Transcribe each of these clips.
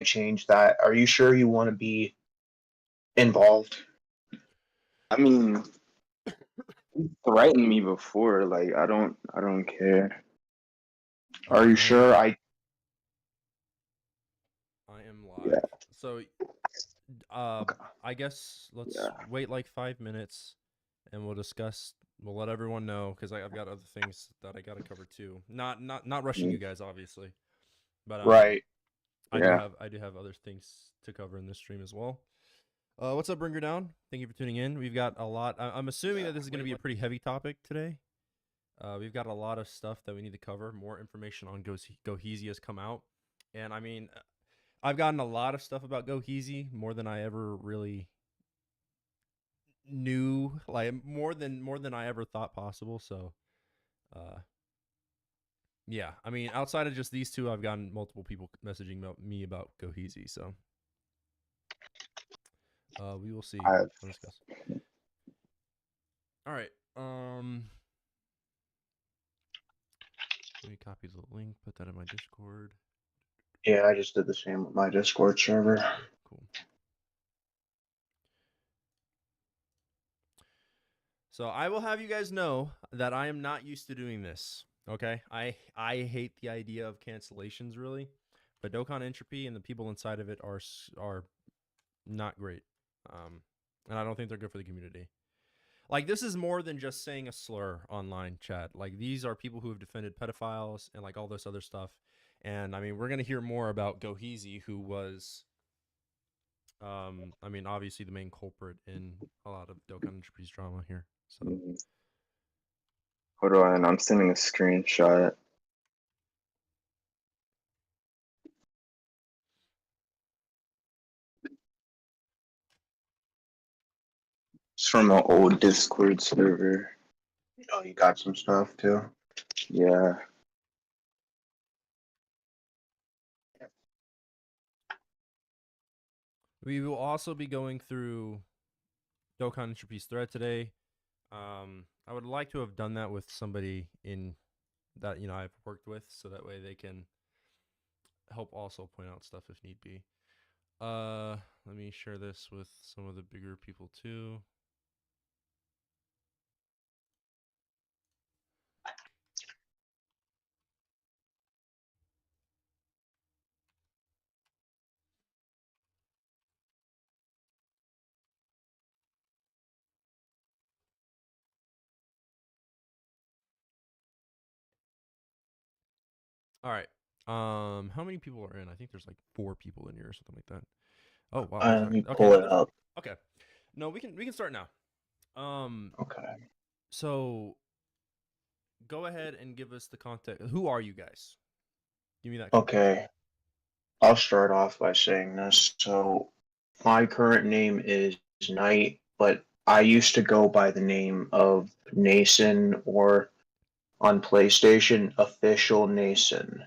change that. Are you sure you want to be involved? I mean, he threatened me before. Like, I don't care. All Are Okay, you sure? I am Yeah, live. So, Okay. I guess let's yeah. wait like 5 minutes, and we'll discuss. We'll let everyone know because I've got other things that I got to cover too. Not rushing you Mm, guys, obviously, but Right. yeah. I do have other things to cover in this stream as well. What's up, Bringer Down? Thank you for tuning in. We've got a lot. I'm assuming that this is going to be a pretty heavy topic today. We've got a lot of stuff that we need to cover. More information on Goheezy has come out, and I mean, I've gotten a lot of stuff about Goheezy, more than I ever really knew, like more than I ever thought possible. So, uh, yeah, I mean, outside of just these two, I've gotten multiple people messaging me about Goheezy. So, we will see. I We'll discuss. All right. Let me copy the link. Put that in my Discord. Yeah, I just did the same with my Discord server. Cool. So I will have you guys know that I am not used to doing this. Okay, I hate the idea of cancellations really, but Dokkan Entropy and the people inside of it are not great, and I don't think they're good for the community. Like this is more than just saying a slur online chat. Like these are people who have defended pedophiles and like all this other stuff. And I mean, we're gonna hear more about Goheezy, who was, I mean, obviously the main culprit in a lot of Dokkan Entropy's drama here. So. mm, hold on. I'm sending a screenshot. It's from an old Discord server. Oh, you got some stuff too. Yeah. We will also be going through Dokkan Entropy's thread today. I would like to have done that with somebody in that I've worked with, so that way they can help also point out stuff if need be. Let me share this with some of the bigger people too. All right. How many people are in? I think there's like 4 people in here or something like that. Oh wow, there's Let me okay. pull No, it up. okay. No, we can start now. Okay. So go ahead and give us the context. Who are you guys? Give me that context. Okay. I'll start off by saying this. So, my current name is Knight, but I used to go by the name of Nason, or on PlayStation, Official Nason.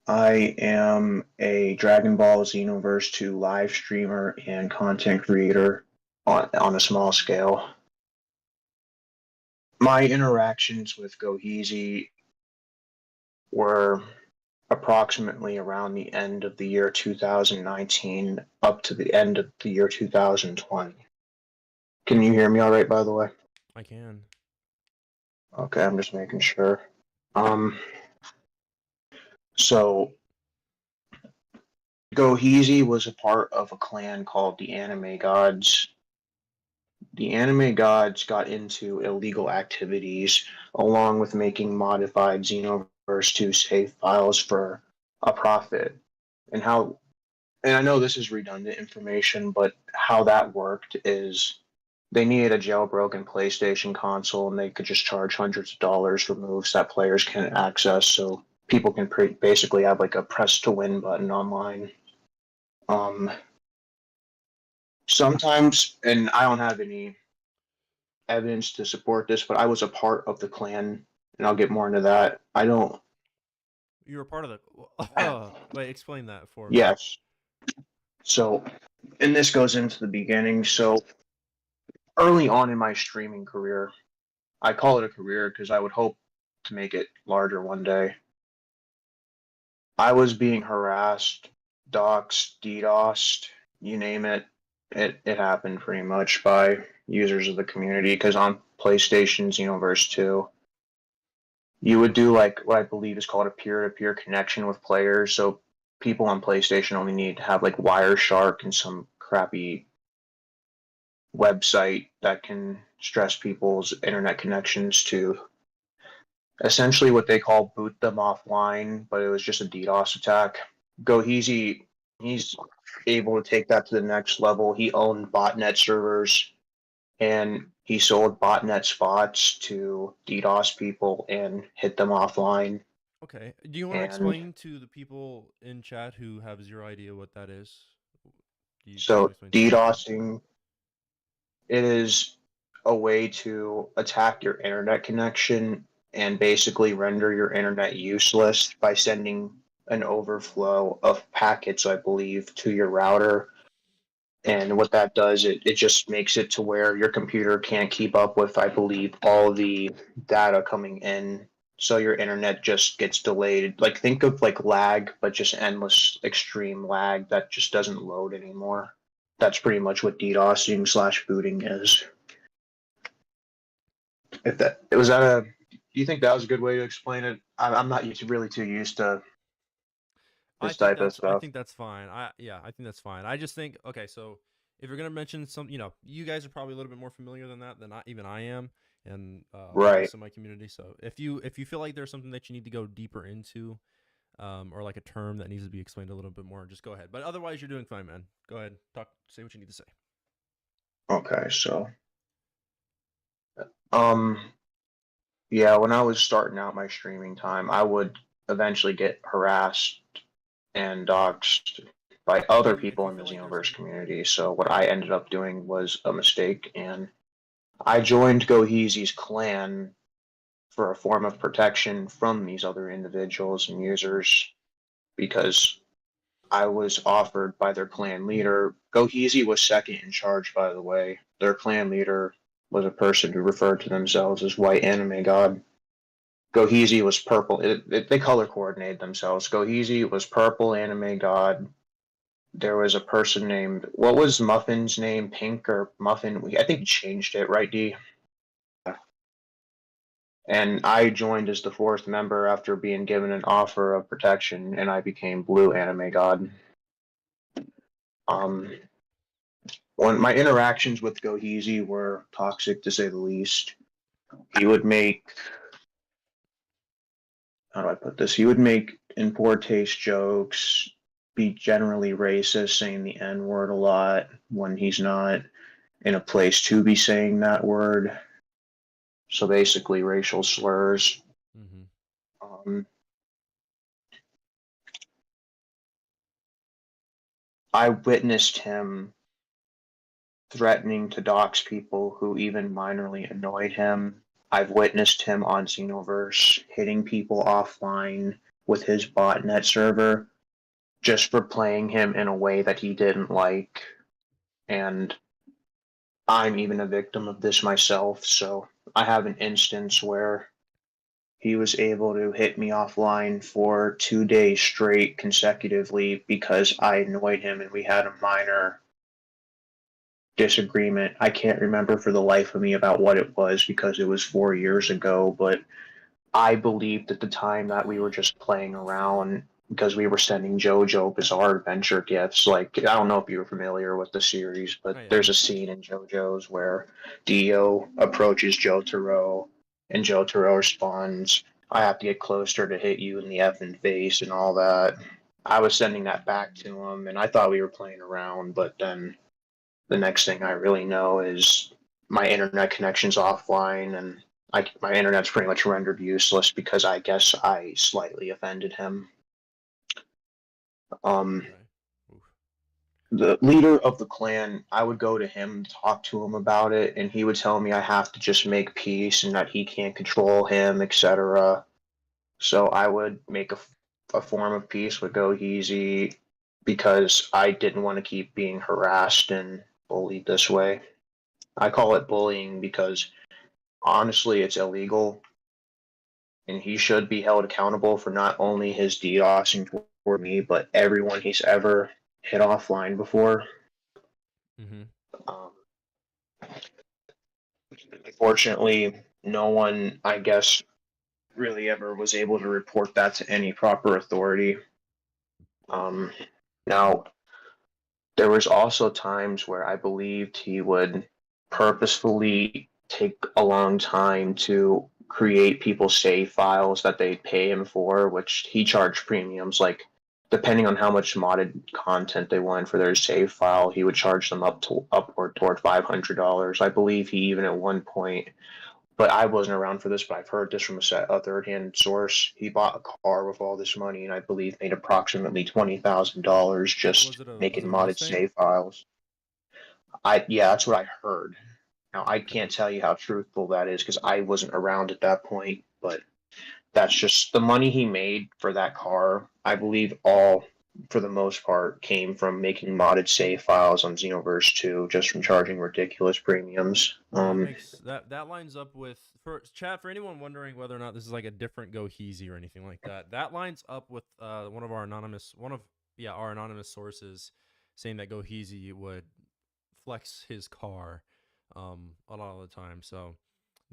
I am a Dragon Ball Xenoverse 2 live streamer and content creator on a small scale. My interactions with Goheezy were approximately around the end of the year 2019 up to the end of the year 2020. Can you hear me all right, by the way? I can. Okay, I'm just making sure. Um, so Goheezy was a part of a clan called the Anime Gods. The Anime Gods got into illegal activities along with making modified Xenoverse 2 save files for a profit. And how and I know this is redundant information, but how that worked is they needed a jailbroken PlayStation console, and they could just charge hundreds of dollars for moves that players can't access, so people can basically have like a press to win button online. Um, Sometimes, and I don't have any evidence to support this, but I was a part of the clan, and I'll get more into that. I don't. You were part of wait, explain that for me. Yes. So, and this goes into the beginning. So, early on in my streaming career, I call it a career because I would hope to make it larger one day. I was being harassed doxed, DDoSed, you name it. It happened pretty much by users of the community because on PlayStation Xenoverse 2, you would do like what I believe is called a peer-to-peer connection with players. So people on PlayStation only need to have like Wireshark and some crappy website that can stress people's internet connections to essentially what they call boot them offline, but it was just a DDoS attack. Goheezy, he's able to take that to the next level. He owned botnet servers and he sold botnet spots to DDoS people and hit them offline. Okay. Do you want to And explain to the people in chat who have zero idea what that is? Do you want to so explain to them? DDoSing, it is a way to attack your internet connection and basically render your internet useless by sending an overflow of packets, I believe, to your router. And what that does, it just makes it to where your computer can't keep up with, I believe, all the data coming in. So your internet just gets delayed. Like think of like lag, but just endless extreme lag that just doesn't load anymore. That's pretty much what DDoSing slash booting is. If that was that a, do you think that was a good way to explain it? I'm not really too used to this type of I stuff. think that's fine. I think that's fine. I just think okay, so if you're gonna mention some, you guys are probably a little bit more familiar than that than even I am, and Right. most of my community. So if you feel like there's something that you need to go deeper into, or like a term that needs to be explained a little bit more, just go ahead. But otherwise, you're doing fine, man. Go ahead, say what you need to say. Okay, so um yeah, when I was starting out my streaming time, I would eventually get harassed and doxxed by other If people you in the feel like there's Xenoverse something, community. So what I ended up doing was a mistake, and I joined Goheezy's clan for a form of protection from these other individuals and users because I was offered by their clan leader. Goheezy was second in charge, by the way. Their clan leader was a person who referred to themselves as White Anime God. Goheezy was purple. They color coordinated themselves. Goheezy was purple anime god. There was a person named, what was Muffin's name? Pink or Muffin? I think he changed it, right, D? And I joined as the fourth member after being given an offer of protection, and I became blue anime god. Um, when my interactions with Goheezy were toxic to say the least. He would make, how do I put this? He would make in poor taste jokes, be generally racist, saying the N word a lot when he's not in a place to be saying that word. So basically, racial slurs. mm-hmm. I witnessed him threatening to dox people who even minorly annoyed him. I've witnessed him on Xenoverse hitting people offline with his botnet server just for playing him in a way that he didn't like. And I'm even a victim of this myself, so I have an instance where he was able to hit me offline for 2 days straight consecutively because I annoyed him and we had a minor disagreement. I can't remember for the life of me about what it was because it was 4 years ago, but I believed at the time that we were just playing around because we were sending JoJo Bizarre Adventure gifts. Like, I don't know if you're familiar with the series, but Oh yeah. there's a scene in JoJo's where Dio approaches Jotaro and Jotaro responds, I have to get closer to hit you in the effing face and all that. I was sending that back to him and I thought we were playing around, but then the next thing I really know is my internet connection's offline and my internet's pretty much rendered useless because I guess I slightly offended him. Okay. Oof. The leader of the clan, I would go to him, talk to him about it, and he would tell me I have to just make peace and that he can't control him, etc. So I would make a form of peace with Goheezy because I didn't want to keep being harassed and bullied this way. I call it bullying because honestly, it's illegal, and he should be held accountable for not only his DDoSing for me, but everyone he's ever hit offline before. Mm-hmm. Um, Unfortunately, no one, I guess, really ever was able to report that to any proper authority. Now, there was also times where I believed he would purposefully take a long time to create people's save files that they'd pay him for, which he charged premiums. Like, depending on how much modded content they wanted for their save file, he would charge them upward toward $500. I believe he even at one point, but I wasn't around for this, but I've heard this from a third-hand source. He bought a car with all this money, and I believe made approximately $20,000 just Was it making a modded Mustang? save files. Yeah, that's what I heard. Now I Okay. can't tell you how truthful that is because I wasn't around at that point, but that's just the money he made for that car. I believe all, for the most part, came from making modded save files on Xenoverse 2, just from charging ridiculous premiums. Well, that makes that lines up with for chat for anyone wondering whether or not this is like a different Goheezy or anything like that. That lines up with one of our anonymous sources saying that Goheezy would flex his car a lot of the time. So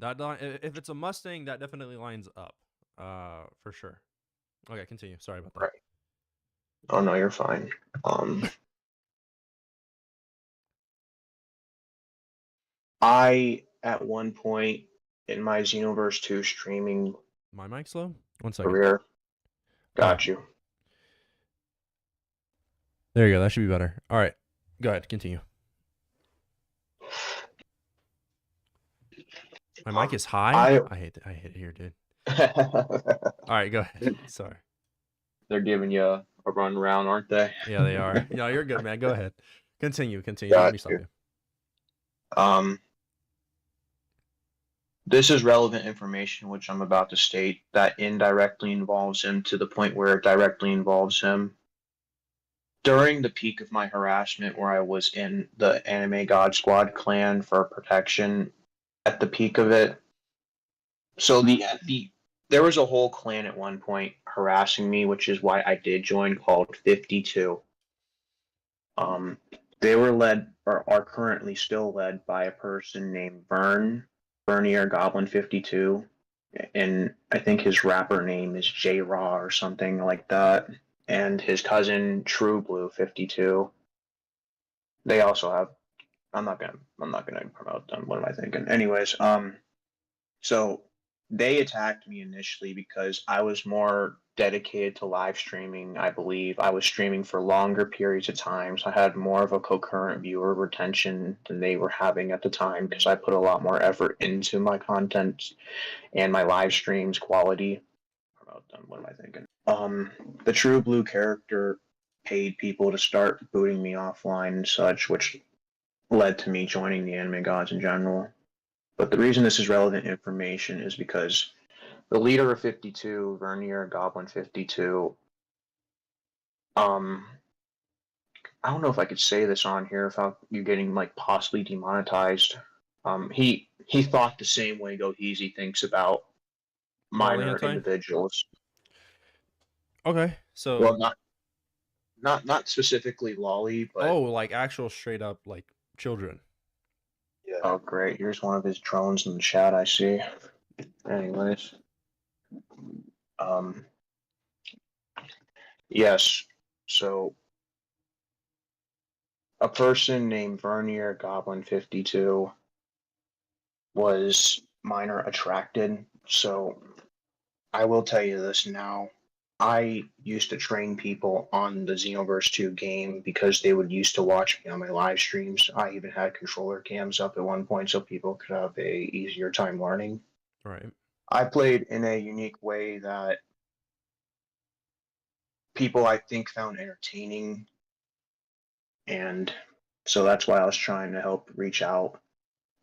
if it's a Mustang, that definitely lines up for sure. Okay, continue. Sorry about that. Right. Oh no, you're fine. I at one point in my Xenoverse 2 streaming My mic's low. 1 second. career, got Okay. you. There you go. That should be better. All right. Go ahead. Continue. My mic is high. I hate it here, dude. All right, go ahead. Sorry. They're giving you a run around, aren't they? Yeah, they are. Yeah, you're good, man. Go ahead. Continue. Don't let Got me stop you. you. This is relevant information which I'm about to state that indirectly involves him to the point where it directly involves him. During the peak of my harassment, where I was in the Anime God Squad clan for protection, at the peak of it, so there was a whole clan at one point harassing me, which is why I did join, called 52. They were led, or are currently still led, by a person named Vernier Goblin 52, and I think his rapper name is J Raw or something like that, and his cousin True Blue 52. They also have. I'm not gonna promote them. What am I thinking? Anyways, so they attacked me initially because I was more dedicated to live streaming, I believe. I was streaming for longer periods of time, so I had more of a concurrent viewer retention than they were having at the time because I put a lot more effort into my content and my live streams quality. Promote them. What am I thinking? The True Blue character paid people to start booting me offline and such, which led to me joining the anime gods in general. But the reason this is relevant information is because the leader of 52, Vernier Goblin 52, I don't know if I could say this on here without you getting like possibly demonetized. He thought the same way Goheezy thinks about minor individuals. Okay, so Well, not specifically lolly, but like actual straight up like children. Yeah. oh great, here's one of his drones in the chat I see. Anyways, yes, so a person named Vernier Goblin 52 was minor attracted. So I will tell you this now. I used to train people on the Xenoverse 2 game because they would used to watch me on my live streams. I even had controller cams up at one point so people could have a easier time learning. Right. I played in a unique way that people I think found entertaining, and so that's why I was trying to help reach out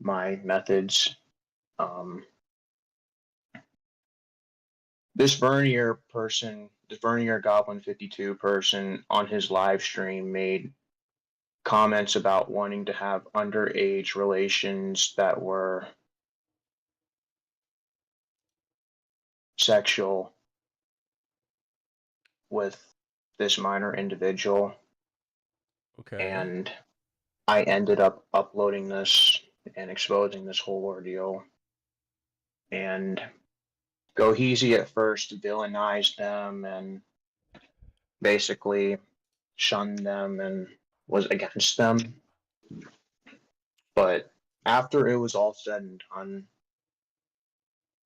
my methods. This Vernier person, the Vernier Goblin 52 person on his live stream made comments about wanting to have underage relations that were sexual with this minor individual, Okay. and I ended up uploading this and exposing this whole ordeal. And Goheezy at first villainized them and basically shunned them and was against them. But after it was all said and done,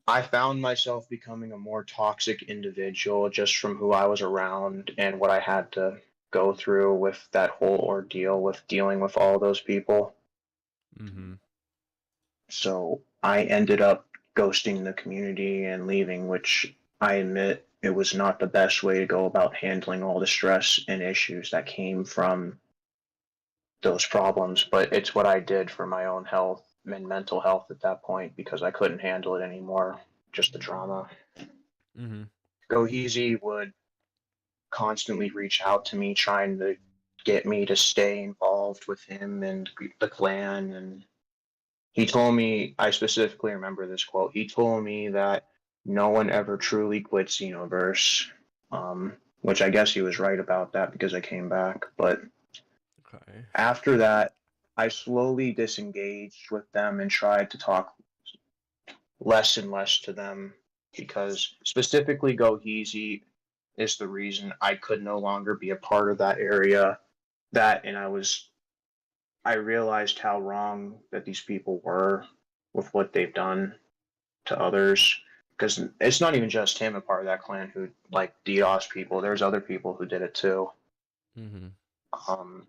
I found myself becoming a more toxic individual just from who I was around and what I had to go through with that whole ordeal with dealing with all those people. Mm-hmm. So I ended up ghosting the community and leaving, which I admit it was not the best way to go about handling all the stress and issues that came from those problems, but it's what I did for my own health and mental health at that point because I couldn't handle it anymore, just the drama. Mm-hmm. Goheezy would constantly reach out to me trying to get me to stay involved with him and the clan, and he told me, I specifically remember this quote, he told me that no one ever truly quits Xenoverse, which I guess he was right about that because I came back. But Okay. after that, I slowly disengaged with them and tried to talk less and less to them because specifically Goheezy is the reason I could no longer be a part of that area. That and I realized how wrong that these people were with what they've done to others. Because it's not even just him a part of that clan who like DDoS people. There's other people who did it too. Mm-hmm. Um,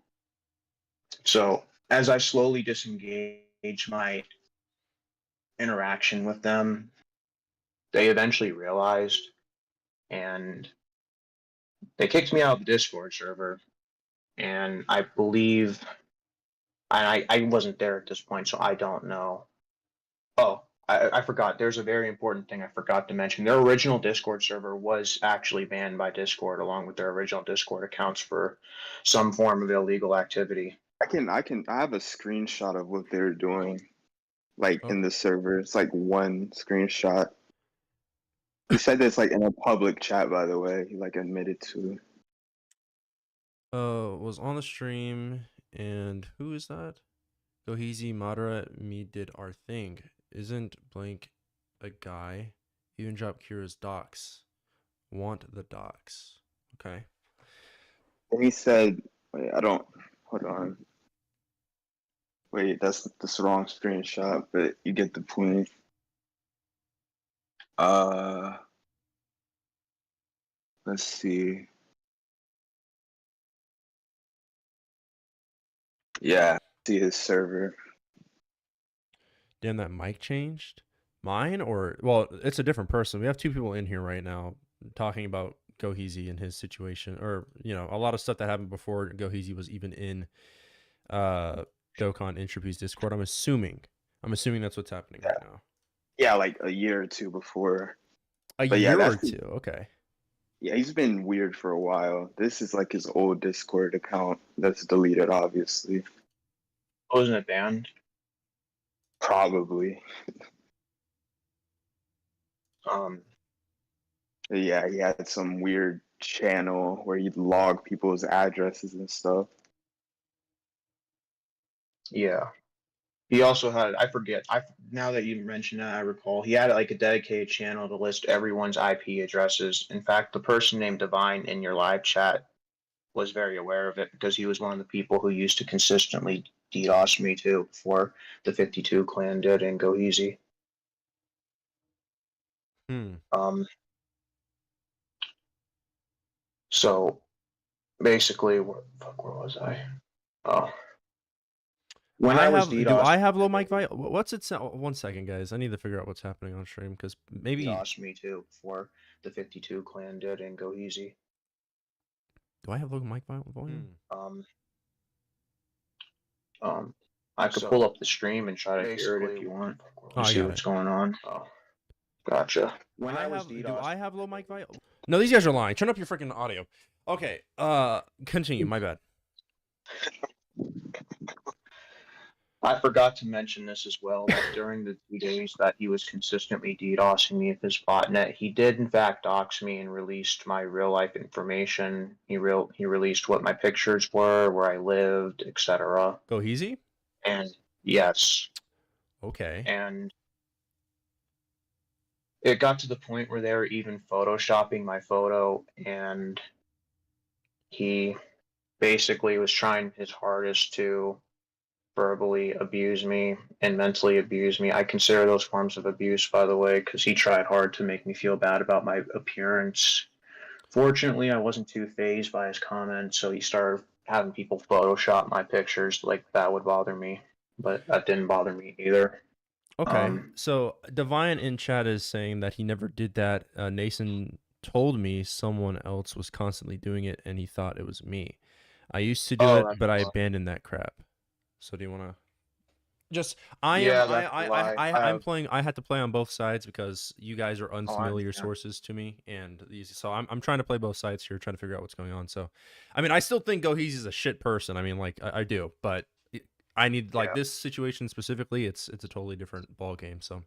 so as I slowly disengage my interaction with them, they eventually realized, and they kicked me out of the Discord server. And I believe, and I wasn't there at this point, so I don't know. Oh, I forgot. There's a very important thing I forgot to mention. Their original Discord server was actually banned by Discord, along with their original Discord accounts for some form of illegal activity. I have a screenshot of what they're doing, like in the server. It's like one screenshot. He said this like in a public chat, by the way. He like admitted to it. Was on the stream, and who is that? Goheezy, Madara, me did our thing. Isn't blank a guy? Even drop Kira's docs. Want the docs. Okay. And he said, wait, I don't, hold on. Wait, that's the wrong screenshot, but you get the point. Let's see. Yeah, see his server. Damn, that mic changed. Mine or well, it's a different person. We have two people in here right now talking about Goheezy and his situation, or a lot of stuff that happened before Goheezy was even in Dokkan Entropy's Discord. I'm assuming that's what's happening right now. Yeah, like a year or two before. A But year yeah, or two. Okay. Yeah, he's been weird for a while. This is like his old Discord account that's deleted, obviously. Wasn't it banned? Probably. Yeah, he had some weird channel where he'd log people's addresses and stuff. Yeah. He also had, I forget, now that you mention that, I recall, he had like a dedicated channel to list everyone's IP addresses. In fact, the person named Divine in your live chat was very aware of it because he was one of the people who used to consistently DDoS me too before the 52 clan did and Goheezy. So basically, where was I? Oh. When I was DDoS, do I have low mic volume? What's it sound? 1 second, guys. I need to figure out what's happening on stream because maybe DDoS me too before the 52 clan did and Goheezy. Do I have low mic volume? I could pull up the stream and try to hear it if you want. See what's going on. Oh, gotcha. When I was DDoS, do I have low mic volume? No, these guys are lying. Turn up your freaking audio. Okay. Continue. My bad. I forgot to mention this as well, that during the 2 days that he was consistently DDoSing me with his botnet, he did in fact dox me and released my real life information. He released what my pictures were, where I lived, etc. Goheezy? And yes, Okay. and it got to the point where they were even photoshopping my photo, and he basically was trying his hardest to verbally abuse me and mentally abuse me. I consider those forms of abuse, by the way, because he tried hard to make me feel bad about my appearance. Fortunately, I wasn't too phased by his comments, so he started having people Photoshop my pictures like that would bother me, but that didn't bother me either. Okay. Um, So Divine in chat is saying that he never did that. Nason told me someone else was constantly doing it and he thought it was me. I used to do oh, it, that's but a I lie. abandoned that crap. So do you want to just Yeah, that's a lie. I'm playing I had to play on both sides because you guys are Oh, I unfamiliar understand. sources to me and these so I'm trying to play both sides here, trying to figure out what's going on. So I mean I still think Goheezy is a shit person. I mean like I do, but I need like Yeah. this situation specifically, it's a totally different ball game. So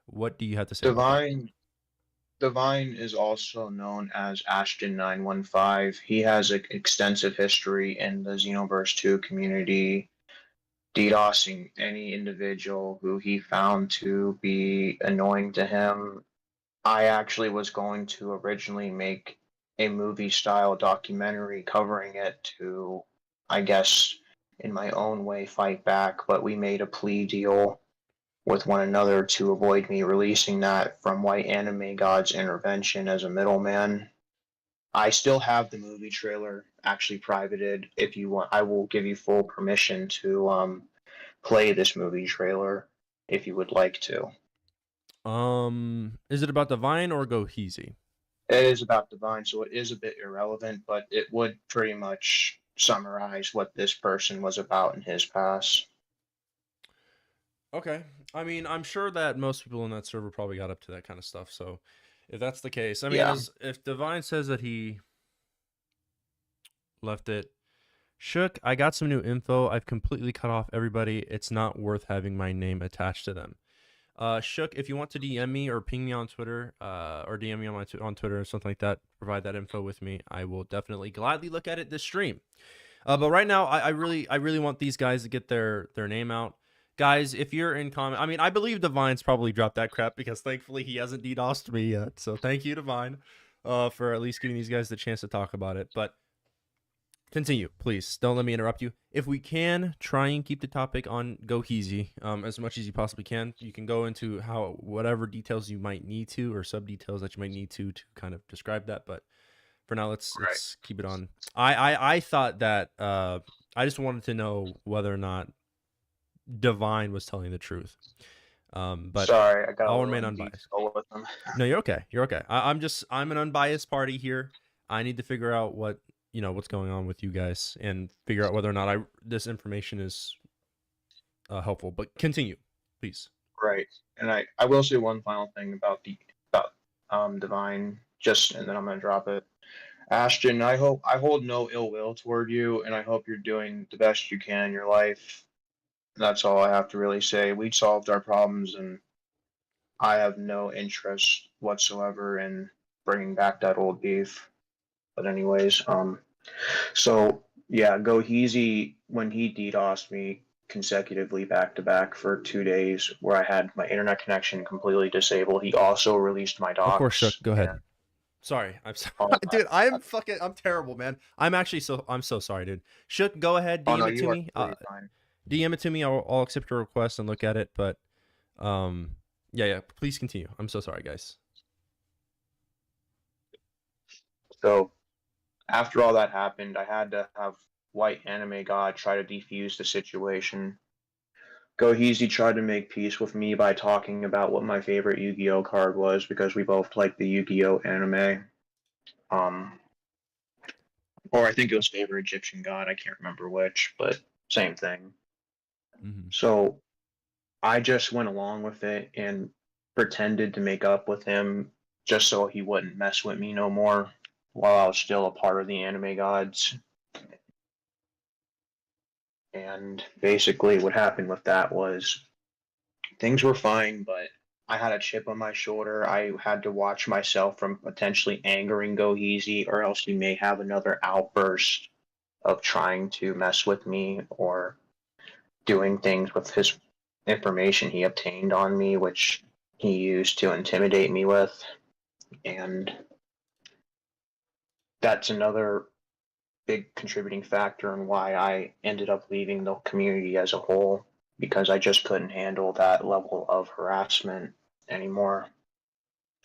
what do you have to say about that? Divine is also known as Ashton915. He has an extensive history in the Xenoverse 2 community, DDoSing any individual who he found to be annoying to him. I actually was going to originally make a movie style documentary covering it to, I guess, in my own way, fight back, but we made a plea deal with one another to avoid me releasing that from White Anime God's intervention as a middleman. I still have the movie trailer actually privated. If you want, I will give you full permission to play this movie trailer if you would like to. Is it about Divine or Goheezy? It is about Divine, so it is a bit irrelevant, but it would pretty much summarize what this person was about in his past. Okay. I mean, I'm sure that most people in that server probably got up to that kind of stuff. So if that's the case, I mean, Yeah, as if Divine says that he left it, Shook, I got some new info. I've completely cut off everybody. It's not worth having my name attached to them. Shook, if you want to DM me or ping me on Twitter, or DM me on on Twitter or something like that, provide that info with me. I will definitely gladly look at it this stream. But right now, I really want these guys to get their name out. Guys, if you're in comment, I mean, I believe Divine's probably dropped that crap because thankfully he hasn't DDoSed me yet. So thank you, Divine, for at least giving these guys the chance to talk about it. But continue, please. Don't let me interrupt you. If we can, try and keep the topic on Goheezy as much as you possibly can. You can go into how whatever details you might need to or sub details that you might need to kind of describe that. But for now, let's keep it on. I thought that I just wanted to know whether or not Divine was telling the truth. But sorry, I got a I'll little remain in unbiased. detail with them. No, you're okay. You're okay. I'm an unbiased party here. I need to figure out what's going on with you guys and figure out whether or not this information is helpful. But continue, please. Right, and I will say one final thing about Divine, just and then I'm gonna drop it. Ashton, I hold no ill will toward you, and I hope you're doing the best you can in your life. That's all I have to really say. We solved our problems, and I have no interest whatsoever in bringing back that old beef. But anyways, so yeah, Goheezy when he DDoSed me consecutively back to back for 2 days, where I had my internet connection completely disabled. He also released my Of course, Shook. docs Go and ahead. Sorry, I'm sorry, all dude. that. I'm terrible, man. I'm so sorry, dude. Shook, go ahead, Oh DM no, it to you are me. completely fine. DM it to me. I'll accept your request and look at it. But yeah. Please continue. I'm so sorry, guys. So after all that happened, I had to have White Anime God try to defuse the situation. Goheezy tried to make peace with me by talking about what my favorite Yu-Gi-Oh card was because we both like the Yu-Gi-Oh anime. Um, or I think it was favorite Egyptian god. I can't remember which, but same thing. Mm-hmm. So I just went along with it and pretended to make up with him just so he wouldn't mess with me no more while I was still a part of the anime gods. And basically, what happened with that was things were fine, but I had a chip on my shoulder. I had to watch myself from potentially angering Goheezy, or else he may have another outburst of trying to mess with me or doing things with his information he obtained on me, which he used to intimidate me with. And that's another big contributing factor in why I ended up leaving the community as a whole, because I just couldn't handle that level of harassment anymore.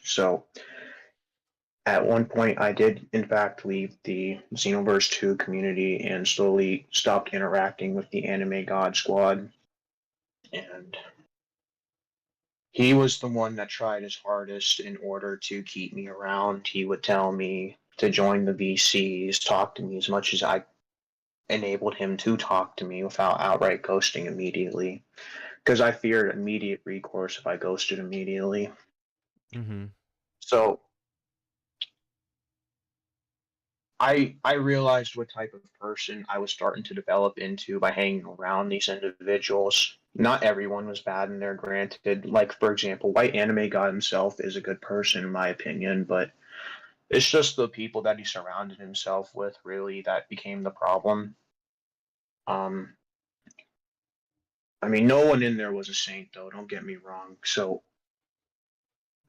So at one point, I did in fact leave the Xenoverse 2 community and slowly stopped interacting with the Anime God Squad. And he was the one that tried his hardest in order to keep me around. He would tell me to join the VCs, talk to me as much as I enabled him to talk to me without outright ghosting immediately, because I feared immediate recourse if I ghosted immediately. Mm-hmm. So I realized what type of person I was starting to develop into by hanging around these individuals. Not everyone was bad in there, granted. Like, for example, White Anime God himself is a good person, in my opinion, but it's just the people that he surrounded himself with, really, that became the problem. Um, I mean, no one in there was a saint, though, don't get me wrong. So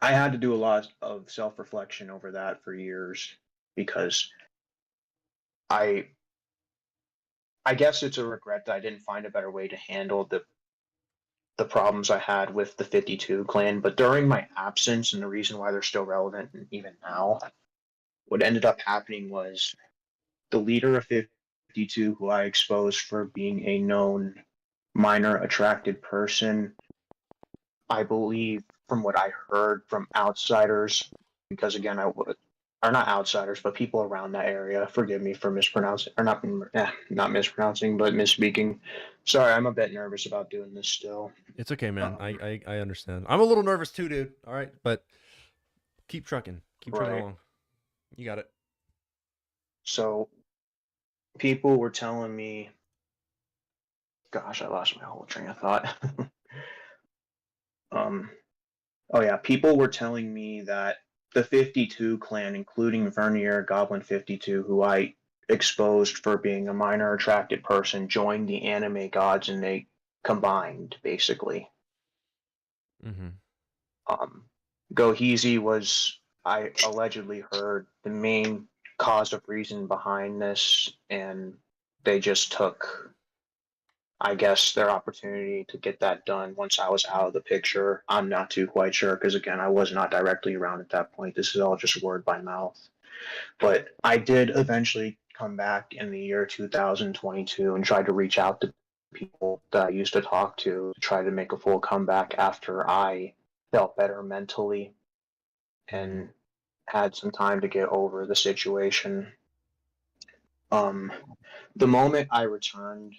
I had to do a lot of self reflection over that for years, because I I guess it's a regret that I didn't find a better way to handle the problems I had with the 52 clan. But during my absence, and the reason why they're still relevant even now, what ended up happening was the leader of 52, who I exposed for being a known minor attracted person, I believe, from what I heard from outsiders, because again, I would, are not outsiders, but people around that area. Forgive me for mispronouncing, or not mispronouncing, but misspeaking. Sorry, I'm a bit nervous about doing this still. It's okay, man. I understand. I'm a little nervous too, dude. All right, but keep trucking. Keep trucking Right. along. You got it. So people were telling me, gosh, I lost my whole train of thought. um, oh yeah, people were telling me that the 52 clan, including Vernier Goblin 52, who I exposed for being a minor attracted person, joined the anime gods, and they combined basically. Mm-hmm. Um, Goheezy was, I allegedly heard, the main cause of reason behind this, and they just took, I guess, their opportunity to get that done once I was out of the picture. I'm not too quite sure, because again, I was not directly around at that point. This is all just word by mouth. But I did eventually come back in the year 2022 and tried to reach out to people that I used to talk to try to make a full comeback after I felt better mentally and had some time to get over the situation. Um, the moment I returned,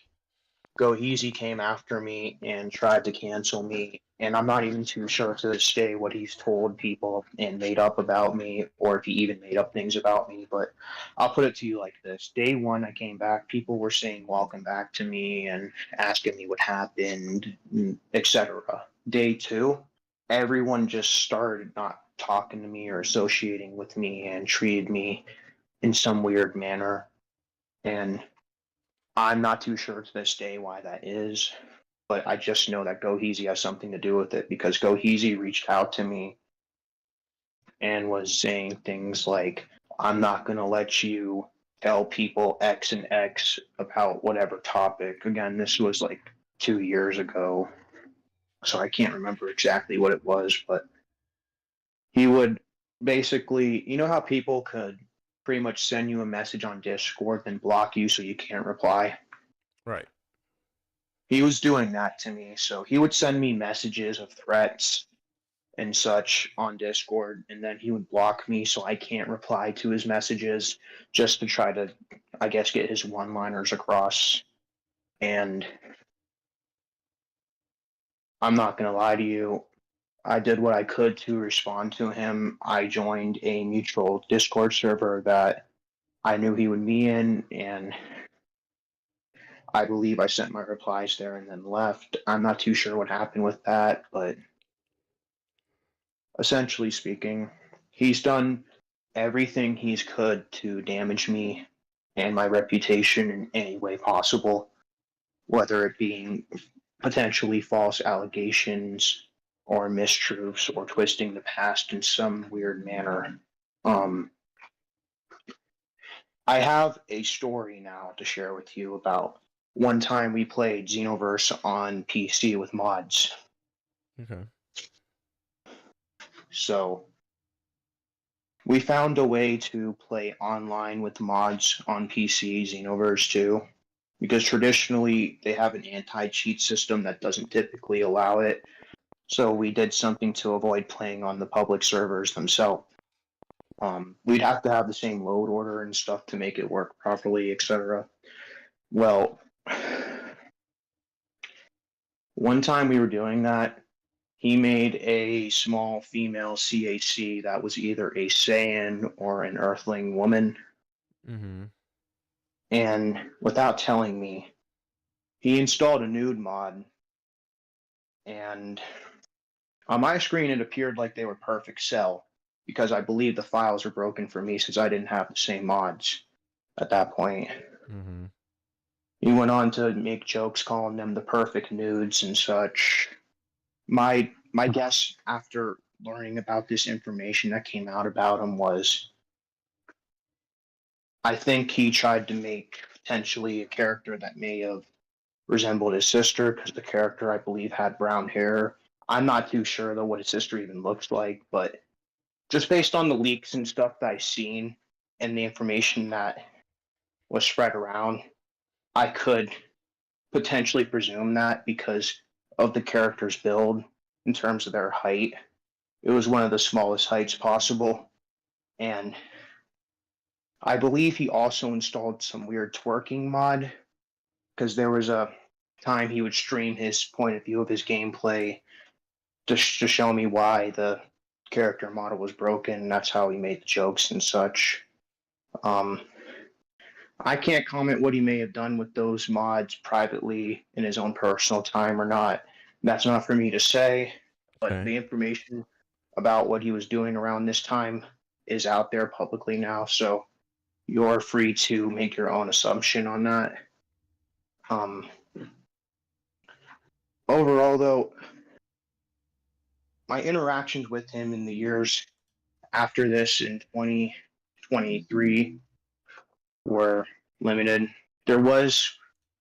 Goheezy came after me and tried to cancel me, and I'm not even too sure to this day what he's told people and made up about me, or if he even made up things about me. But I'll put it to you like this: Day one, I came back, people were saying welcome back to me and asking me what happened, etc. Day two, everyone just started not talking to me or associating with me and treated me in some weird manner. And I'm not too sure to this day why that is, but I just know that Goheezy has something to do with it, because Goheezy reached out to me and was saying things like, I'm not going to let you tell people X and X about whatever topic. Again, this was like 2 years ago, so I can't remember exactly what it was, but he would basically, you know how people could pretty much send you a message on Discord and block you so you can't reply? Right. He was doing that to me. So he would send me messages of threats and such on Discord, and then he would block me so I can't reply to his messages, just to try to, I guess, get his one liners across. And I'm not going to lie to you, I did what I could to respond to him. I joined a mutual Discord server that I knew he would be in, and I believe I sent my replies there and then left. I'm not too sure what happened with that, but essentially speaking, he's done everything he's could to damage me and my reputation in any way possible, whether it being potentially false allegations or mistruths or twisting the past in some weird manner. Um, I have a story now to share with you about one time we played Xenoverse on PC with mods. Okay. So we found a way to play online with mods on PC, Xenoverse 2, because traditionally they have an anti-cheat system that doesn't typically allow it. So we did something to avoid playing on the public servers themselves. We'd have to have the same load order and stuff to make it work properly, etc. Well, one time we were doing that, he made a small female CAC that was either a Saiyan or an Earthling woman, Mm-hmm. and without telling me, he installed a nude mod, and on my screen it appeared like they were perfect cell, because I believe the files were broken for me since I didn't have the same mods at that point. Mm-hmm. He went on to make jokes calling them the perfect nudes and such. My guess after learning about this information that came out about him was I think he tried to make potentially a character that may have resembled his sister because the character I believe had brown hair. I'm not too sure though what his sister even looks like, but just based on the leaks and stuff that I've seen and the information that was spread around, I could potentially presume that because of the character's build in terms of their height. It was one of the smallest heights possible. And I believe he also installed some weird twerking mod because there was a time he would stream his point of view of his gameplay to show me why the character model was broken. And that's how he made the jokes and such. Um, I can't comment what he may have done with those mods privately in his own personal time or not. That's not for me to say, but Okay. the information about what he was doing around this time is out there publicly now, so you're free to make your own assumption on that. Um, Overall, though, my interactions with him in the years after this in 2023 were limited. There was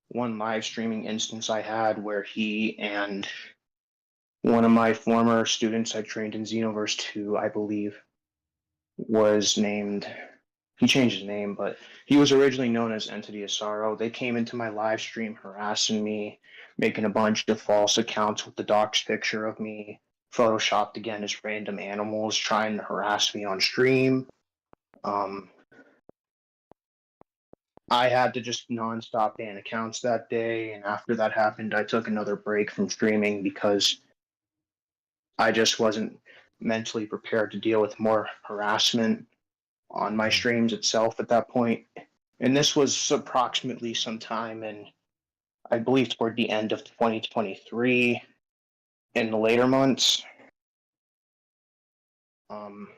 one live streaming instance I had where he and one of my former students I trained in Xenoverse 2, I believe, was named. He changed his name, but he was originally known as Entity of Sorrow. They came into my live stream harassing me, making a bunch of false accounts with the docs picture of me, photoshopped again as random animals, trying to harass me on stream. Um, I had to just nonstop ban accounts that day, and after that happened, I took another break from streaming because I just wasn't mentally prepared to deal with more harassment on my Mm-hmm. streams itself at that point. And this was approximately sometime in, I believe, toward the end of 2023 in the later months. Um,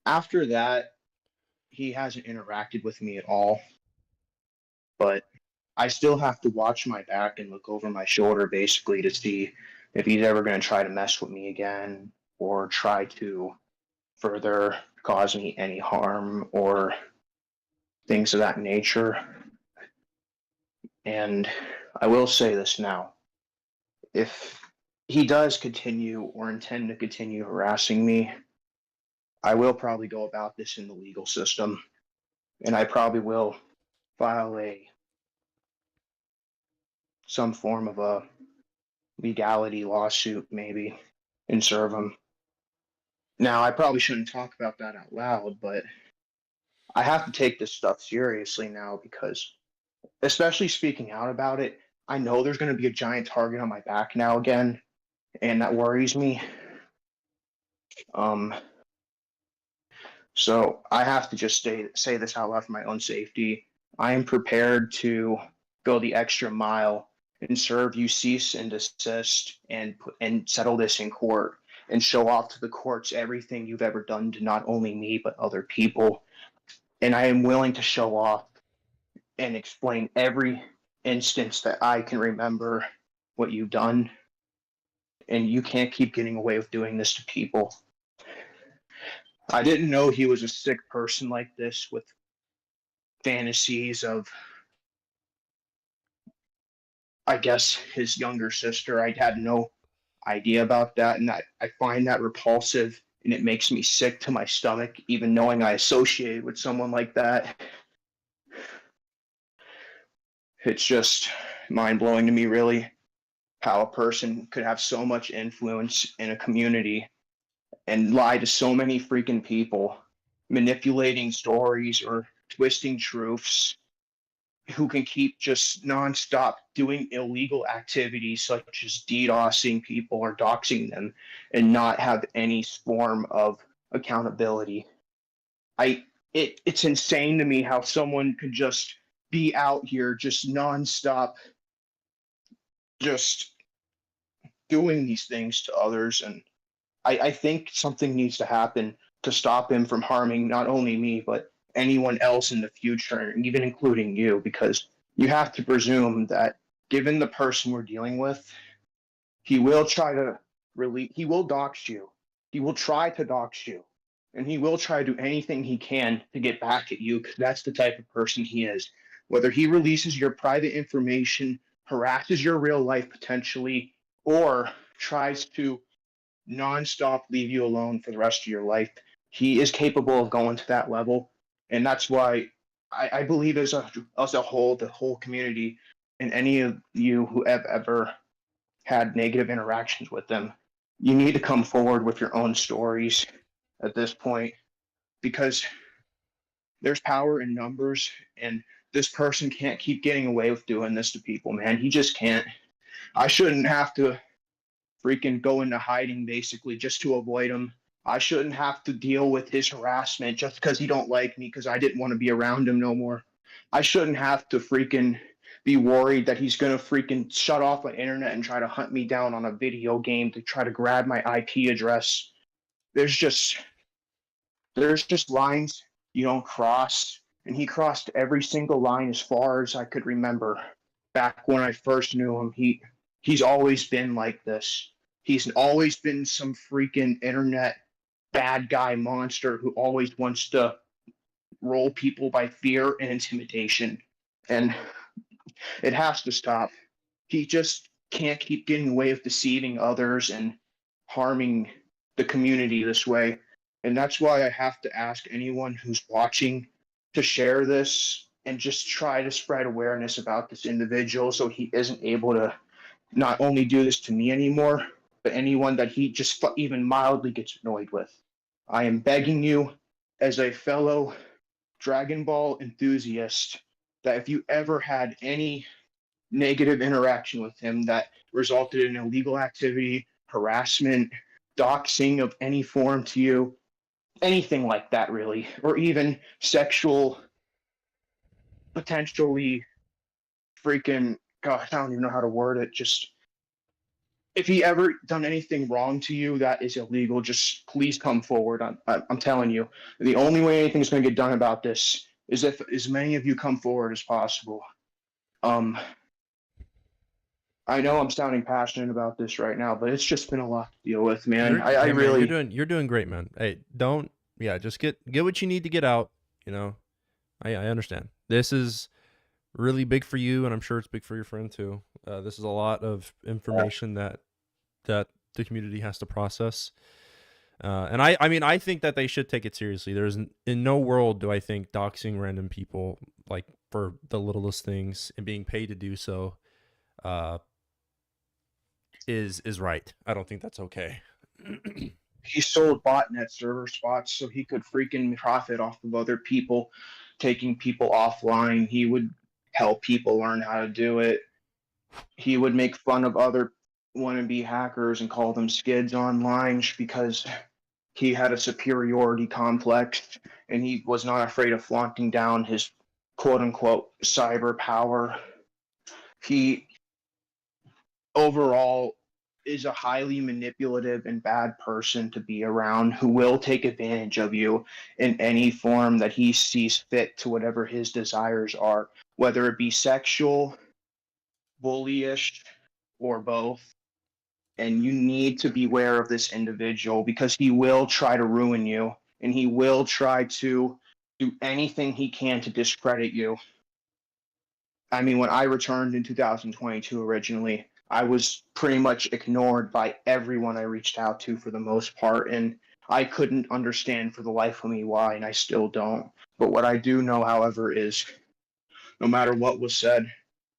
After that, he hasn't interacted with me at all, but I still have to watch my back and look over my shoulder basically to see if he's ever going to try to mess with me again or try to further cause me any harm or things of that nature. And I will say this now. If he does continue or intend to continue harassing me, I will probably go about this in the legal system. And I probably will file some form of a legality lawsuit maybe and serve him. Now I probably shouldn't talk about that out loud, but I have to take this stuff seriously now because especially speaking out about it, I know there's going to be a giant target on my back now again, and that worries me. Um, so I have to just say this out loud for my own safety. I am prepared to go the extra mile and serve you cease and desist and settle this in court and show off to the courts everything you've ever done to not only me but other people. And I am willing to show off and explain every instance that I can remember what you've done. And you can't keep getting away with doing this to people. I didn't know he was a sick person like this with fantasies of, I guess, his younger sister. I had no idea about that, and I find that repulsive, and it makes me sick to my stomach, even knowing I associated with someone like that. It's just mind blowing to me, really, how a person could have so much influence in a community and lie to so many freaking people, manipulating stories or twisting truths, who can keep just nonstop doing illegal activities such as DDoSing people or doxing them and not have any form of accountability. It's insane to me how someone could just be out here just nonstop just doing these things to others. And I think something needs to happen to stop him from harming not only me, but anyone else in the future, even including you, because you have to presume that given the person we're dealing with, he will try to he will dox you. He will try to dox you. And he will try to do anything he can to get back at you, because that's the type of person he is. Whether he releases your private information, harasses your real life potentially, or tries to nonstop leave you alone for the rest of your life. He is capable of going to that level, and that's why I believe as a whole, the whole community, and any of you who have ever had negative interactions with them, you need to come forward with your own stories at this point, because there's power in numbers, and this person can't keep getting away with doing this to people, man. He just can't. I shouldn't have to freaking go into hiding basically just to avoid him. I shouldn't have to deal with his harassment just because he don't like me because I didn't want to be around him no more. I shouldn't have to freaking be worried that he's gonna freaking shut off my internet and try to hunt me down on a video game to try to grab my IP address. There's just lines you don't cross, and he crossed every single line as far as I could remember. Back when I first knew him, he's always been like this. He's always been some freaking internet bad guy monster who always wants to roll people by fear and intimidation. And it has to stop. He just can't keep getting away with deceiving others and harming the community this way. And that's why I have to ask anyone who's watching to share this and just try to spread awareness about this individual so he isn't able to not only do this to me anymore, but anyone that he just even mildly gets annoyed with. I am begging you, as a fellow Dragon Ball enthusiast, that if you ever had any negative interaction with him that resulted in illegal activity, harassment, doxing of any form to you, anything like that really, or even sexual, potentially freaking, God, I don't even know how to word it, just if he ever done anything wrong to you that is illegal, just please come forward. I'm telling you, the only way anything's going to get done about this is if as many of you come forward as possible. I know I'm sounding passionate about this right now, but it's just been a lot to deal with, man. I really, you're doing great, man. Hey, don't, yeah, just get what you need to get out. You know, I understand. This is really big for you, and I'm sure it's big for your friend too. This is a lot of information that the community has to process. And I mean, I think that they should take it seriously. There's in no world do I think doxing random people like for the littlest things and being paid to do so is right. I don't think that's okay. he sold botnet server spots so he could freaking profit off of other people taking people offline. He would help people learn how to do it. He would make fun of other wannabe hackers and call them skids online because he had a superiority complex and he was not afraid of flaunting down his quote unquote cyber power. He overall is a highly manipulative and bad person to be around who will take advantage of you in any form that he sees fit to whatever his desires are, whether it be sexual, bullyish, or both. And you need to beware of this individual because he will try to ruin you and he will try to do anything he can to discredit you. I mean, when I returned in 2022 originally, I was pretty much ignored by everyone I reached out to for the most part, and I couldn't understand for the life of me why, and I still don't. But what I do know, however, is no matter what was said,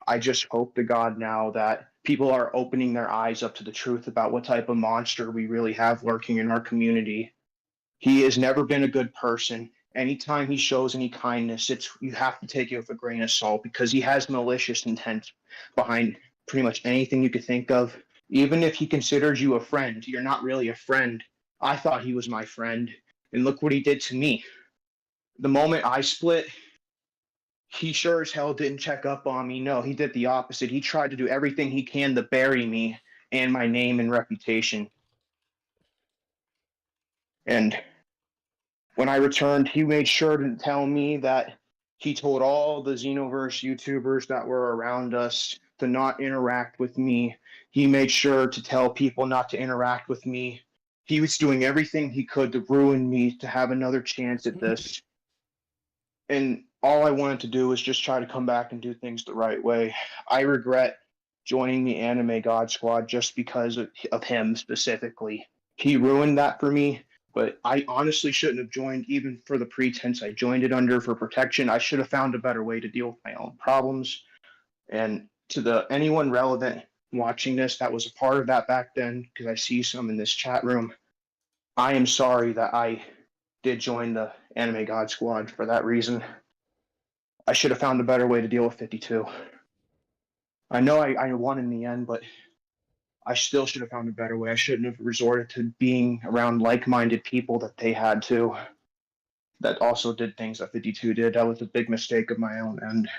I just hope to God now that people are opening their eyes up to the truth about what type of monster we really have lurking in our community. He has never been a good person. Anytime he shows any kindness, it's you have to take it with a grain of salt because he has malicious intent behind pretty much anything you could think of. Even if he considers you a friend, you're not really a friend. I thought he was my friend, and look what he did to me. The moment I split, he sure as hell didn't check up on me. No, he did the opposite. He tried to do everything he can to bury me and my name and reputation. And when I returned, he made sure to tell me that he told all the Xenoverse YouTubers that were around us to not interact with me. He made sure to tell people not to interact with me. He was doing everything he could to ruin me to have another chance at this. And all I wanted to do was just try to come back and do things the right way. I regret joining the Anime God Squad just because of him specifically. He ruined that for me, but I honestly shouldn't have joined even for the pretense I joined it under for protection. I should have found a better way to deal with my own problems. And to the anyone relevant watching this that was a part of that back then, because I see some in this chat room, I am sorry that I did join the Anime God Squad for that reason. I should have found a better way to deal with 52. I know I won in the end, but I still should have found a better way. I shouldn't have resorted to being around like-minded people that they had to, that also did things that 52 did. That was a big mistake of my own, and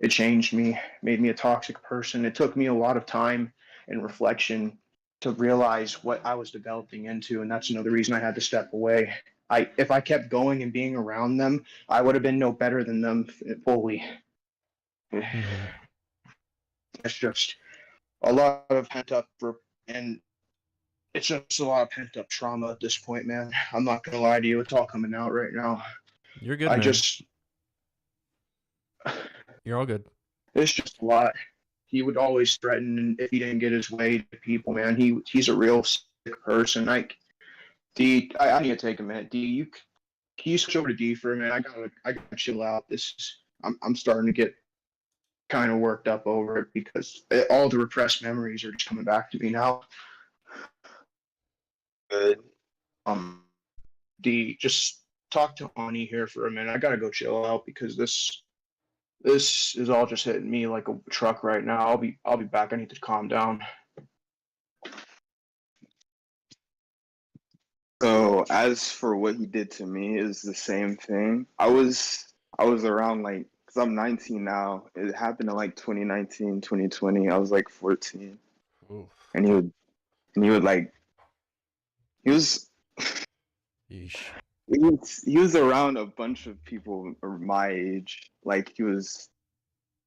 it changed me, made me a toxic person. It took me a lot of time and reflection to realize what I was developing into, and that's another reason I had to step away. If I kept going and being around them, I would have been no better than them fully. Mm-hmm. It's just a lot of pent up and it's just a lot of pent up trauma at this point, man. I'm not gonna lie to you, it's all coming out right now. You're good, I man. just You're all good. it's just a lot. He would always threaten if he didn't get his way to people, man. He's a real sick person. Like I need to take a minute. Can you switch over to D for a minute? I gotta chill out. I'm starting to get kind of worked up over it because all the repressed memories are just coming back to me now. Good. D, just talk to Ani here for a minute. I gotta go chill out because this is all just hitting me like a truck right now. I'll be back. I need to calm down. So as for what he did to me is the same thing. I was around like because I'm 19 now. It happened in like 2019, 2020. I was like 14, Oof. and he would like he was Yeesh. he was around a bunch of people my age. Like there's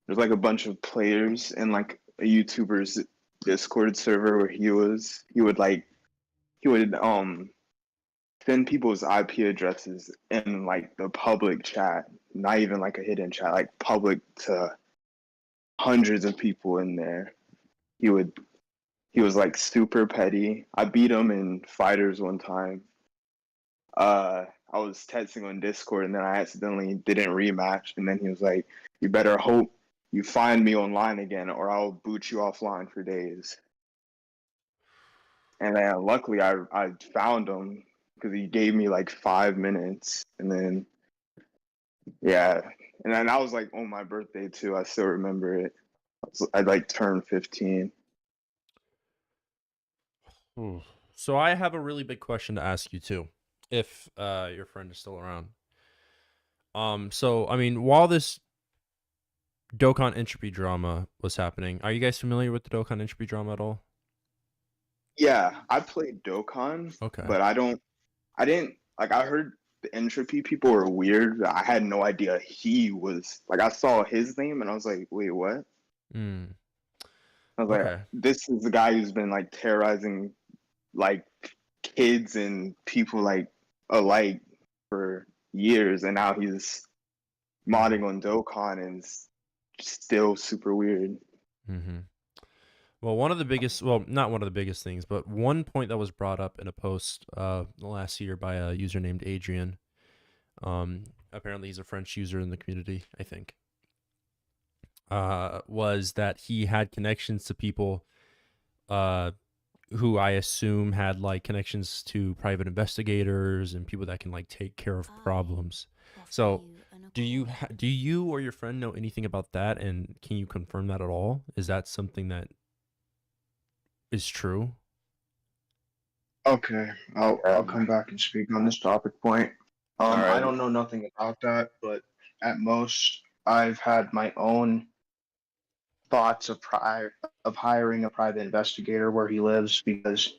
like a bunch of players in like a YouTuber's Discord server where he would send people's IP addresses in like the public chat, not even like a hidden chat, like public to hundreds of people in there. He would he was like super petty. I beat him in fighters one time. I was texting on Discord and then I accidentally didn't rematch and then he was like, "You better hope you find me online again or I'll boot you offline for days." And then luckily I found him because he gave me like 5 minutes and then yeah, and then I was like on my birthday too. I still remember it. I like turned 15. Oof. So I have a really big question to ask you too, if your friend is still around. So I mean, while this Dokkan Entropy drama was happening. Are you guys familiar with the Dokkan Entropy drama at all? Yeah, I played Dokkan, Okay. but I didn't like. I heard the entropy people were weird. I had no idea he was like. I saw his name and I was like, wait, what? Mm, I was like, okay. this is the guy who's been like terrorizing like kids and people like alike for years, and now he's modding on Dokkan and it's still super weird. Mm-hmm. Well, one of the biggest, well, not one of the biggest things, but one point that was brought up in a post last year by a user named Adrian. Apparently he's a French user in the community, I think. Was that he had connections to people who I assume had like connections to private investigators and people that can like take care of problems. So, do you or your friend know anything about that, and can you confirm that at all? Is that something that is true? Okay, I'll come back and speak on this topic point. All I right. don't know nothing about that, but at most I've had my own thoughts of hiring a private investigator where he lives because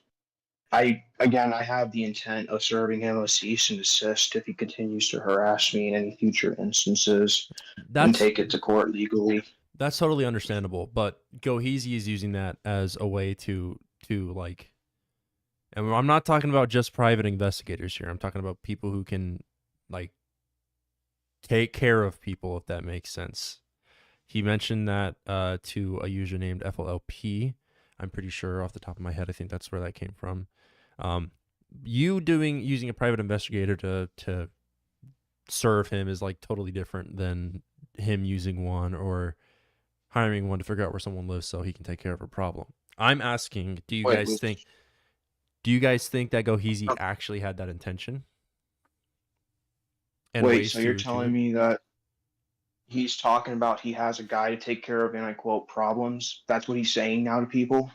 I have the intent of serving him a cease and desist if he continues to harass me in any future instances and That's take it to court legally. that's totally understandable, but Goheezy is using that as a way to like, and I'm not talking about just private investigators here. I'm talking about people who can like take care of people, if that makes sense. He mentioned that to a user named FLLP. I'm pretty sure off the top of my head, I think that's where that came from. Using a private investigator to serve him is like totally different than him using one or hiring one to figure out where someone lives so he can take care of a problem. I'm asking, do you Wait, guys think that Goheezy actually had that intention? And wait, ways so you're to do telling it? me that he's talking about he has a guy to take care of, and I quote, problems? That's what he's saying now to people?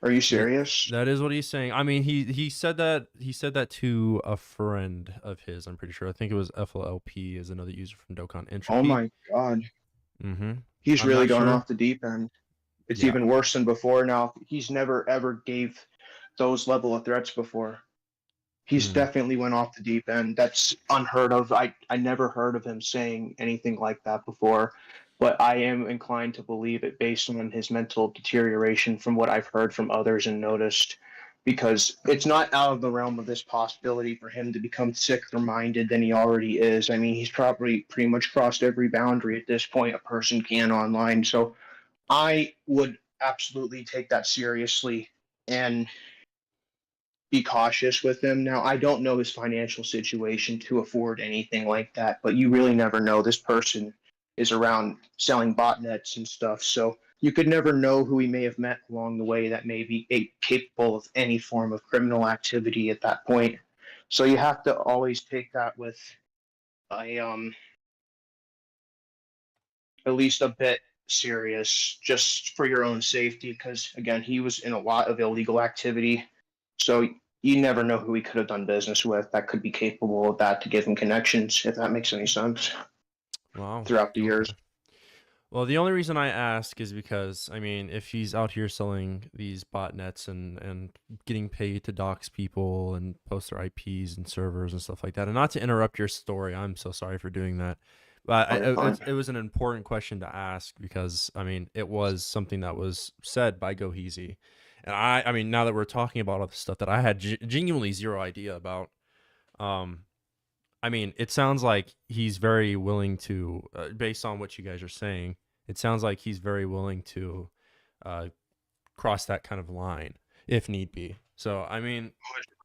Are you serious? That is what he's saying. I mean, he said that to a friend of his. I'm pretty sure. I think it was FLLP is another user from Dokkan Oh Entropy. my God. Mm-hmm. He's I'm really not going sure. off the deep end. It's Yeah. even worse than before now. He's never ever gave those level of threats before. He's Mm. definitely went off the deep end. That's unheard of. I never heard of him saying anything like that before, but I am inclined to believe it based on his mental deterioration from what I've heard from others and noticed, because it's not out of the realm of this possibility for him to become sicker minded than he already is. I mean, he's probably pretty much crossed every boundary at this point a person can online. So I would absolutely take that seriously and be cautious with him. Now, I don't know his financial situation to afford anything like that, but you really never know. This person is around selling botnets and stuff, so you could never know who he may have met along the way that may be capable of any form of criminal activity at that point. So you have to always take that with a at least a bit serious just for your own safety because again he was in a lot of illegal activity, so you never know who he could have done business with that could be capable of that to give him connections, if that makes any sense, Wow. throughout the Okay. years. Well, the only reason I ask is because I mean, if he's out here selling these botnets and getting paid to dox people and post their IPs and servers and stuff like that, and not to interrupt your story, I'm so sorry for doing that. But Oh, you're fine. it was an important question to ask because I mean, it was something that was said by Goheezy, and I mean, now that we're talking about all the stuff that I had genuinely zero idea about, um, I mean, it sounds like he's very willing to, based on what you guys are saying, it sounds like he's very willing to uh, cross that kind of line if need be. So, I mean,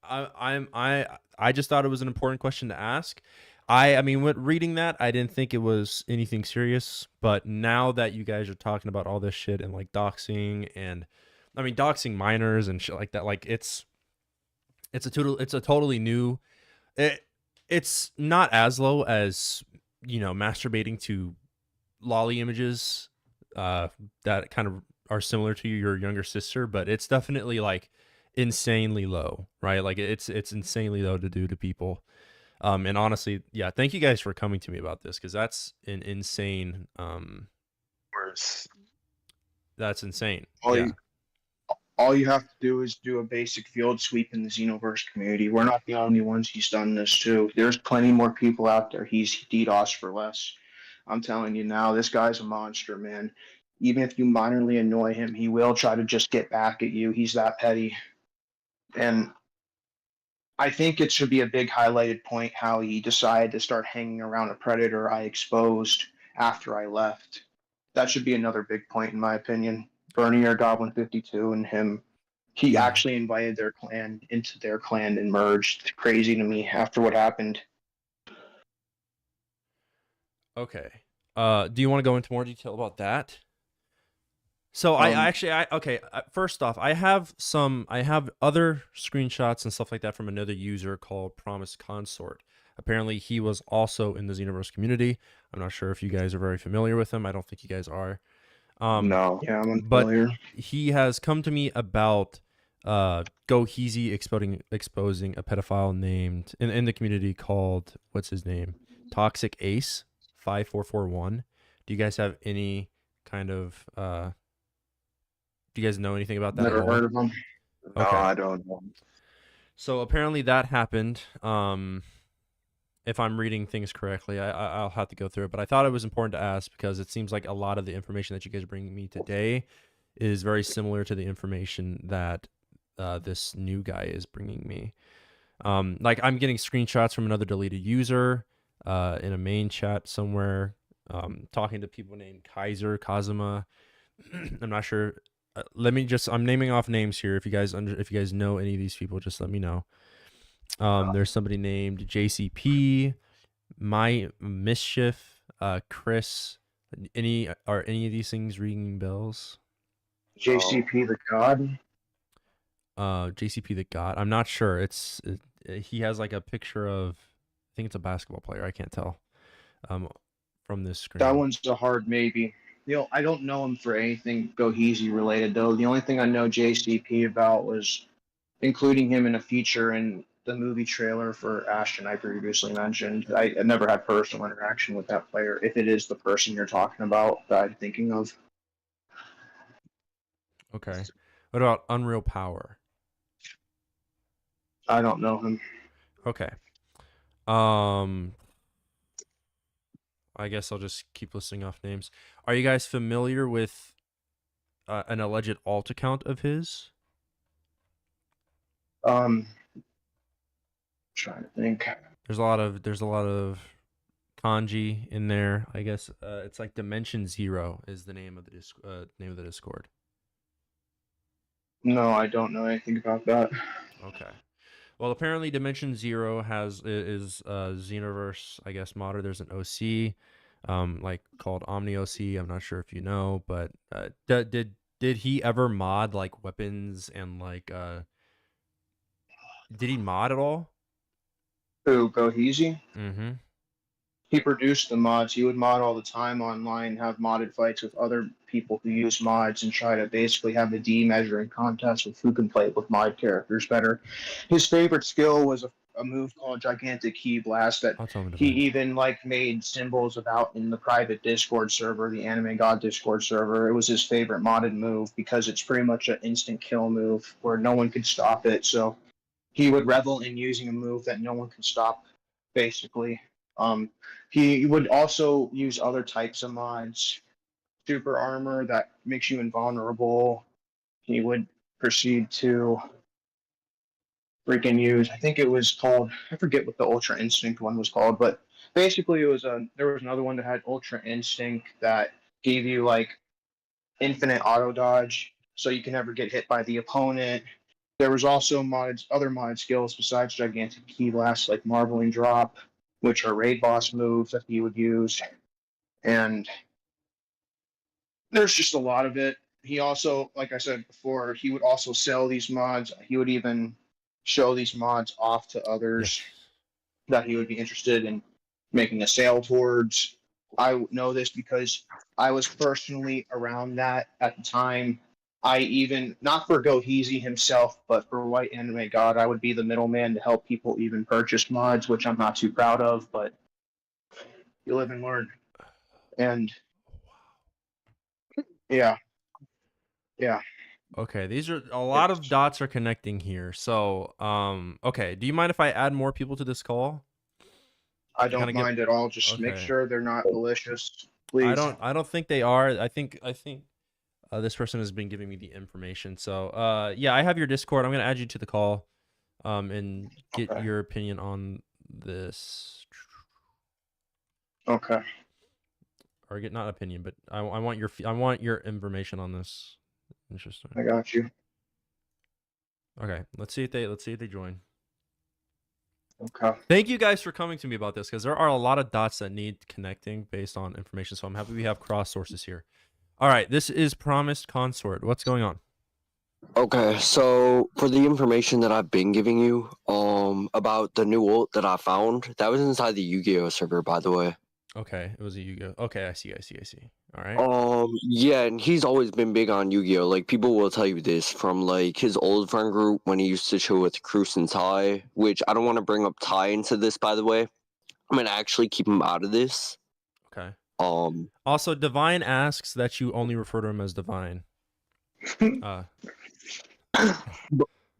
I just thought it was an important question to ask. I mean, with reading that, I didn't think it was anything serious. But now that you guys are talking about all this shit and like doxing and, I mean, doxing minors and shit like that, like it's a totally new. It, it's not as low as masturbating to lolly images that kind of are similar to your younger sister, but it's definitely like insanely low, right? Like it's insanely low to do to people. And honestly, yeah, thank you guys for coming to me about this because that's an insane Xenoverse. That's insane. All Yeah. you, all you have to do is do a basic field sweep in the Xenoverse community. We're not the only ones he's done this to. There's plenty more people out there he's DDoS for less. I'm telling you now, this guy's a monster, man. Even if you minorly annoy him, he will try to just get back at you. He's that petty. And I think it should be a big highlighted point how he decided to start hanging around a predator I exposed after I left. That should be another big point, in my opinion. Bernier, Goblin 52, and him. He actually invited their clan into their clan and merged. It's crazy to me after what happened. Okay. Do you want to go into more detail about that? So first off, I have other screenshots and stuff like that from another user called Promise Consort. Apparently he was also in the Xenoverse community. I'm not sure if you guys are very familiar with him. I don't think you guys are. No. Yeah, I'm But unfamiliar. he has come to me about Goheezy exposing a pedophile named in the community called, what's his name? Toxic Ace 5441. Do you guys have any kind of do you guys know anything about that at Never all? heard of him. No, Okay. I don't know. So apparently that happened. If I'm reading things correctly, I'll have to go through it. But I thought it was important to ask because it seems like a lot of the information that you guys are bringing me today is very similar to the information that this new guy is bringing me. Like I'm getting screenshots from another deleted user in a main chat somewhere, talking to people named Kazuma. I'm not sure. I'm naming off names here. If you guys know any of these people, just let me know. There's somebody named JCP, My Mischief, Chris. Are any of these things ringing bells? JCP the God. JCP the God. I'm not sure. He has like a picture of, I think it's a basketball player. I can't tell. From this screen. That one's a hard maybe. I don't know him for anything Goheezy related though. The only thing I know JCP about was including him in a feature in the movie trailer for Ashton I previously mentioned. I never had personal interaction with that player, if it is the person you're talking about that I'm thinking of. Okay. What about Unreal Power? I don't know him. Okay. I guess I'll just keep listing off names. Are you guys familiar with an alleged alt account of his? Trying to think. There's a lot of kanji in there. I guess it's like Dimension Zero is the name of the name of the Discord. No, I don't know anything about that. Okay. Well, apparently Dimension Zero is Xenoverse, I guess, modder. There's an OC, like called Omni OC. I'm not sure if you know, but did he ever mod like weapons and like did he mod at all? Who, Goheezy? Mm-hmm. He produced the mods. He would mod all the time online, have modded fights with other people who use mods, and try to basically have a D measuring contest with who can play with mod characters better. His favorite skill was a move called Gigantic Key Blast that I'll tell him to he mind. even made symbols about in the private Discord server, the Anime God Discord server. It was his favorite modded move because it's pretty much an instant kill move where no one could stop it. So he would revel in using a move that no one can stop, basically. He would also use other types of mods, super armor that makes you invulnerable. He would proceed to freaking use, I think it was called, I forget what the Ultra Instinct one was called, but basically there was another one that had Ultra Instinct that gave you infinite auto dodge, so you can never get hit by the opponent. There was also other mod skills besides Gigantic Key Blast, like Marbling Drop, which are raid boss moves that he would use. And there's just a lot of it. He also, like I said before, he would also sell these mods. He would even show these mods off to others that he would be interested in making a sale towards. I know this because I was personally around that at the time. I even, not for Goheezy himself, but for White Anime God, I would be the middleman to help people even purchase mods, which I'm not too proud of, but you live and learn. And Yeah. Yeah. Okay, these are a lot of dots are connecting here. So, okay, do you mind if I add more people to this call? I To kind don't of get mind at all. Just make okay. sure they're not malicious, please. I don't think they are. I think this person has been giving me the information. So, yeah, I have your Discord. I'm gonna add you to the call, and get Okay. your opinion on this, Okay. or get not opinion, but I want your information on this. Interesting. I got you. Okay, let's see if they join. Okay. Thank you guys for coming to me about this, because there are a lot of dots that need connecting based on information. So I'm happy we have cross sources here. All right, this is Promised Consort. What's going on? Okay, so for the information that I've been giving you, about the new ult that I found, that was inside the Yu-Gi-Oh server, by the way. Okay, it was a Yu-Gi-Oh. Okay, I see. All right. Yeah, and he's always been big on Yu-Gi-Oh. Like, people will tell you this from, like, his old friend group when he used to chill with Cruz and Ty, which I don't want to bring up Ty into this, by the way. I'm gonna actually keep him out of this. Okay. Um, Also, Divine asks that you only refer to him as Divine.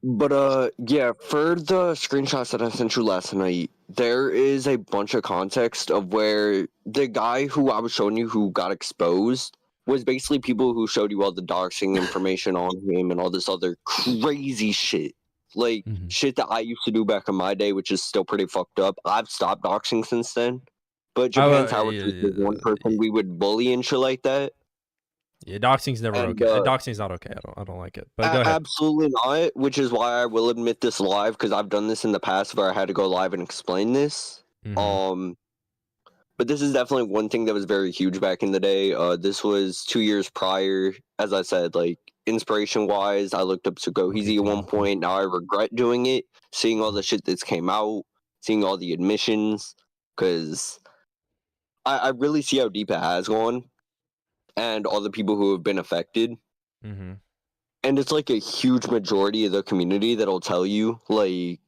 But yeah, for the screenshots that I sent you last night, there is a bunch of context of where the guy who I was showing you who got exposed was basically people who showed you all the doxing information on him and all this other crazy shit. Like, shit that I used to do back in my day, which is still pretty fucked up. I've stopped doxing since then. But Japan's how it's just one person we would bully and shit like that. Yeah, doxing's never And, okay. Doxing's not okay. I don't like it. But go ahead. Absolutely not, which is why I will admit this live, because I've done this in the past where I had to go live and explain this. But this is definitely one thing that was very huge back in the day. This was 2 years prior. As I said, like, inspiration wise, I looked up to Goheezy at one point. Now I regret doing it, seeing all the shit that's came out, seeing all the admissions, because I really see how deep it has gone and all the people who have been affected. And it's like a huge majority of the community that'll tell you, like,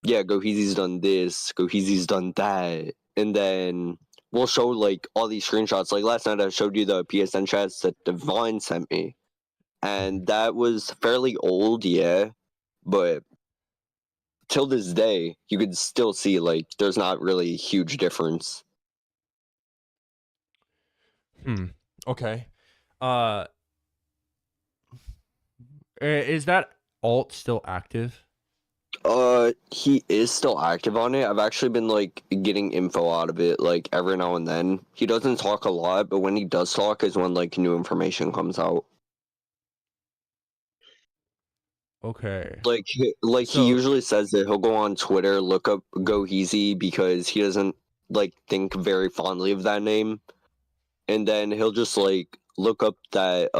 yeah, Goheezy's done this, Goheezy's done that. And then we'll show, like, all these screenshots. Like, last night I showed you the PSN chats that Divine sent me. And that was fairly old, yeah. But till this day, you could still see, like, there's not really a huge difference. Okay. Is that alt still active? He is still active on it. I've actually been, like, getting info out of it, like, every now and then. He doesn't talk a lot, but when he does talk is when, like, new information comes out. Okay. Like he usually says that he'll go on Twitter, look up Goheezy because he doesn't, like, think very fondly of that name. And then he'll just, like, look up that,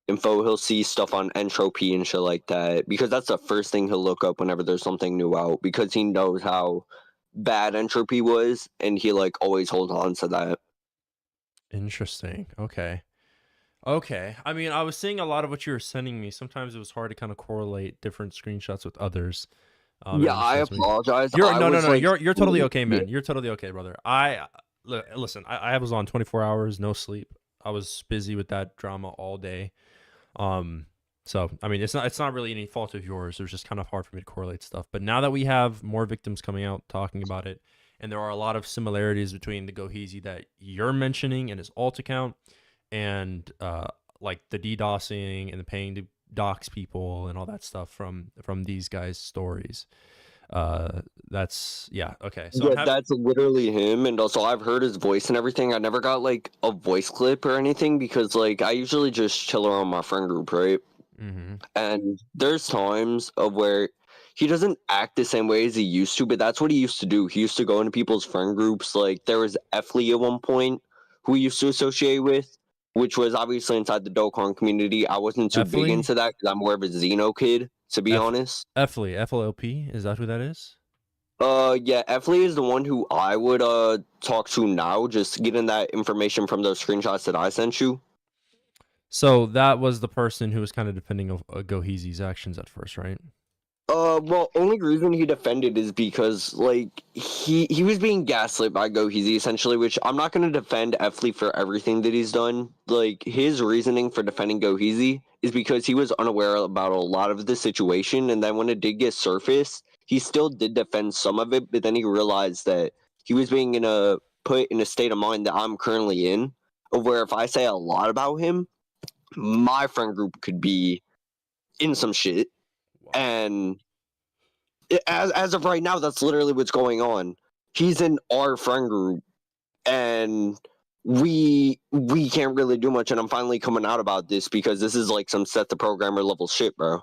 info. He'll see stuff on Entropy and shit like that, because that's the first thing he'll look up whenever there's something new out, because he knows how bad Entropy was, and he, like, always holds on to that. Interesting. Okay. I mean, I was seeing a lot of what you were sending me. Sometimes it was hard to kind of correlate different screenshots with others. Yeah, I apologize. You're totally okay, man. You're totally okay, brother. Listen, I was on 24 hours, no sleep. I was busy with that drama all day. So I mean, it's not really any fault of yours. It was just kind of hard for me to correlate stuff. But now that we have more victims coming out talking about it, and there are a lot of similarities between the Goheezy that you're mentioning and his alt account, and like the DDoSing and the paying to dox people and all that stuff from these guys' stories. That's okay. So yeah, that's literally him. And also, I've heard his voice and everything. I never got, like, a voice clip or anything, because, like, I usually just chill around my friend group, right? And there's times of where he doesn't act the same way as he used to, but that's what he used to do. He used to go into people's friend groups. Like, there was Efley at one point who he used to associate with, which was obviously inside the Dokkan community. I wasn't too big into that because I'm more of a Xeno kid, to be honest. Efley, FLLP, is that who that is? Yeah, Efley is the one who I would talk to now, just getting that information from those screenshots that I sent you. So that was the person who was kind of depending on Goheezy's actions at first, right? Well, only reason he defended is because, like, he was being gaslit by Goheezy, essentially, which I'm not going to defend Efley for everything that he's done. Like, his reasoning for defending Goheezy is because he was unaware about a lot of the situation, and then when it did get surfaced, he still did defend some of it, but then he realized that he was being put in a state of mind that I'm currently in, of where if I say a lot about him, my friend group could be in some shit. Wow. And as of right now, that's literally what's going on. He's in our friend group, and we can't really do much. And I'm finally coming out about this because this is like some set the programmer level shit, bro.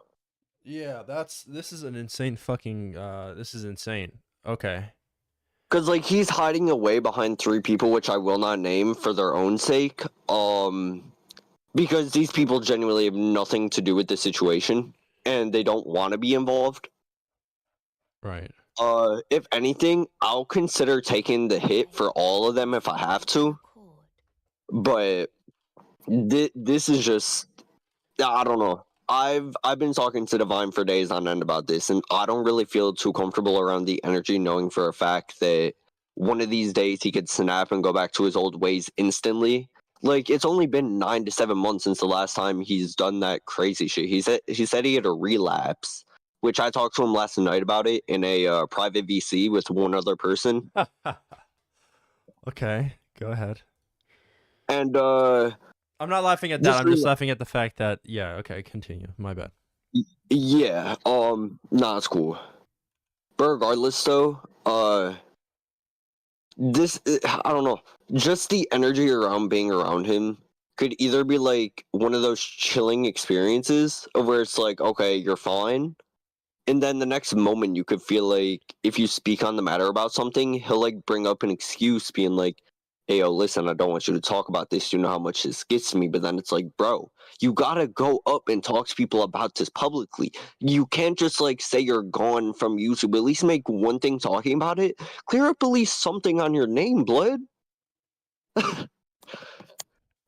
Yeah, this is an insane fucking this is insane. Okay. Because like he's hiding away behind 3 people, which I will not name for their own sake. Because these people genuinely have nothing to do with the situation, and they don't want to be involved. Right. If anything, I'll consider taking the hit for all of them if I have to. But this is just, I don't know. I've been talking to Divine for days on end about this, and I don't really feel too comfortable around the energy, knowing for a fact that one of these days he could snap and go back to his old ways instantly. Like, it's only been 9 to 7 months since the last time he's done that crazy shit. He said he had a relapse, which I talked to him last night about it in a private VC with one other person. Okay, go ahead. And I'm not laughing at that. I'm just laughing at the fact that yeah, okay, continue. My bad. yeah, nah, it's cool. But regardless, though, this, I don't know, just the energy around being around him could either be like one of those chilling experiences of where it's like, okay, you're fine, and then the next moment you could feel like if you speak on the matter about something, he'll like bring up an excuse being like, hey, yo, listen, I don't want you to talk about this, you know how much this gets to me. But then it's like, bro, you gotta go up and talk to people about this publicly. You can't just like say you're gone from YouTube. At least make one thing talking about it. Clear up at least something on your name, blood.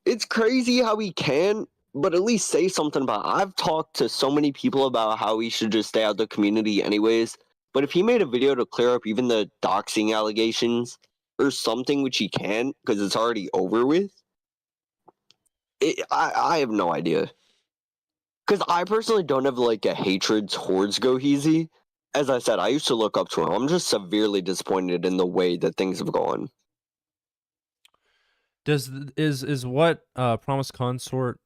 It's crazy how he can, but at least say something about it. I've talked to so many people about how he should just stay out of the community anyways, but if he made a video to clear up even the doxing allegations or something, which he can't because it's already over with, I have no idea. Because I personally don't have like a hatred towards Goheezy. As I said, I used to look up to him. I'm just severely disappointed in the way that things have gone. Is what Promise Consort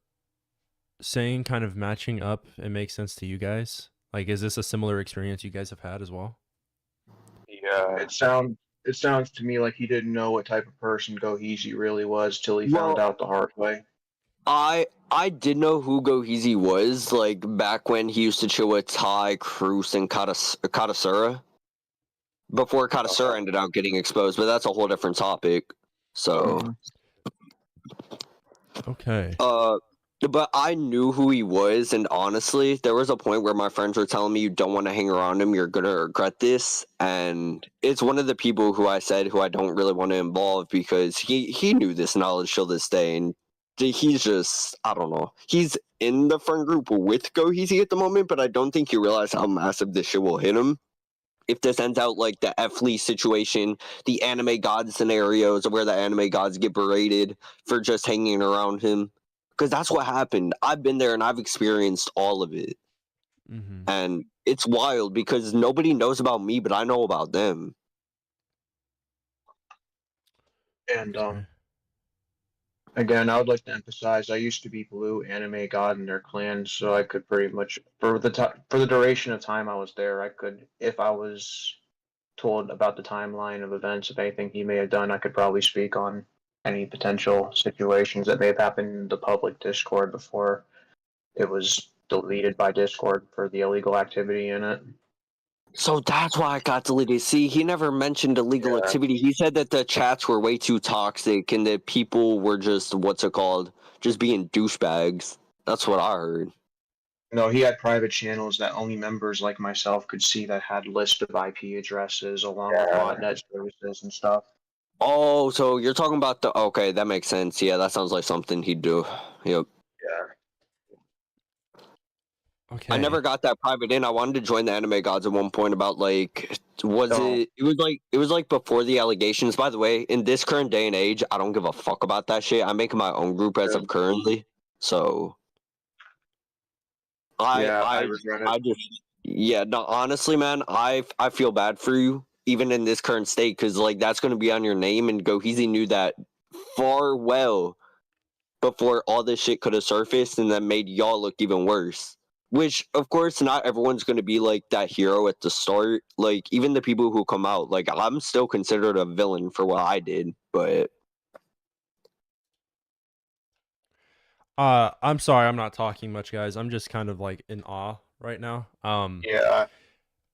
saying kind of matching up and makes sense to you guys? Like, is this a similar experience you guys have had as well? Yeah. It sounds to me like he didn't know what type of person Goheezy really was till he found out the hard way. I did know who Goheezy was, like back when he used to chill with Ty, Cruz, and Katasura. Before Katasura ended up getting exposed, but that's a whole different topic. So, Okay. but I knew who he was, and honestly, there was a point where my friends were telling me, you don't want to hang around him, you're gonna regret this, and it's one of the people who I said who I don't really want to involve because he knew this knowledge till this day, and he's just, I don't know, he's in the friend group with Goheezy at the moment, but I don't think you realize how massive this shit will hit him. If this ends out like the Efley situation, the anime god scenarios where the anime gods get berated for just hanging around him, because that's what happened. I've been there and I've experienced all of it. Mm-hmm. And it's wild because nobody knows about me, but I know about them. And Okay. again, I would like to emphasize I used to be Blue Anime God in their clan, so I could pretty much for the duration of time I was there, I could, if I was told about the timeline of events of anything he may have done, I could probably speak on any potential situations that may have happened in the public Discord before it was deleted by Discord for the illegal activity in it. So that's why I got deleted. See, he never mentioned illegal activity. He said that the chats were way too toxic and that people were just, what's it called, just being douchebags. That's what I heard. No, he had private channels that only members like myself could see that had list of IP addresses along with botnet services and stuff. Oh, so you're talking about the, okay, that makes sense. Yeah, that sounds like something he'd do. Yep. Yeah. Okay. I never got that private in. I wanted to join the anime gods at one point about like Don't. it was like before the allegations. By the way, in this current day and age, I don't give a fuck about that shit. I'm making my own group as of currently. So Yeah, I I regret it. I just yeah, no, honestly, man, I feel bad for you even in this current state because like that's gonna be on your name, and Goheezy knew that far well before all this shit could have surfaced and then made y'all look even worse. Which, of course, not everyone's going to be like that hero at the start. Like, even the people who come out, like, I'm still considered a villain for what I did, but. I'm sorry, I'm not talking much, guys. I'm just kind of like in awe right now. Yeah.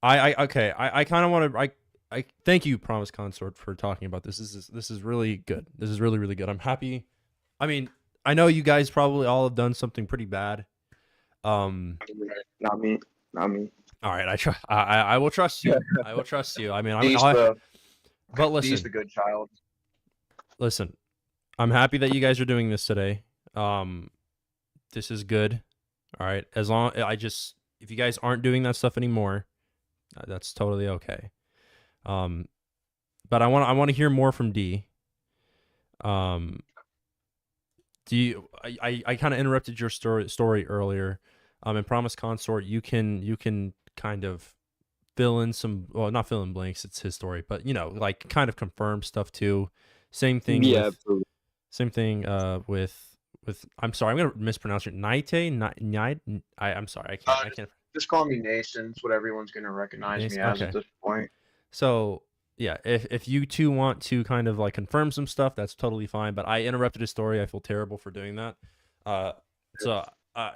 Okay. I kind of want to. I thank you, Promise Consort, for talking about this. This is really good. This is really good. I'm happy. I mean, I know you guys probably all have done something pretty bad. Not me. Not me. All right. I will trust you. I will trust you. I mean, He's the but he's the listen, good child. listen. I'm happy that you guys are doing this today. This is good. All right. As long if you guys aren't doing that stuff anymore, that's totally okay. But I want to hear more from D. Do you? I kind of interrupted your story earlier. And Promise Consort, you can kind of fill in some. Well, not fill in blanks. It's his story, but like kind of confirm stuff too. Same thing Yeah, with. Same thing with. I'm sorry, I'm gonna mispronounce it. Night. I'm sorry. I can't. Just call me Nason. It's what everyone's gonna recognize me as Okay. at this point. So yeah, if you two want to kind of like confirm some stuff, that's totally fine. But I interrupted his story. I feel terrible for doing that.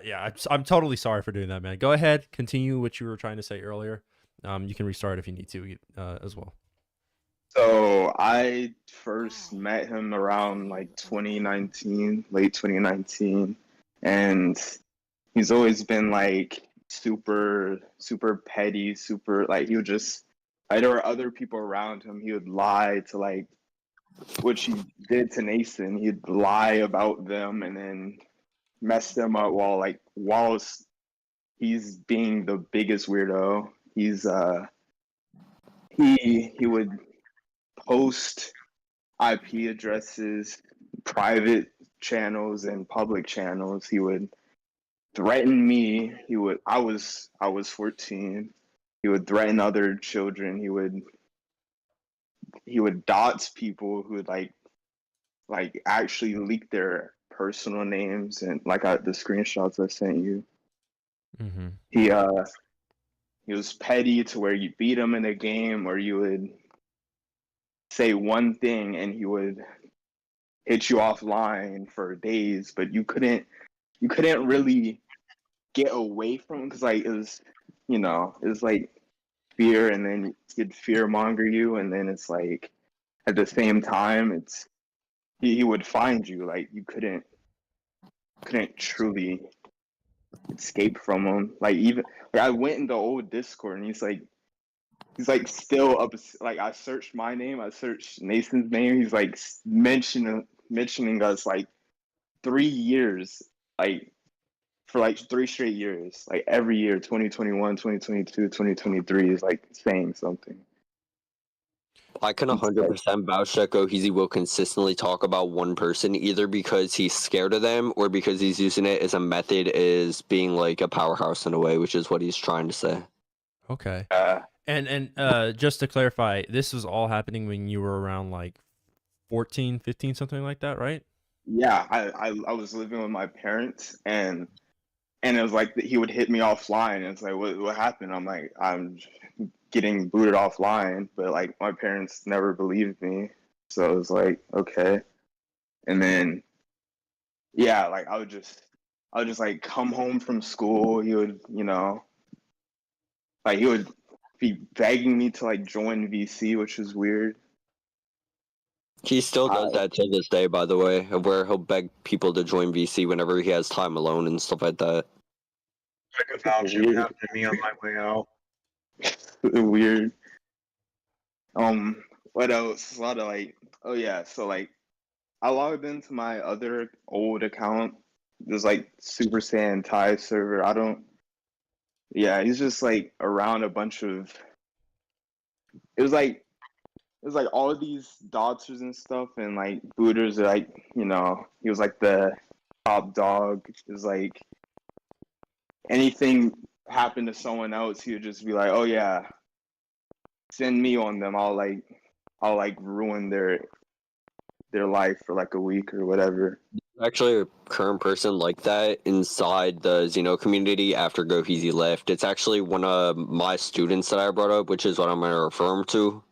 Yeah, I'm totally sorry for doing that, man. Go ahead, continue what you were trying to say earlier. You can restart if you need to as well. So I first met him around like 2019, late 2019, and he's always been like super petty, super like he would just there were other people around him. He would lie to like what he did to Nathan. He'd lie about them and then mess them up while he's being the biggest weirdo. He would post IP addresses, private channels and public channels. He would threaten me. I was 14. He would threaten other children. He would dox people who would like actually leak their personal names and the screenshots I sent you. Mm-hmm. He was petty to where you beat him in a game or you would say one thing and he would hit you offline for days, but you couldn't really get away from him because like it was like fear, and then he'd fear monger you, and then it's like at the same time he would find you, like you couldn't truly escape from him. Like even like I went in the old Discord and he's like still up. Like I searched my name, I searched Nathan's name. He's like mentioning us like 3 years, like for like 3 straight years, like every year, 2021, 2022, 2023 is like saying something. I can 100% vouch that Goheezy will consistently talk about one person either because he's scared of them or because he's using it as a method as being like a powerhouse in a way, which is what he's trying to say. Okay. And just to clarify, this was all happening when you were around like 14, 15, something like that, right? Yeah, I was living with my parents and it was like he would hit me offline and it's like what happened? I'm like I'm getting booted offline, but like my parents never believed me. So it was like, okay. And then yeah, like I would just like come home from school. He would, like he would be begging me to like join VC, which is weird. He still does that to this day, by the way, where he'll beg people to join VC whenever he has time alone and stuff like that. I could vouch it happened to me on my way out. Weird. What else? A lot of like, oh yeah, so like I logged into my other old account. There's like Super Saiyan Thai server. Yeah, he's just like around a bunch of. It was like all of these dodgers and stuff, and like booters are like, he was like the top dog. It was like anything happened to someone else, he would just be like, "Oh yeah, send me on them. I'll like ruin their life for like a week or whatever." Actually, a current person like that inside the Xeno community after Goheezy left. It's actually one of my students that I brought up, which is what I'm gonna refer him to.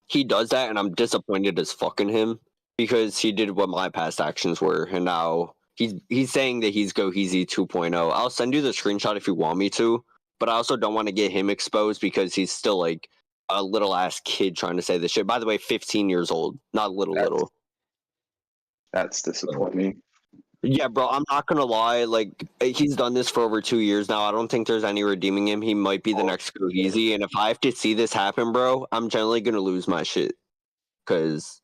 He does that, and I'm disappointed as fucking him because he did what my past actions were, and now he's saying that he's Goheezy 2.0. I'll send you the screenshot if you want me to, but I also don't want to get him exposed because he's still like a little ass kid trying to say this shit. By the way, 15 years old, not little. That's disappointing. Yeah, bro, I'm not gonna lie. Like, he's done this for over 2 years now. I don't think there's any redeeming him. He might be the next Goheezy, and if I have to see this happen, bro, I'm generally gonna lose my shit. Cause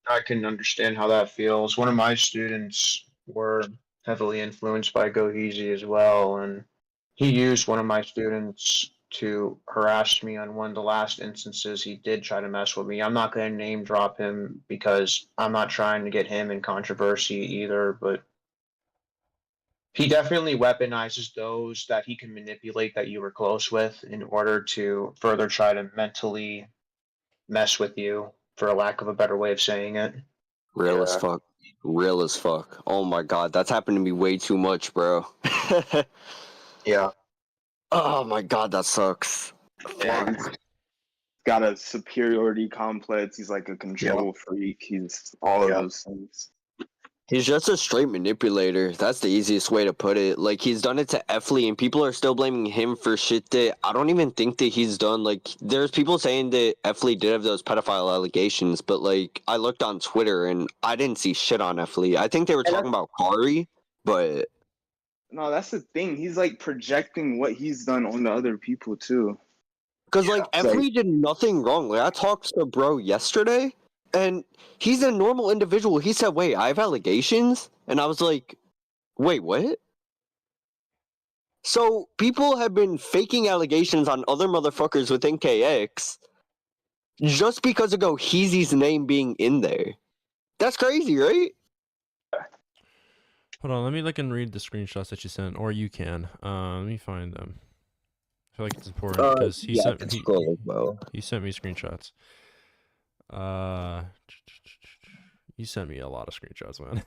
I can understand how that feels. One of my students were heavily influenced by Goheezy as well, and he used one of my students to harass me on one of the last instances he did try to mess with me. I'm not going to name drop him because I'm not trying to get him in controversy either, but he definitely weaponizes those that he can manipulate that you were close with in order to further try to mentally mess with you, for a lack of a better way of saying it. real as fuck. Real as fuck. Oh my god, that's happened to me way too much, bro. Yeah. Oh my god, that sucks. Yeah, he's got a superiority complex. He's like a control freak. He's all of those things. He's just a straight manipulator. That's the easiest way to put it. Like, he's done it to Efley, and people are still blaming him for shit that I don't even think that he's done. Like, there's people saying that Efley did have those pedophile allegations, but, like, I looked on Twitter, and I didn't see shit on Efley. I think they were talking about Kari, but... No, that's the thing. He's, like, projecting what he's done on the other people, too. Because, like, Efley did nothing wrong. Like, I talked to bro yesterday, and he's a normal individual. He said, wait, I have allegations? And I was like, wait, what? So, people have been faking allegations on other motherfuckers within KX just because of Goheezy's name being in there. That's crazy, right? Hold on, let me look and read the screenshots that you sent, or you can. Let me find them. I feel like it's important because he sent me screenshots. You sent me a lot of screenshots, man.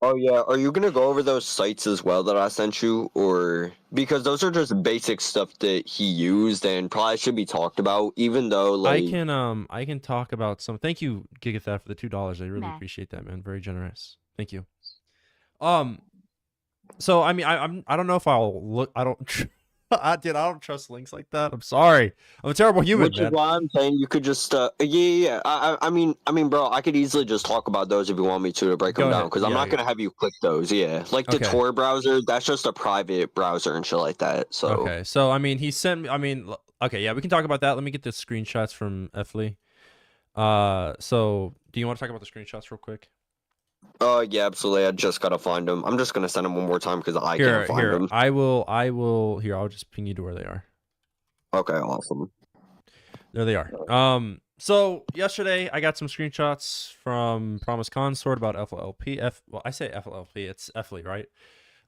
Oh yeah, are you gonna go over those sites as well that I sent you, or because those are just basic stuff that he used and probably should be talked about, even though like I can talk about some. Thank you, Gigatheth, for the $2. I really appreciate that, man. Very generous. Thank you. So I mean, I don't know if I'll look. I don't. I don't trust links like that. I'm sorry. I'm a terrible human, which man. is why I'm saying you could just yeah. I mean, bro, I could easily just talk about those if you want me to break them down because I'm not gonna have you click those. Yeah, like the Tor browser, that's just a private browser and shit like that. So okay, so I mean, he sent me. I mean, okay, yeah, we can talk about that. Let me get the screenshots from Efley. So do you want to talk about the screenshots real quick? Yeah, absolutely. I just gotta find them. I'm just gonna send them one more time because I can't find them. I will. Here, I'll just ping you to where they are. Okay, awesome. There they are. So yesterday I got some screenshots from Promise Consort about FLP. Well, I say FLP. It's Efley, right?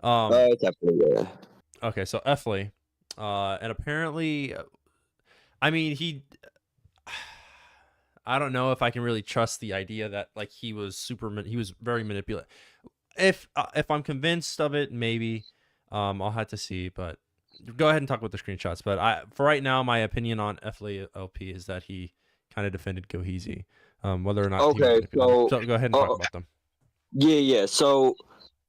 It's Efley, yeah. Okay, so Efley, and apparently, I mean I don't know if I can really trust the idea that like he was very manipulative. If I'm convinced of it, maybe I'll have to see. But go ahead and talk about the screenshots. But for right now, my opinion on Efley LP is that he kind of defended Goheezy. Whether or not okay, so go ahead and talk about them. Yeah. So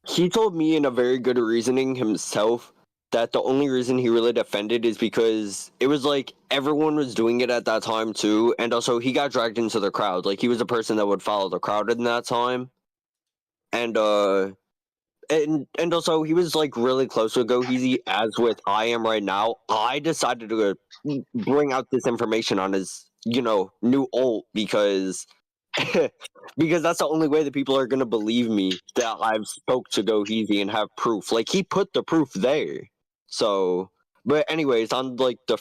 he told me in a very good reasoning himself that the only reason he really defended is because it was like everyone was doing it at that time too, and also he got dragged into the crowd. Like he was a person that would follow the crowd in that time, and also he was like really close with Goheezy, as with I am right now. I decided to bring out this information on his new ult because Because that's the only way that people are gonna believe me that I've spoke to Goheezy and have proof. Like he put the proof there. So, but anyways, on like the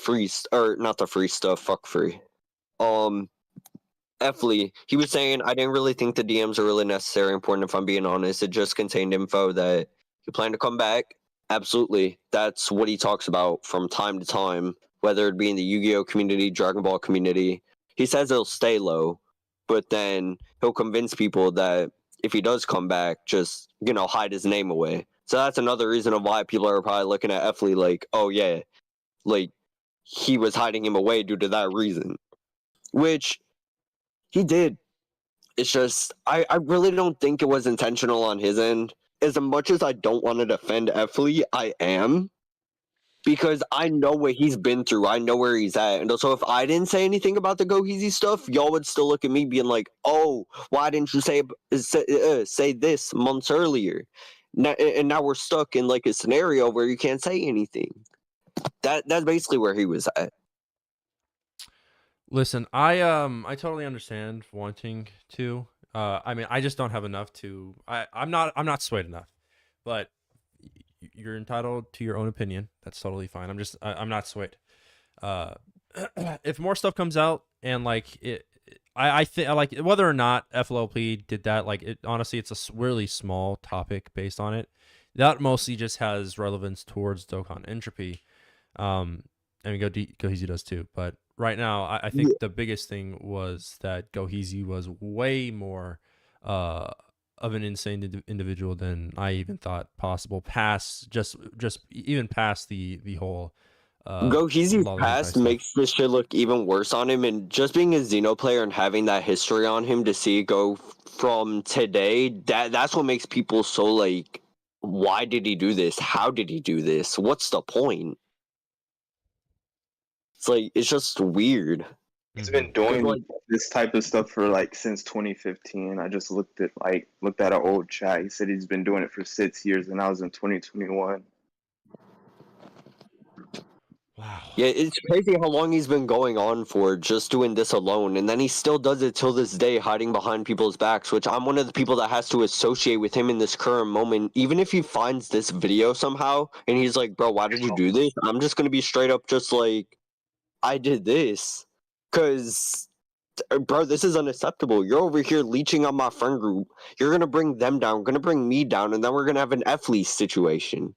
or not the free stuff. Fuck free. Efley, he was saying, I didn't really think the DMs are really necessary important if I'm being honest. It just contained info that you plan to come back. Absolutely. That's what he talks about from time to time, whether it be in the Yu-Gi-Oh community, Dragon Ball community. He says it'll stay low, but then he'll convince people that if he does come back, just, hide his name away. So that's another reason of why people are probably looking at Efley like, oh yeah, like he was hiding him away due to that reason. Which he did. It's just, I really don't think it was intentional on his end. As much as I don't want to defend Efley, I am. Because I know what he's been through. I know where he's at. And also, if I didn't say anything about the Goheezy stuff, y'all would still look at me being like, oh, why didn't you say this months earlier? And now we're stuck in like a scenario where you can't say anything. That's basically where he was at. Listen, I totally understand wanting to. I mean, I just don't have enough to. I'm not swayed enough, but you're entitled to your own opinion. That's totally fine. I'm not swayed. If more stuff comes out and like it, I think like whether or not FLLP did that, like it honestly, it's a really small topic based on it. That mostly just has relevance towards Dokkan Entropy. I mean, Goheezy does too, but right now, I think the biggest thing was that Goheezy was way more of an insane individual than I even thought possible. Past just even past the whole Goheezy's past stuff. makes this shit look even worse on him, and just being a Xeno player and having that history on him to see it go from today, that's what makes people so like, why did he do this? How did he do this? What's the point? It's like, it's just weird. He's been doing this type of stuff for like since 2015. I just looked at an old chat. He said he's been doing it for 6 years, and I was in 2021. Wow. Yeah, it's crazy how long he's been going on for just doing this alone, and then he still does it till this day, hiding behind people's backs, which I'm one of the people that has to associate with him in this current moment. Even if he finds this video somehow, and he's like, bro, why did you do this? I'm just gonna be straight up just like, I did this. Because, bro, this is unacceptable. You're over here leeching on my friend group. You're gonna bring them down, gonna bring me down, and then we're gonna have an Efley situation.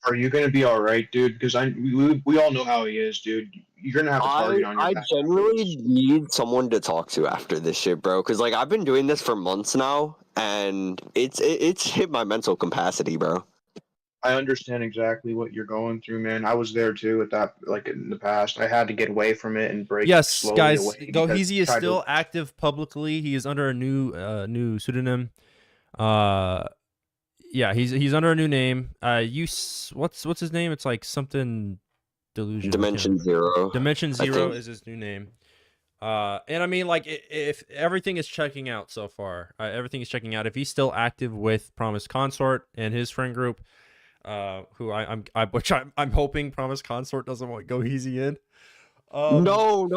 Are you gonna be all right, dude? Because we all know how he is, dude. You're gonna have a target on your I back. genuinely need someone to talk to after this shit, bro. Because like I've been doing this for months now, and it's hit my mental capacity, bro. I understand exactly what you're going through, man. I was there too at that, like in the past. I had to get away from it and break slowly guys, away. because Goheezy is tried still active publicly. He is under a new pseudonym. Yeah, he's under a new name. What's his name? It's like something delusion. Dimension Zero. Dimension Zero is his new name. And I mean, like, if everything is checking out so far, everything is checking out. If he's still active with Promise Consort and his friend group, who I'm hoping Promise Consort doesn't want Goheezy in. No.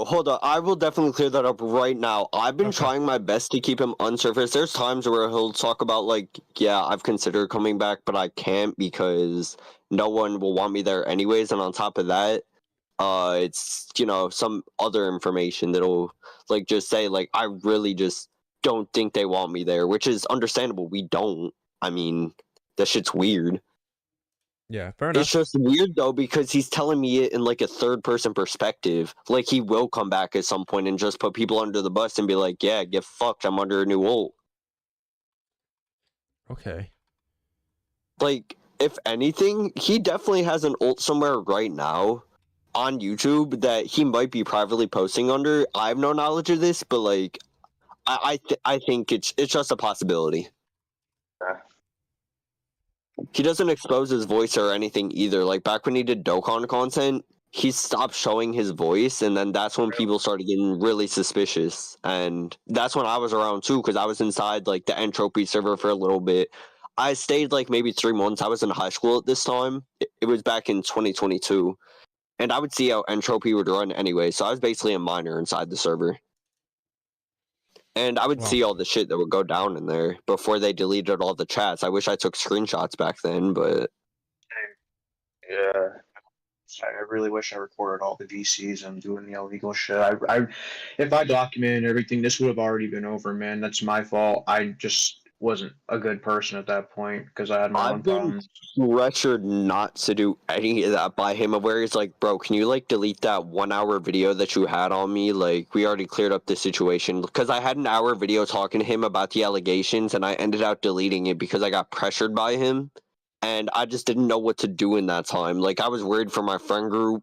Hold on. I will definitely clear that up right now. I've been trying my best to keep him unsurfaced. There's times where he'll talk about like, yeah, I've considered coming back, but I can't because no one will want me there anyways. And on top of that, it's some other information that'll like just say like I really just don't think they want me there, which is understandable. We don't. I mean, that shit's weird. Yeah, fair enough. It's just weird though because he's telling me it in like a third person perspective. Like he will come back at some point and just put people under the bus and be like, "Yeah, get fucked. I'm under a new ult." Okay. Like, if anything, he definitely has an ult somewhere right now on YouTube that he might be privately posting under. I have no knowledge of this, but like, I think it's just a possibility. He doesn't expose his voice or anything either. Like back when he did Dokkan content, he stopped showing his voice, and then that's when people started getting really suspicious. And that's when I was around too, because I was inside like the Entropy server for a little bit. I stayed like maybe 3 months. I was in high school at this time. It was back in 2022. And I would see how Entropy would run anyway, so I was basically a minor inside the server. And I would Well. see all the shit that would go down in there before they deleted all the chats. I wish I took screenshots back then, but Yeah. I really wish I recorded all the VCs and doing the illegal shit. If I documented everything, this would have already been over, man. That's my fault. I just wasn't a good person at that point because I had my own I've been problems. pressured not to do any of that by him. Where he's like, bro, can you like delete that 1 hour video that you had on me? Like, we already cleared up the situation. Because I had an hour video talking to him about the allegations, and I ended up deleting it because I got pressured by him. And I just didn't know what to do in that time. Like, I was worried for my friend group,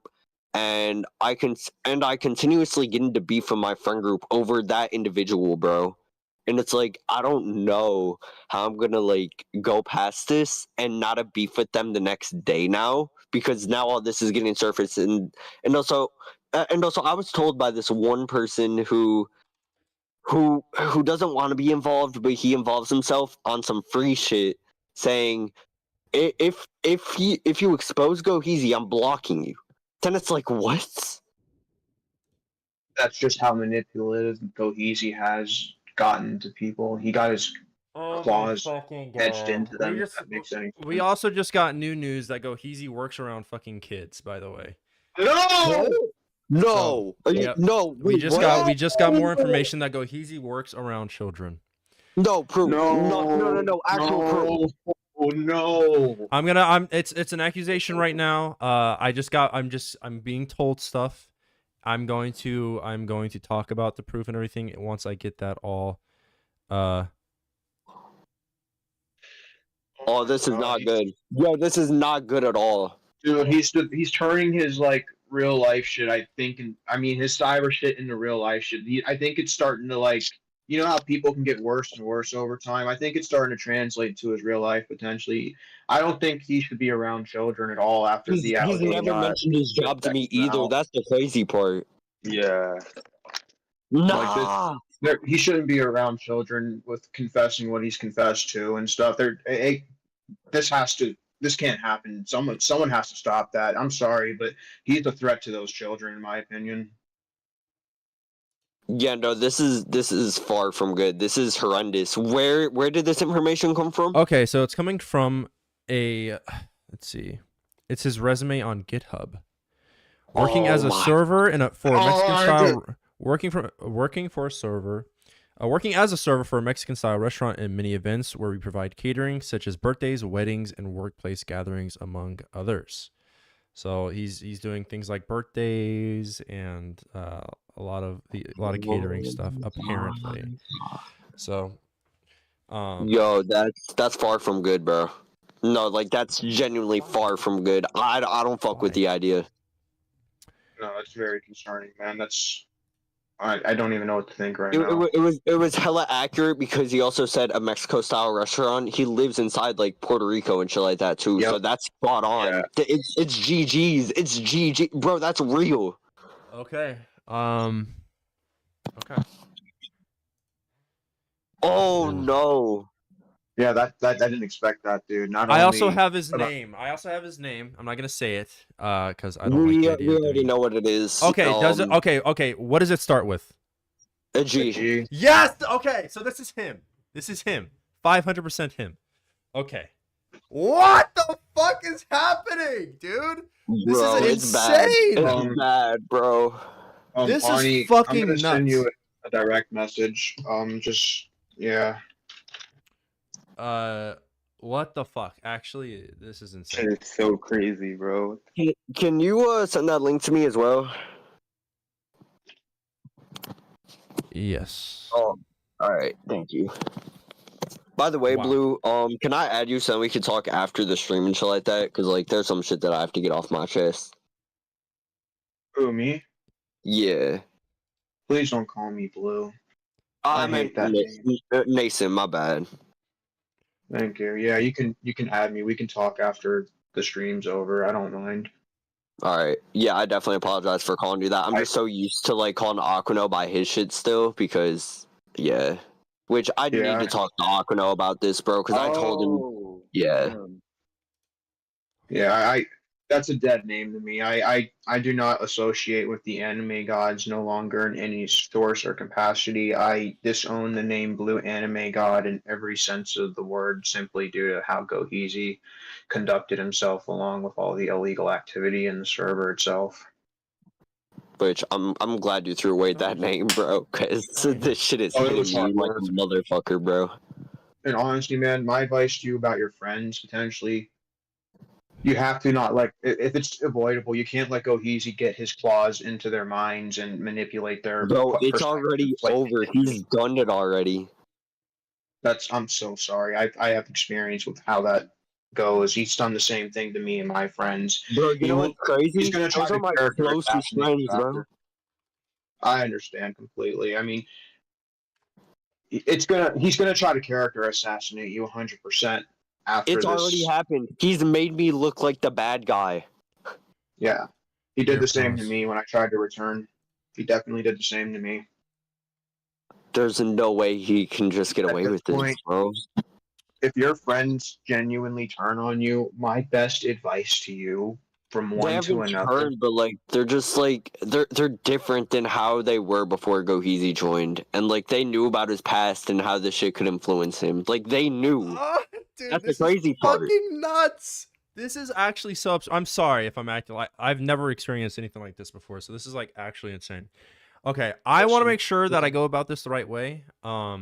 and I continuously get into beef with my friend group over that individual, bro. And it's like, I don't know how I'm gonna like go past this and not have beef with them the next day now, because now all this is getting surfaced. And also I was told by this one person who doesn't want to be involved, but he involves himself on some free shit, saying, if you expose Goheezy, I'm blocking you. Then it's like, what? That's just how manipulative Goheezy has gotten to people. He got his Oh my claws fucking edged god. into them. If that makes any sense. We also just got new news that Goheezy works around fucking kids, by the way. No! No. Yep. No. We wait, just what? got more information that Goheezy works around children. No proof. No! No. Actual proof. Oh no! It's an accusation right now. I'm being told stuff. I'm going to talk about the proof and everything once I get that all. Oh, this is not good. Yo, this is not good at all. Dude, he's turning his like real life shit. I think, and I mean his cyber shit into real life shit. I think it's starting to like, you know how people can get worse and worse over time. I think it's starting to translate to his real life potentially. I don't think he should be around children at all after He's the never allegations. mentioned his job to me Now. either. That's the crazy part. Yeah. Nah. He shouldn't be around children with confessing what he's confessed to and stuff. This can't happen. Someone has to stop that. I'm sorry, but he's a threat to those children, in my opinion. Yeah, no, this is far from good. This is horrendous. Where did this information come from? Okay, so it's coming from let's see. It's his resume on GitHub. Working as a server for a Mexican style working as a server for a Mexican style restaurant and many events where we provide catering such as birthdays, weddings, and workplace gatherings, among others. So he's doing things like birthdays and a lot of catering stuff apparently. So yo, that's far from good, bro. No, like that's genuinely far from good. I don't fuck with the idea. No, it's very concerning, man. I don't even know what to think right now. It was hella accurate because he also said a Mexico style restaurant. He lives inside like Puerto Rico and shit like that too. Yep. So that's spot on. Yeah. It's GG's. It's GG, bro. That's real. okay. Okay. Oh no. Yeah, that I didn't expect that, dude. I also have his name. I'm not gonna say it because I don't like the idea We of already doing know what it is. Okay, does it? Okay. What does it start with? A G. Yes. Okay, so this is him. 500% him. Okay. What the fuck is happening, dude? This Bro, is it's insane. bad. It's bad, bro. This Arnie, is fucking I'm gonna nuts. send you a direct message. Yeah. What the fuck? Actually, this is insane. It's so crazy, bro. Can you send that link to me as well? Yes. Oh, all right. Thank you. By the way, Wow. Blue, can I add you so we can talk after the stream and shit like that? Because like, there's some shit that I have to get off my chest. Who, me? Yeah. Please don't call me Blue. I hate meant that Nason. My bad. Thank you. Yeah, you can add me. We can talk after the stream's over. I don't mind. All right. Yeah, I definitely apologize for calling you that. I'm just so used to like calling Aquino by his shit still because yeah. Which I need to talk to Aquino about this, bro, because I told him. Yeah. Yeah, That's a dead name to me. I do not associate with the anime gods no longer in any source or capacity. I disown the name Blue Anime God in every sense of the word simply due to how Goheezy conducted himself along with all the illegal activity in the server itself. Which I'm glad you threw away that name, bro, because this shit is Oh, it hitting was me hard like work. a motherfucker, bro. And honestly, man, my advice to you about your friends potentially, you have to not let, if it's avoidable, you can't let Goheezy get his claws into their minds and manipulate their Bro, it's already perspectives like they over. did to me. He's done it already. I'm so sorry. I have experience with how that goes. He's done the same thing to me and my friends. Bro, you He know will. what's crazy? He's going to try Those are to my character closest assassinate friends, you bro. after. I understand completely. I mean, he's gonna try to character assassinate you 100% after It's already this. happened. He's made me look like the bad guy. Yeah, he did Here, the same to pros. me when I tried to return. He definitely did the same to me. There's no way he can just get At away this with this, point, bro. if your friends genuinely turn on you, my best advice to you from They one to haven't another. turned, but like they're just like they're different than how they were before Goheezy joined, and like they knew about his past and how this shit could influence him. Like they knew. Oh, dude, That's the this crazy is part. fucking nuts. This is actually so. I'm sorry if I'm acting like I've never experienced anything like this before. So this is like actually insane. Okay, I want to make sure that I go about this the right way. Why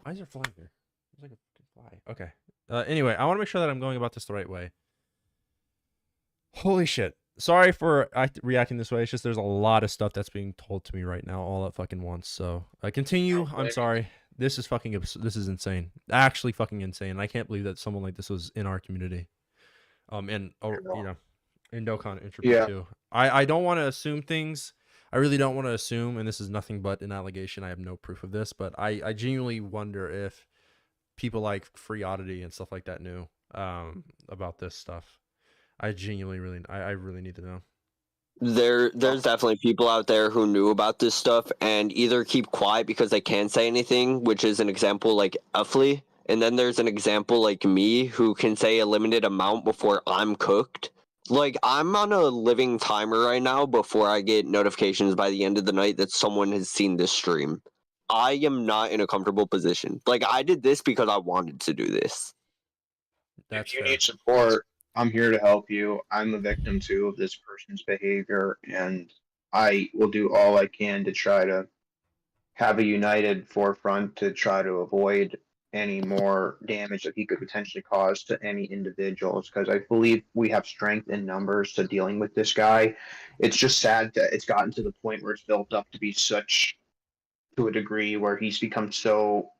is there a fly there? There's like a fucking fly. Okay. Anyway, I want to make sure that I'm going about this the right way. Holy shit. Sorry for reacting this way. It's just there's a lot of stuff that's being told to me right now all at fucking once. So continue. I'm sorry. This is fucking this is insane. Actually fucking insane. I can't believe that someone like this was in our community. And you know, in Dokkan Entropy too. I don't want to assume things. I really don't want to assume, and this is nothing but an allegation. I have no proof of this, but I genuinely wonder if people like Free Oddity and stuff like that knew about this stuff. I genuinely I really need to know. There's definitely people out there who knew about this stuff and either keep quiet because they can't say anything, which is an example like Uffley, and then there's an example like me who can say a limited amount before I'm cooked. Like I'm on a living timer right now before I get notifications by the end of the night that someone has seen this stream. I am not in a comfortable position. Like I did this because I wanted to do this. That's if you fair. need support, I'm here to help you. I'm a victim too of this person's behavior, and I will do all I can to try to have a united forefront to try to avoid any more damage that he could potentially cause to any individuals, because I believe we have strength in numbers to dealing with this guy. It's just sad that it's gotten to the point where it's built up to be such, to a degree where he's become so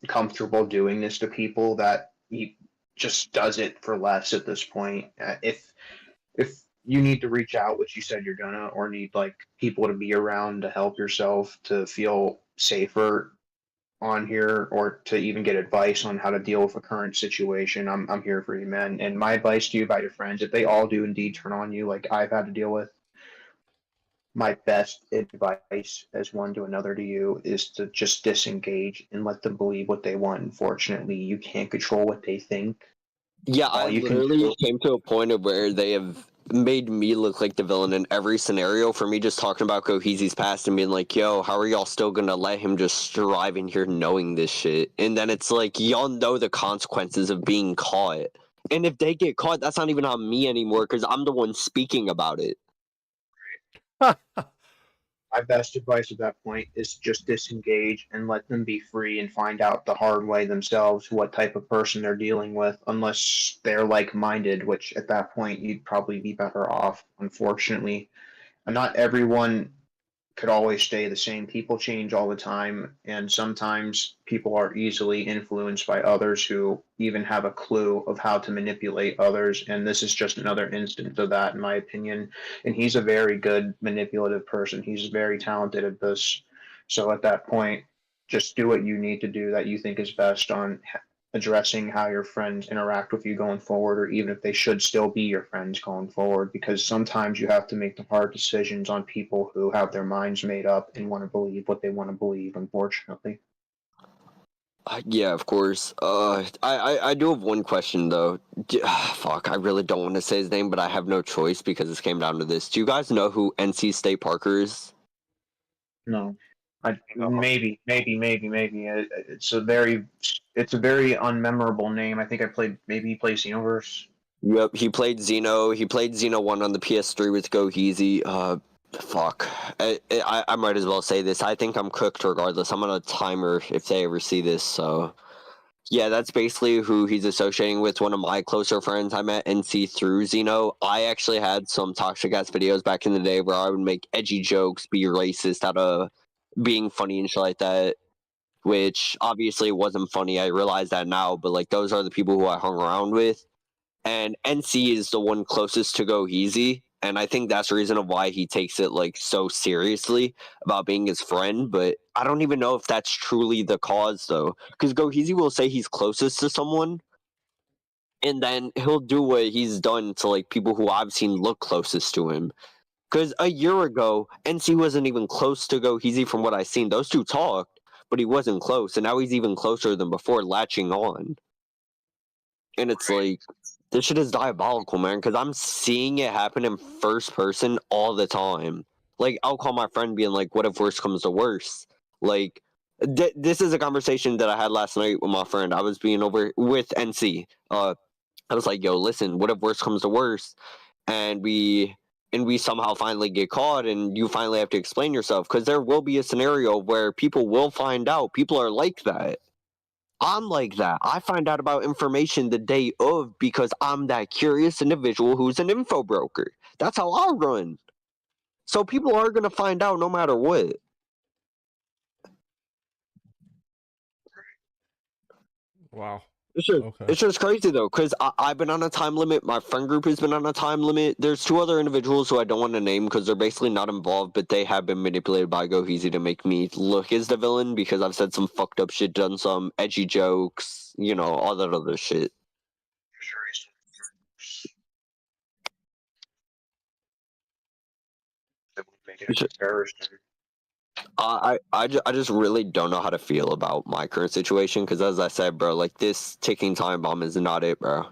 comfortable doing this to people that he just does it for less at this point. If you need to reach out, which you said you're gonna, or need like people to be around to help yourself to feel safer on here, or to even get advice on how to deal with a current situation, I'm here for you, man. And my advice to you about your friends, if they all do indeed turn on you like I've had to deal with, my best advice as one to another to you is to just disengage and let them believe what they want. Unfortunately, you can't control what they think. Yeah, I All you can literally do. came to a point of where they have made me look like the villain in every scenario for me just talking about Goheezy's past and being like, yo, how are y'all still gonna let him just drive in here knowing this shit? And then it's like, y'all know the consequences of being caught. And if they get caught, that's not even on me anymore because I'm the one speaking about it. My best advice at that point is just disengage and let them be free and find out the hard way themselves what type of person they're dealing with, unless they're like minded, which at that point you'd probably be better off, unfortunately. And not everyone could always stay the same. People change all the time, and sometimes people are easily influenced by others who even have a clue of how to manipulate others. And this is just another instance of that, in my opinion. And he's a very good manipulative person. He's very talented at this. So at that point, just do what you need to do that you think is best on addressing how your friends interact with you going forward, or even if they should still be your friends going forward, because sometimes you have to make the hard decisions on people who have their minds made up and want to believe what they want to believe, unfortunately. Yeah, of course. I do have one question though. Fuck, I really don't want to say his name, but I have no choice because this came down to this. Do you guys know who NC State Parker is? No, maybe. It's a very unmemorable name. I think maybe he plays Xenoverse. Yep, he played Xeno. He played Xeno 1 on the PS3 with Goheezy. Fuck. I might as well say this. I think I'm cooked regardless. I'm on a timer if they ever see this, so. Yeah, that's basically who he's associating with. One of my closer friends I met NC through Xeno. I actually had some toxic ass videos back in the day where I would make edgy jokes, be racist out of being funny and shit like that, which obviously wasn't funny. I realize that now, but like those are the people who I hung around with. And NC is the one closest to Goheezy, and I think that's the reason of why he takes it like so seriously about being his friend. But I don't even know if that's truly the cause though, because Goheezy will say he's closest to someone, and then he'll do what he's done to like people who I've seen look closest to him. Because a year ago, NC wasn't even close to Goheezy from what I've seen. Those two talked, but he wasn't close, and now he's even closer than before, latching on. And it's like, this shit is diabolical, man, because I'm seeing it happen in first person all the time. Like, I'll call my friend being like, what if worse comes to worse? Like, this is a conversation that I had last night with my friend. I was being over with NC. I was like, yo, listen, what if worse comes to worse? And we somehow finally get caught and you finally have to explain yourself, because there will be a scenario where people will find out. People are like that. I'm like that. I find out about information the day of because I'm that curious individual who's an info broker. That's how I run. So people are going to find out no matter what. Wow. It's Okay. just crazy though, because I've been on a time limit. My friend group has been on a time limit. There's two other individuals who I don't want to name because they're basically not involved, but they have been manipulated by Goheezy to make me look as the villain because I've said some fucked up shit, done some edgy jokes, all that other shit. I just really don't know how to feel about my current situation because, as I said, bro, like this ticking time bomb is not it, bro.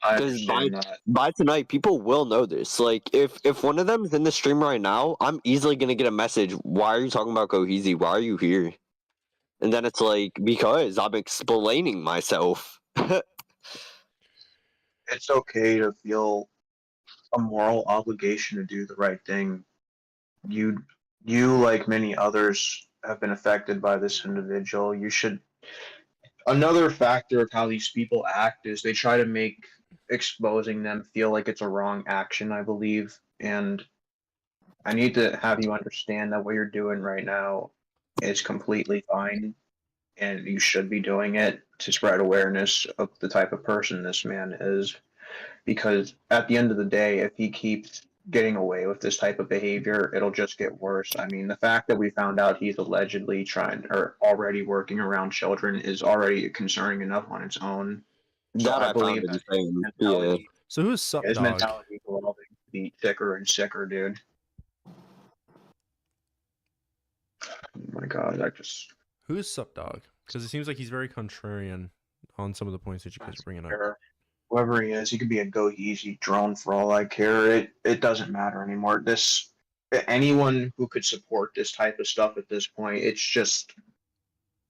I Because understand that. by tonight, people will know this. Like, if one of them is in the stream right now, I'm easily gonna get a message. Why are you talking about Goheezy? Why are you here? And then it's like, because I'm explaining myself. It's okay to feel a moral obligation to do the right thing. You, like many others, have been affected by this individual. You should. Another factor of how these people act is they try to make exposing them feel like it's a wrong action, I believe. And I need to have you understand that what you're doing right now is completely fine, and you should be doing it to spread awareness of the type of person this man is. Because at the end of the day, if he keeps getting away with this type of behavior, it'll just get worse. I mean, the fact that we found out he's allegedly trying or already working around children is already concerning enough on its own. So That I I found believe that his insane. Yeah. mentality, So who's Sup his Dog? mentality is evolving to be sicker and sicker, dude. Oh my god, Who's Sup Dog? Because it seems like he's very contrarian on some of the points that you guys are bringing up. Whoever he is, he could be a Goheezy drone for all I care. It doesn't matter anymore. Anyone who could support this type of stuff at this point, it's just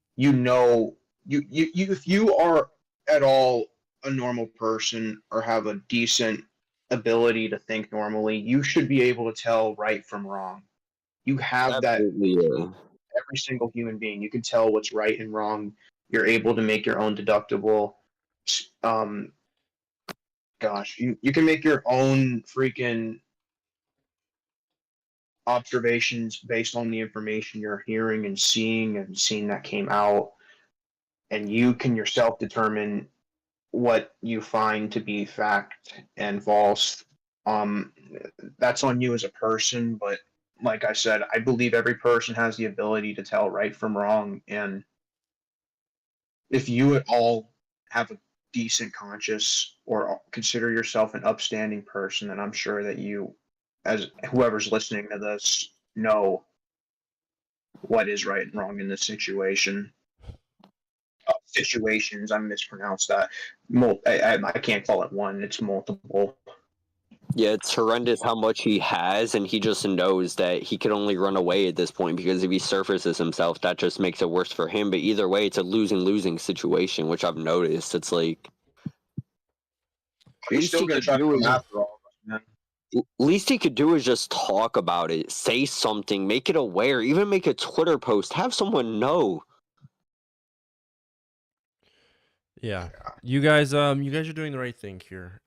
if you are at all a normal person or have a decent ability to think normally, you should be able to tell right from wrong. You have that. Absolutely, yeah. Every single human being, you can tell what's right and wrong. You're able to make your own deductible. Um, gosh, you can make your own freaking observations based on the information you're hearing and seeing that came out, and you can yourself determine what you find to be fact and false. Um, that's on you as a person, but like I said, I believe every person has the ability to tell right from wrong, and if you at all have a decent conscience or consider yourself an upstanding person, then I'm sure that you, as whoever's listening to this, know what is right and wrong in this situation. situations. I mispronounced that. I can't call it one. It's multiple. Yeah, it's horrendous how much he has, and he just knows that he can only run away at this point because if he surfaces himself, that just makes it worse for him. But either way, it's a losing-losing situation, which I've noticed. It's like He's still gonna try to come after all of us, man. least he could do is just talk about it, say something, make it aware, even make a Twitter post, have someone know. Yeah. You guys are doing the right thing here.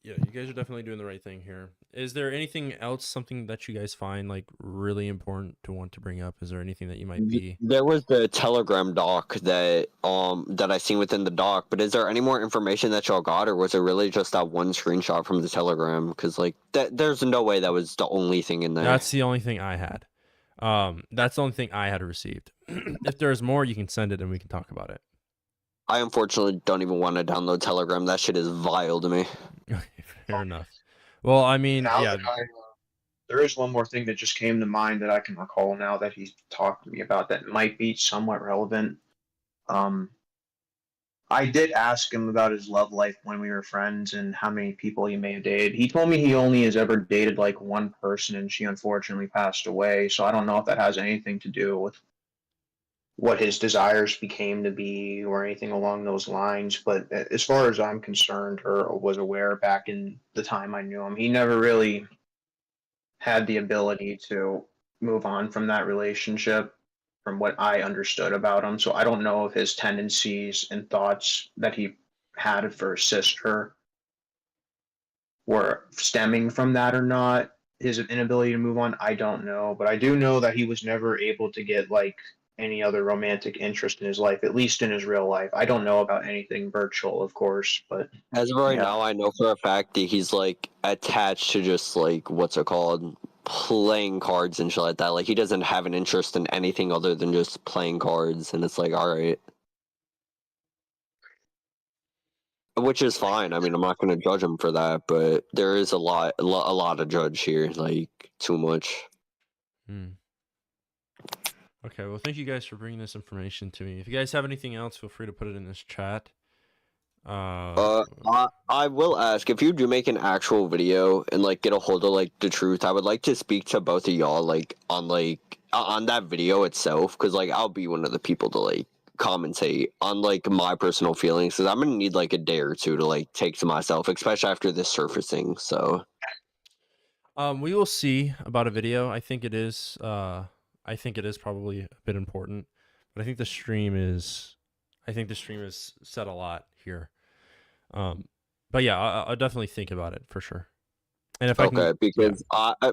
Yeah, you guys are definitely doing the right thing here. Is there anything else, something that you guys find like really important to want to bring up? Is there anything that you might be? There was the Telegram doc that I seen within the doc, but is there any more information that y'all got, or was it really just that one screenshot from the Telegram? Because like there's no way that was the only thing in there. That's the only thing I had. That's the only thing I had received. If there's more, you can send it and we can talk about it. I unfortunately don't even want to download Telegram. That shit is vile to me. Okay, fair enough. Well, I mean, Now yeah. that there is one more thing that just came to mind that I can recall now that he's talked to me about that might be somewhat relevant. I did ask him about his love life when we were friends and how many people he may have dated. He told me he only has ever dated like one person, and she unfortunately passed away. So I don't know if that has anything to do with what his desires became to be or anything along those lines. But as far as I'm concerned or was aware back in the time I knew him, he never really had the ability to move on from that relationship from what I understood about him. So I don't know if his tendencies and thoughts that he had for his sister were stemming from that or not. His inability to move on, I don't know. But I do know that he was never able to get like any other romantic interest in his life, at least in his real life. I don't know about anything virtual, of course, but as of right yeah. now, I know for a fact that he's like attached to just like what's it called, playing cards and shit like that. Like he doesn't have an interest in anything other than just playing cards, and it's like, all right, which is fine. I mean, I'm not going to judge him for that, but there is a lot to judge here, like too much. Okay, well, thank you guys for bringing this information to me. If you guys have anything else, feel free to put it in this chat. I will ask if you do make an actual video and like get a hold of like the truth. I would like to speak to both of y'all like on that video itself, because like I'll be one of the people to like commentate on like my personal feelings, because I'm gonna need like a day or two to like take to myself, especially after this surfacing. So we will see about a video. I think it is probably a bit important, but I think the stream is said a lot here. But yeah, I'll definitely think about it for sure. And if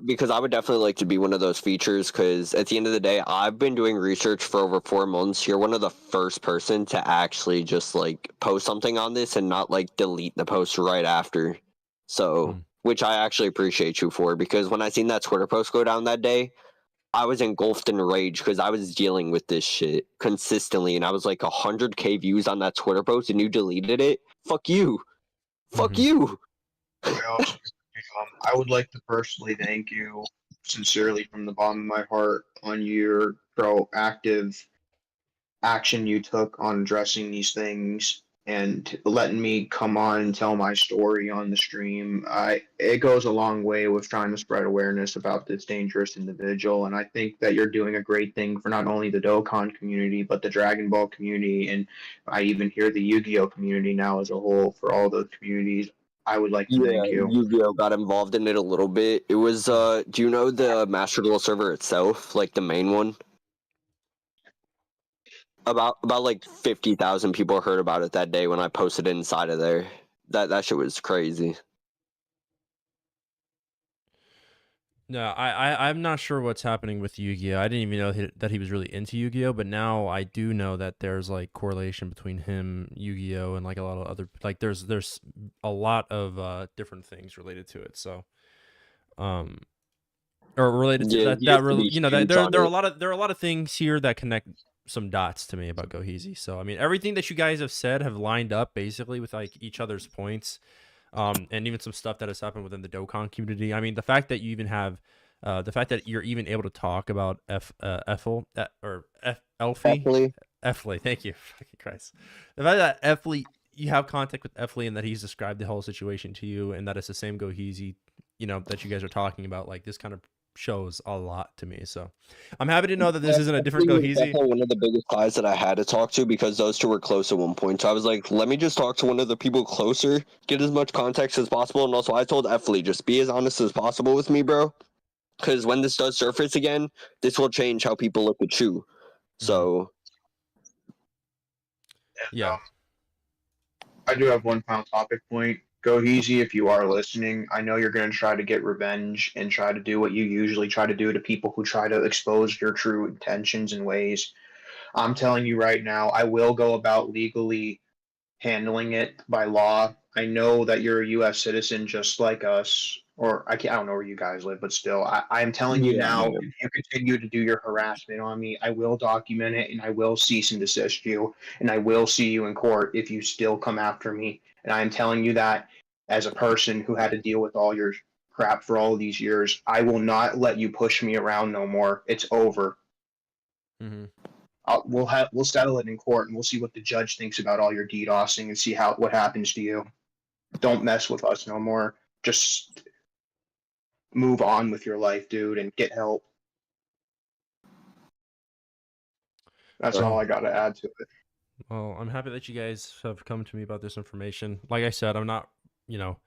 because I would definitely like to be one of those features, because at the end of the day, I've been doing research for over 4 months. You're one of the first person to actually just like post something on this and not like delete the post right after. So, which I actually appreciate you for, because when I seen that Twitter post go down that day, I was engulfed in rage because I was dealing with this shit consistently, and I was like 100K views on that Twitter post, and you deleted it. Fuck you. Fuck you. I would like to personally thank you sincerely from the bottom of my heart on your proactive action you took on addressing these things and letting me come on and tell my story on the stream. It goes a long way with trying to spread awareness about this dangerous individual, and I think that you're doing a great thing for not only the Dokkan community but the Dragon Ball community, and I even hear the Yu-Gi-Oh community now as a whole. For all those communities, I would like to thank you. Yu-Gi-Oh got involved in it a little bit. It was do you know the Master Duel server itself, like the main one? About like 50,000 people heard about it that day when I posted it inside of there. That shit was crazy. No, I'm not sure what's happening with Yu-Gi-Oh. I didn't even know that he was really into Yu-Gi-Oh, but now I do know that there's like correlation between him, Yu-Gi-Oh, and like a lot of other like there's a lot of different things related to it. So, or related to there are a lot of things here that connect some dots to me about Goheezy. So I mean, everything that you guys have said have lined up basically with like each other's points. And even some stuff that has happened within the Dokkan community. I mean, the fact that you even have, the fact that you're even able to talk about Elfie, Efley, thank you. Fucking Christ. The fact that Efley, you have contact with Efley and that he's described the whole situation to you and that it's the same Goheezy, you know, that you guys are talking about, like this kind of shows a lot to me. So I'm happy to know that this isn't a different He was Goheezy. definitely one of the biggest guys that I had to talk to because those two were close at one point. So I was like, let me just talk to one of the people closer, get as much context as possible. And also, I told Efley, just be as honest as possible with me, bro. Because when this does surface again, this will change how people look at you. So, Yeah. I do have one final topic point. Goheezy, if you are listening, I know you're going to try to get revenge and try to do what you usually try to do to people who try to expose your true intentions and ways. I'm telling you right now, I will go about legally handling it by law. I know that you're a U.S. citizen just like us, or I don't know where you guys live, but still, I'm telling you yeah, now, man. if you continue to do your harassment on me, I will document it and I will cease and desist you, and I will see you in court if you still come after me. And I am telling you that as a person who had to deal with all your crap for all of these years, I will not let you push me around no more. It's over. Mm-hmm. We'll settle it in court and we'll see what the judge thinks about all your DDoSing and see what happens to you. Don't mess with us no more. Just move on with your life, dude, and get help. That's all I got to add to it. Well, I'm happy that you guys have come to me about this information. Like I said, I'm not, you know,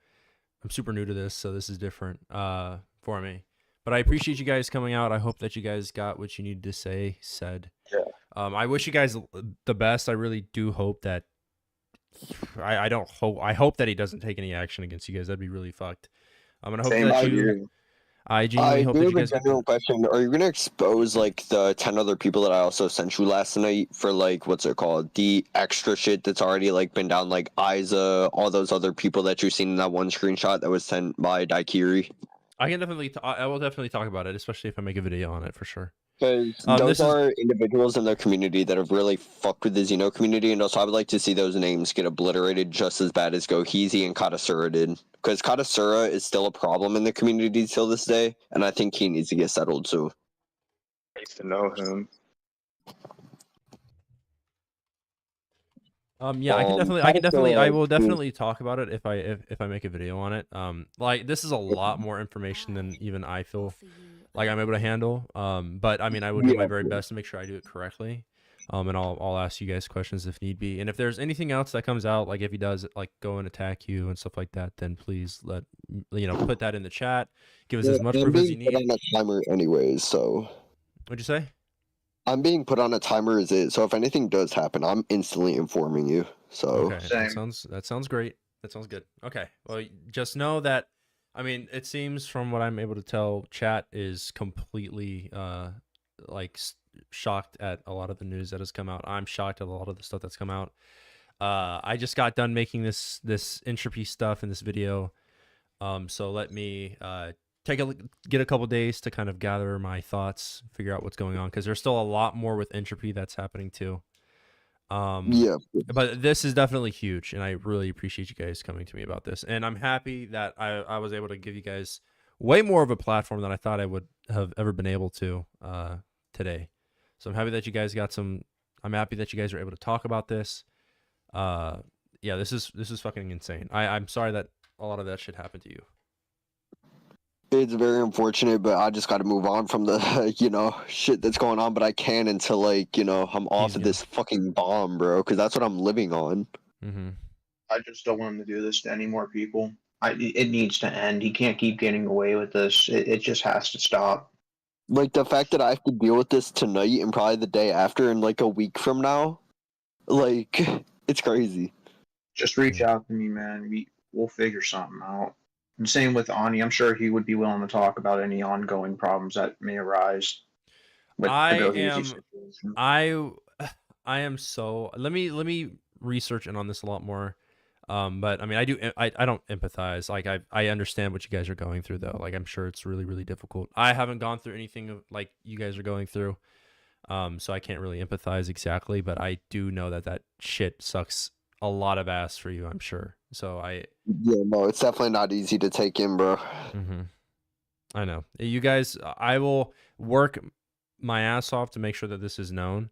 I'm super new to this, so this is different for me. But I appreciate you guys coming out. I hope that you guys got what you needed to say said. Yeah. I wish you guys the best. I really do hope that I hope that he doesn't take any action against you guys. That'd be really fucked. I hope Same that here. I genuinely I hope do that have you a guys get general question. Are you going to expose, like, the 10 other people that I also sent you last night for, like, what's it called? The extra shit that's already, like, been down, like, Isa, all those other people that you've seen in that one screenshot that was sent by Daikiri? I can definitely I will definitely talk about it, especially if I make a video on it for sure. Because those are individuals in the community that have really fucked with the Xeno community, and also I would like to see those names get obliterated just as bad as Goheezy and Katasura did. Because Katasura is still a problem in the community till this day, and I think he needs to get settled too. I used to know him. Yeah, I will definitely talk about it if I make a video on it. Like this is a lot more information than even I feel like I'm able to handle. But I mean, I would do my very best to make sure I do it correctly. And I'll ask you guys questions if need be. And if there's anything else that comes out, like if he does like go and attack you and stuff like that, then please put that in the chat. Give us as much proof as you need. I'm on a timer anyways, so. What'd you say? I'm being put on a timer as is, so if anything does happen, I'm instantly informing you. So okay, that sounds great. That sounds good. Okay, well, just know that. I mean, it seems from what I'm able to tell, chat is completely shocked at a lot of the news that has come out. I'm shocked at a lot of the stuff that's come out. I just got done making this entropy stuff in this video, so let me get a couple days to kind of gather my thoughts, figure out what's going on, because there's still a lot more with entropy that's happening too. yeah, but this is definitely huge, and I really appreciate you guys coming to me about this. And I'm happy that I was able to give you guys way more of a platform than I thought I would have ever been able to today. So I'm happy that you guys I'm happy that you guys are able to talk about this. Yeah, this is fucking insane. I'm sorry that a lot of that shit happened to you. it's very unfortunate, but I just got to move on from the shit that's going on. But I can until I'm off of this fucking bomb, bro, because that's what I'm living on. Mm-hmm. I just don't want him to do this to any more people. It needs to end. He can't keep getting away with this. It just has to stop. Like the fact that I have to deal with this tonight and probably the day after and like a week from now, like it's crazy. Just reach out to me, man. We'll figure something out. And same with Ani. I'm sure he would be willing to talk about any ongoing problems that may arise. I am so. Let me research in on this a lot more. But I mean, I don't empathize. Like I understand what you guys are going through though. Like I'm sure it's really, really difficult. I haven't gone through anything like you guys are going through. So I can't really empathize exactly, but I do know that shit sucks a lot of ass for you, I'm sure. So no, it's definitely not easy to take in, bro. Mm-hmm. I know. You guys, I will work my ass off to make sure that this is known.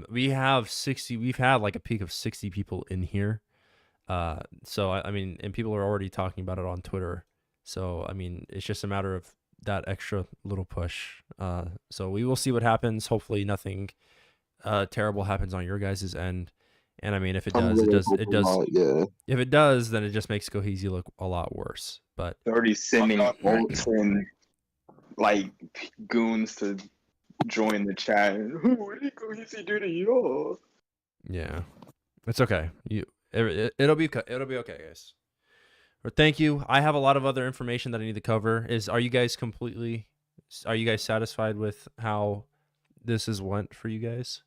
We've had like a peak of 60 people in here. So I mean, and people are already talking about it on Twitter. So I mean, it's just a matter of that extra little push. So we will see what happens. Hopefully nothing terrible happens on your guys' end. And I mean, if it I'm does, really it hoping does. not, yeah. If it does, then it just makes Goheezy look a lot worse. But They're already sending ults and like goons to join the chat. What did Goheezy do to you? yeah, it's okay. It'll be okay, guys. But thank you. I have a lot of other information that I need to cover. Are you guys satisfied with how this has went for you guys?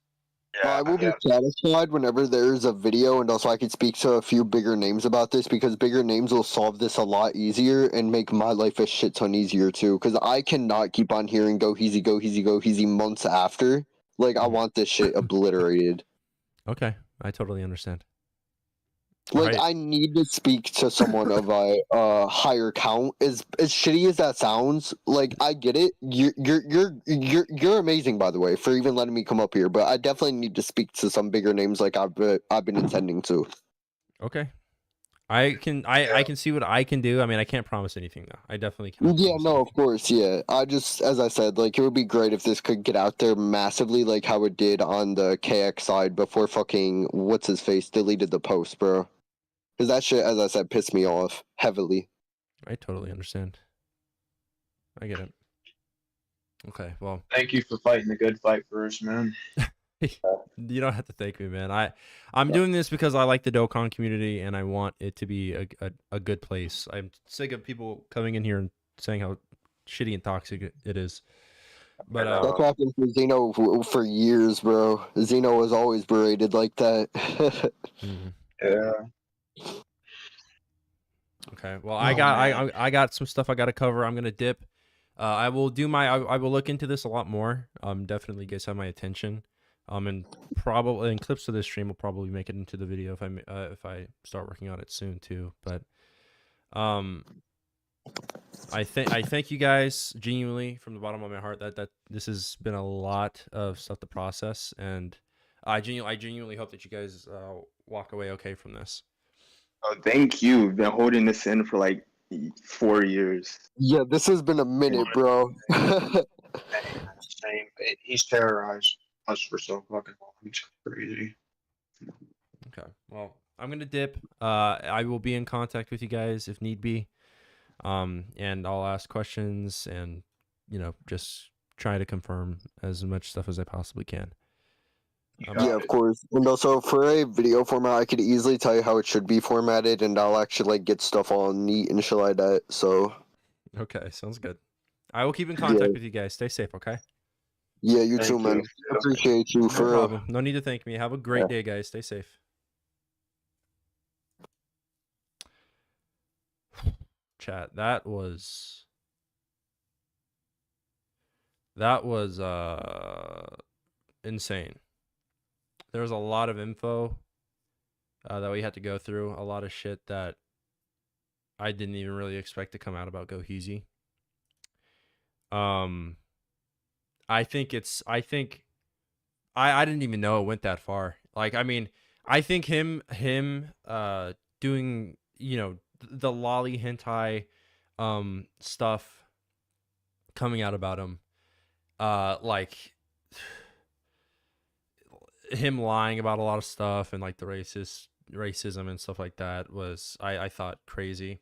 I will be satisfied whenever there's a video, and also I can speak to a few bigger names about this, because bigger names will solve this a lot easier and make my life a shit ton easier too. Because I cannot keep on hearing Goheezy, Goheezy, Goheezy months after. Like, I want this shit obliterated. Okay, I totally understand. Like, Right. I need to speak to someone of a higher count. As shitty as that sounds, like, I get it. You're amazing, by the way, for even letting me come up here. But I definitely need to speak to some bigger names, like I've been intending to. Okay. I can see what I can do. I mean, I can't promise anything though. I definitely cannot. Yeah, promise no, anything. of course, yeah. I just, as I said, like, it would be great if this could get out there massively, like how it did on the KX side before fucking what's his face deleted the post, bro. Because that shit, as I said, pissed me off heavily. I totally understand. I get it. Okay, well, Thank you for fighting the good fight for us, man. you don't have to thank me, man. I'm doing this because I like the Dokkan community and I want it to be a good place. I'm sick of people coming in here and saying how shitty and toxic it is. But That's happened for Xeno for years, bro. Xeno was always berated like that. Yeah. okay, well, I got some stuff I got to cover. I'm gonna dip. I will do I will look into this a lot more. Definitely guys have my attention. And probably in clips of this stream will probably make it into the video if I start working on it soon too. But I thank you guys genuinely from the bottom of my heart that this has been a lot of stuff to process, and I genuinely hope that you guys walk away okay from this. Oh, thank you. You've been holding this in for like 4 years. Yeah, this has been a minute, bro. Same. He's terrorized us for so fucking long. It's crazy. Okay, well, I'm gonna dip. I will be in contact with you guys if need be, and I'll ask questions and just try to confirm as much stuff as I possibly can. Yeah, of course. And also, for a video format, I could easily tell you how it should be formatted, and I'll actually like get stuff all neat and shit like that. So. Okay, sounds good. I will keep in contact with you guys. Stay safe, okay? Yeah, you too, man. Appreciate you No for. problem. No need to thank me. Have a great day, guys. Stay safe. Chat. That was insane. There was a lot of info that we had to go through. A lot of shit that I didn't even really expect to come out about Goheezy. I didn't even know it went that far. Like, I mean, I think him doing, the lolly hentai stuff coming out about him, like him lying about a lot of stuff and like the racism and stuff like that was I thought crazy.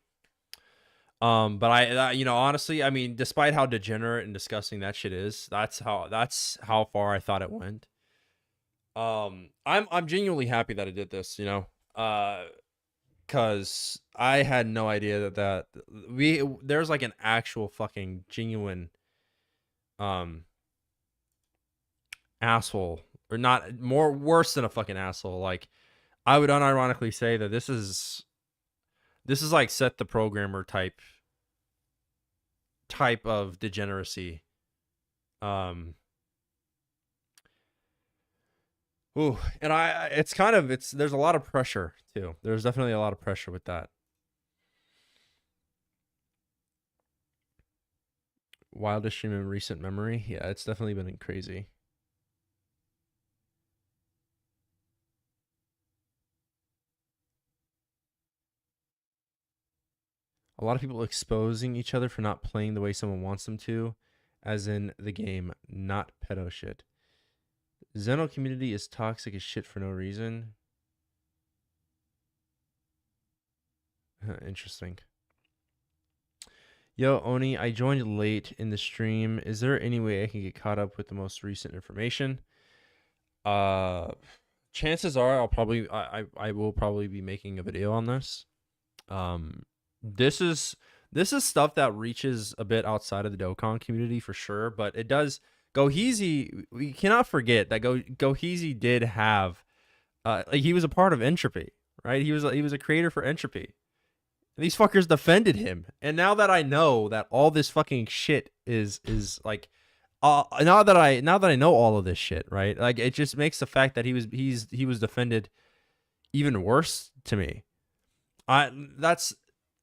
But honestly, I mean, despite how degenerate and disgusting that shit is, that's how far I thought it went. I'm genuinely happy that I did this, cause I had no idea that there's like an actual fucking genuine, asshole, or not worse than a fucking asshole. Like, I would unironically say that this is like Set the Programmer type of degeneracy. Ooh, and there's a lot of pressure too. There's definitely a lot of pressure with that. Wildest stream in recent memory. Yeah, it's definitely been crazy. A lot of people exposing each other for not playing the way someone wants them to, as in the game, not pedo shit. Zeno community is toxic as shit for no reason. Interesting. Yo, Oni, I joined late in the stream. Is there any way I can get caught up with the most recent information? Chances are I will probably be making a video on this. This is stuff that reaches a bit outside of the Dokkan community for sure, but it does. Goheezy, we cannot forget that Goheezy did have, like, he was a part of Entropy, right? He was a creator for Entropy. And these fuckers defended him, and now that I know that all this fucking shit is like, now that I know all of this shit, right? Like, it just makes the fact that he was defended even worse to me. That's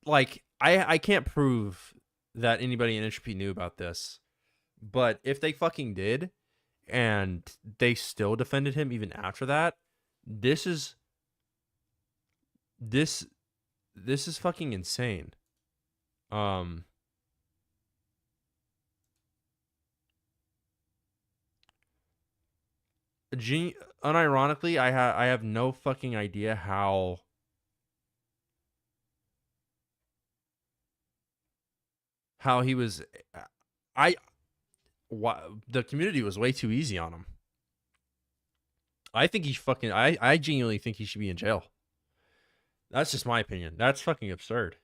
like, I can't prove that anybody in Entropy knew about this, but if they fucking did, and they still defended him even after that, this is fucking insane. Unironically, I have no fucking idea how he was. The community was way too easy on him. I think he's fucking. I genuinely think he should be in jail. That's just my opinion. That's fucking absurd.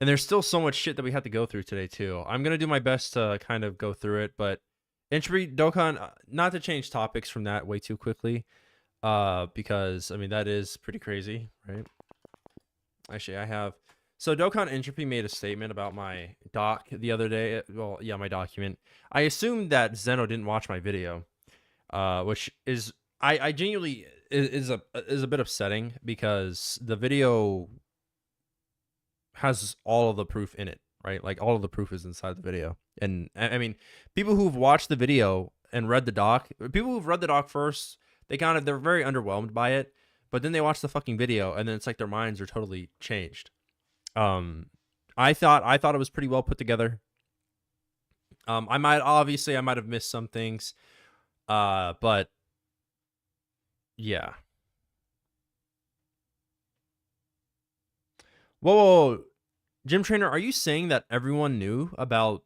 And there's still so much shit that we have to go through today too. I'm gonna do my best to kind of go through it, but Entropy Dokkan, not to change topics from that way too quickly, because I mean that is pretty crazy, right? Actually, I have. So Dokkan Entropy made a statement about my doc the other day. Well, yeah, my document. I assumed that Zeno didn't watch my video, which is I genuinely is a bit upsetting because the video has all of the proof in it, right? Like, all of the proof is inside the video. And I mean, people who've watched the video and read the doc, people who've read the doc first, they're very underwhelmed by it, but then they watch the fucking video and then it's like their minds are totally changed. I thought it was pretty well put together. I might have missed some things. But yeah. Whoa, Gym Trainer, are you saying that everyone knew about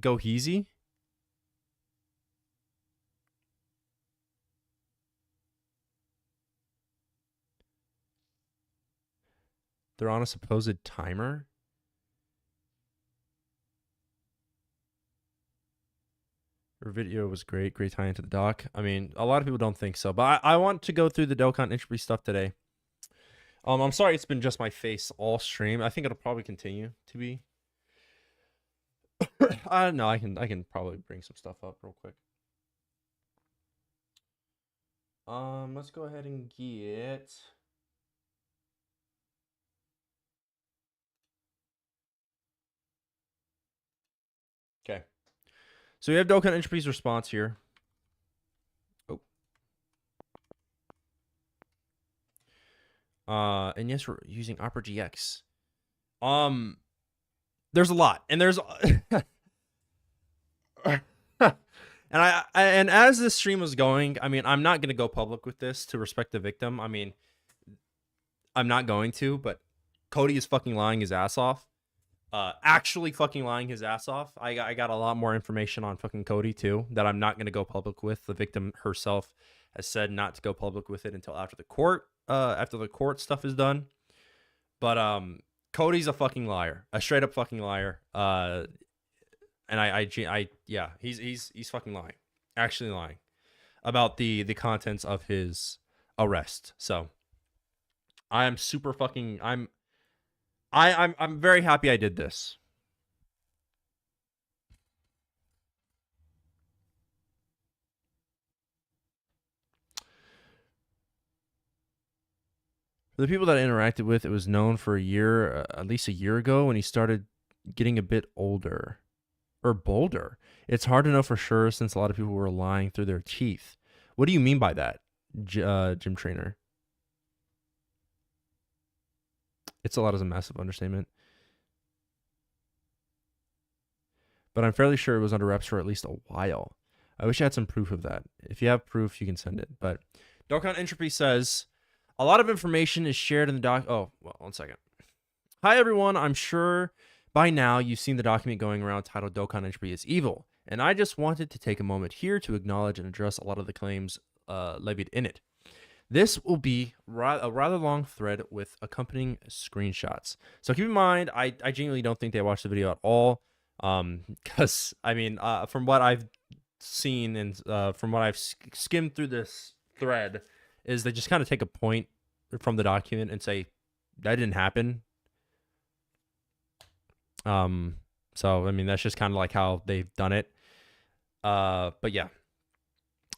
Goheezy? They're on a supposed timer? Her video was great. Great tie into the doc. I mean, a lot of people don't think so, but I want to go through the Dokkan Entropy stuff today. I'm sorry it's been just my face all stream. I think it'll probably continue to be. I don't know. I can probably bring some stuff up real quick. Let's go ahead and get. Okay. So we have Dokkan Entropy's response here. Oh. And yes, we're using Opera GX. There's a lot, and there's and as this stream was going, I mean, I'm not gonna go public with this to respect the victim. I mean, I'm not going to, but Cody is fucking lying his ass off. Actually fucking lying his ass off. I got a lot more information on fucking Cody too that I'm not gonna go public with. The victim herself has said not to go public with it until after the court stuff is done. But Cody's a fucking liar, a straight up fucking liar. And yeah, he's fucking lying, actually lying about the contents of his arrest. So I am super fucking I'm very happy I did this. For the people that I interacted with, it was known for a year, at least a year ago, when he started getting a bit older or bolder. It's hard to know for sure since a lot of people were lying through their teeth. What do you mean by that, Gym Trainer? It's a lot is a massive understatement. But I'm fairly sure it was under wraps for at least a while. I wish I had some proof of that. If you have proof, you can send it. But Dokkan Entropy says, a lot of information is shared in the doc. Oh, well, 1 second. Hi, everyone. I'm sure by now you've seen the document going around titled Dokkan Entropy is Evil. And I just wanted to take a moment here to acknowledge and address a lot of the claims levied in it. This will be a rather long thread with accompanying screenshots. So keep in mind, I genuinely don't think they watched the video at all. Because, I mean, from what I've seen and from what I've skimmed through this thread, is they just kind of take a point from the document and say, that didn't happen. So, I mean, that's just kind of like how they've done it. But yeah.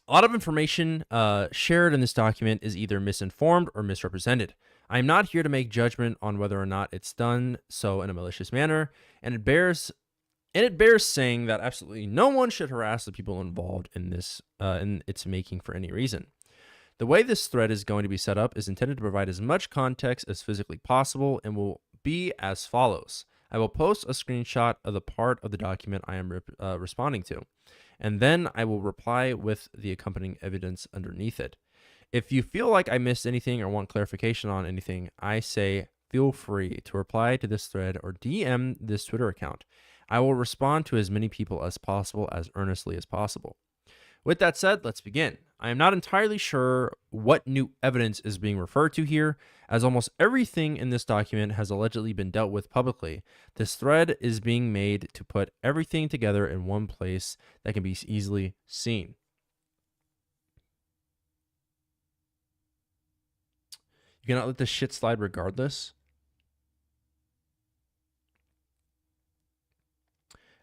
A lot of information shared in this document is either misinformed or misrepresented. I am not here to make judgment on whether or not it's done so in a malicious manner, and it bears saying that absolutely no one should harass the people involved in this in its making for any reason. The way this thread is going to be set up is intended to provide as much context as physically possible and will be as follows. I will post a screenshot of the part of the document I am responding to, and then I will reply with the accompanying evidence underneath it. If you feel like I missed anything or want clarification on anything, I say feel free to reply to this thread or DM this Twitter account. I will respond to as many people as possible as earnestly as possible. With that said, let's begin. I am not entirely sure what new evidence is being referred to here, as almost everything in this document has allegedly been dealt with publicly. This thread is being made to put everything together in one place that can be easily seen. You cannot let this shit slide regardless.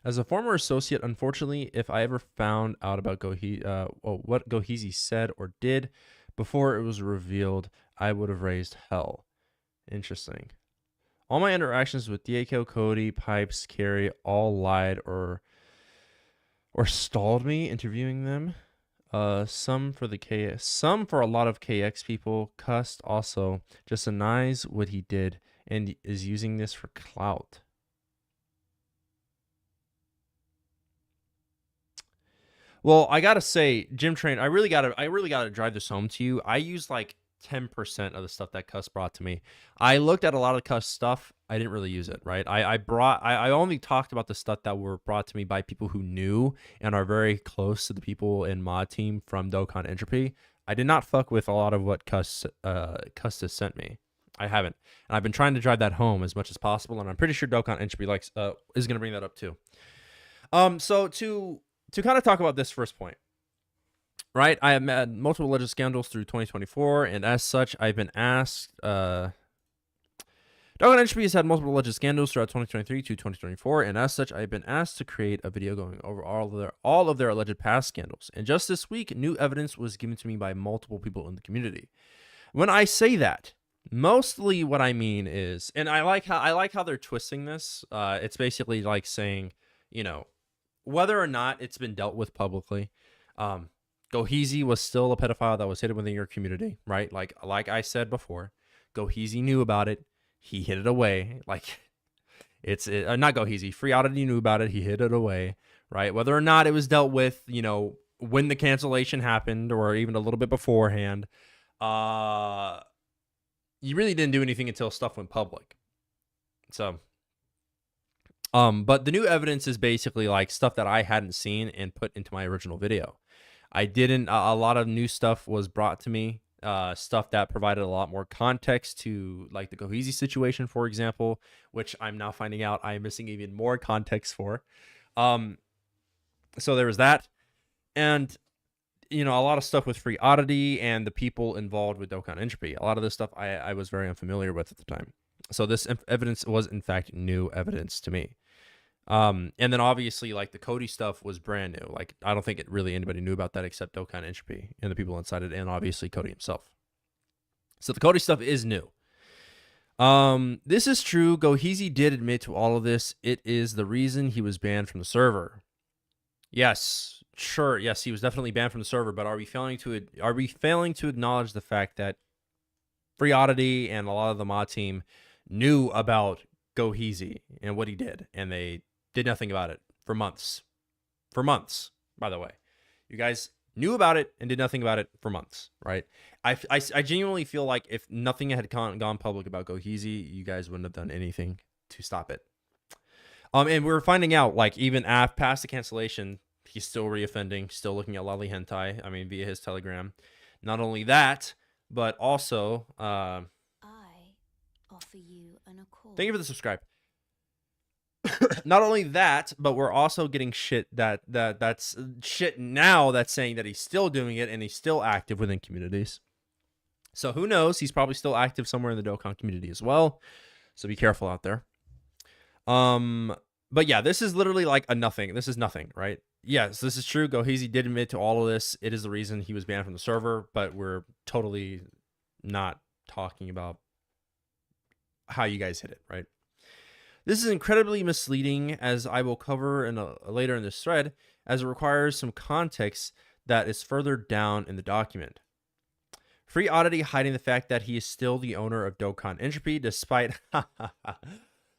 As a former associate, unfortunately, if I ever found out about what Goheezy said or did before it was revealed, I would have raised hell. Interesting. All my interactions with DAKO, Cody, Pipes, Carrie all lied or stalled me interviewing them. Some for a lot of KX people cussed also, just denies what he did and is using this for clout. Well, I gotta say, Gym Train, I really gotta drive this home to you. I used like 10% of the stuff that Cuss brought to me. I looked at a lot of Cuss stuff. I didn't really use it, right? I only talked about the stuff that were brought to me by people who knew and are very close to the people in mod team from Dokkan Entropy. I did not fuck with a lot of what Cuss has sent me. I haven't, and I've been trying to drive that home as much as possible, and I'm pretty sure Dokkan Entropy is gonna bring that up too. So to kind of talk about this first point, right? I have had multiple alleged scandals through 2024, and as such, I've been asked. Dokkan Entropy has had multiple alleged scandals throughout 2023 to 2024, and as such, I've been asked to create a video going over all of their alleged past scandals. And just this week, new evidence was given to me by multiple people in the community. When I say that, mostly what I mean is, and I like how they're twisting this. It's basically like saying, you know, whether or not it's been dealt with publicly, Goheezy was still a pedophile that was hidden within your community, right? Like I said before, Goheezy knew about it. He hid it away. Like it's not Goheezy. Free Oddity knew about it. He hid it away, right? Whether or not it was dealt with, you know, when the cancellation happened or even a little bit beforehand, you really didn't do anything until stuff went public. So. But the new evidence is basically like stuff that I hadn't seen and put into my original video. I didn't, a lot of new stuff was brought to me, stuff that provided a lot more context to like the Goheezy situation, for example, which I'm now finding out I'm missing even more context for. So there was that. And, you know, a lot of stuff with Free Oddity and the people involved with Dokkan Entropy. A lot of this stuff I was very unfamiliar with at the time. So this evidence was in fact new evidence to me. And then obviously like the Cody stuff was brand new. Like I don't think anybody knew about that except Dokkan Entropy and the people inside it, and obviously Cody himself. So the Cody stuff is new. This is true. Goheezy did admit to all of this. It is the reason he was banned from the server. Yes, sure. Yes, he was definitely banned from the server. But are we failing to acknowledge the fact that Free Oddity and a lot of the mod team knew about Goheezy and what he did, and they did nothing about it for months. For months, by the way. You guys knew about it and did nothing about it for months, right? I genuinely feel like if nothing had gone public about Goheezy, you guys wouldn't have done anything to stop it. And we're finding out, like, even past the cancellation, he's still reoffending, still looking at lolly hentai. I mean, via his Telegram. Not only that, but also, I offer you an accord. thank you for the subscribe. Not only that, but we're also getting shit that's shit now that's saying that he's still doing it and he's still active within communities. So who knows? He's probably still active somewhere in the Dokkan community as well. So be careful out there. But yeah, this is literally like a nothing. This is nothing, right? Yes, this is true. Goheezy did admit to all of this. It is the reason he was banned from the server, but we're totally not talking about how you guys hit it, right? This is incredibly misleading, as I will cover later in this thread, as it requires some context that is further down in the document. Free Oddity hiding the fact that he is still the owner of Dokkan Entropy, despite...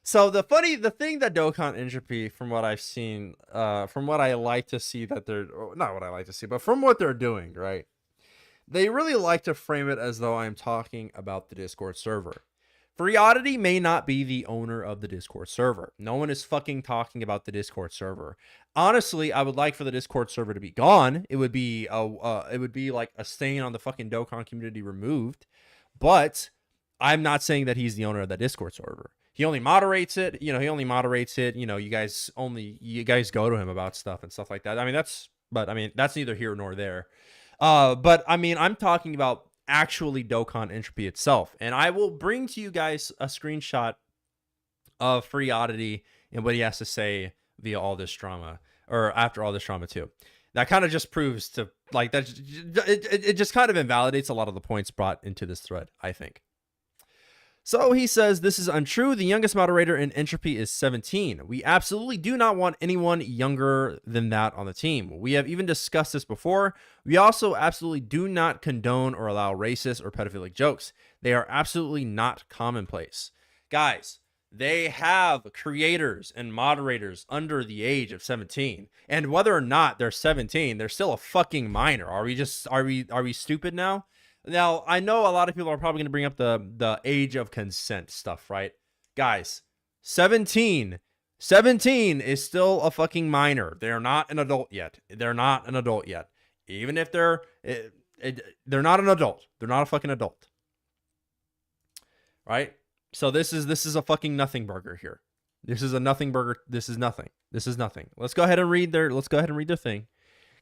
So the thing that Dokkan Entropy, from what I've seen, from what I like to see that they're... Not what I like to see, but from what they're doing, right? They really like to frame it as though I'm talking about the Discord server. Free Oddity may not be the owner of the Discord server. No one is fucking talking about the Discord server. Honestly, I would like for the Discord server to be gone. It would be like a stain on the fucking Dokkan community removed. But I'm not saying that he's the owner of that Discord server. He only moderates it. You know, he only moderates it. You know, you guys go to him about stuff and stuff like that. I mean, that's neither here nor there. But I mean, I'm talking about actually Dokkan Entropy itself. And I will bring to you guys a screenshot of Free Oddity and what he has to say via all this drama, or after all this drama too. That kind of just proves to, like, that it just kind of invalidates a lot of the points brought into this thread, I think. So he says, this is untrue. The youngest moderator in Entropy is 17. We absolutely do not want anyone younger than that on the team. We have even discussed this before. We also absolutely do not condone or allow racist or pedophilic jokes. They are absolutely not commonplace. Guys, they have creators and moderators under the age of 17. And whether or not they're 17, they're still a fucking minor. Are we stupid now? Now, I know a lot of people are probably going to bring up the age of consent stuff, right? Guys, 17 is still a fucking minor. They're not an adult yet. They're not an adult yet. Even if they're not an adult. They're not a fucking adult. Right? So this is a fucking nothing burger here. This is a nothing burger. This is nothing. This is nothing. Let's go ahead and read their thing.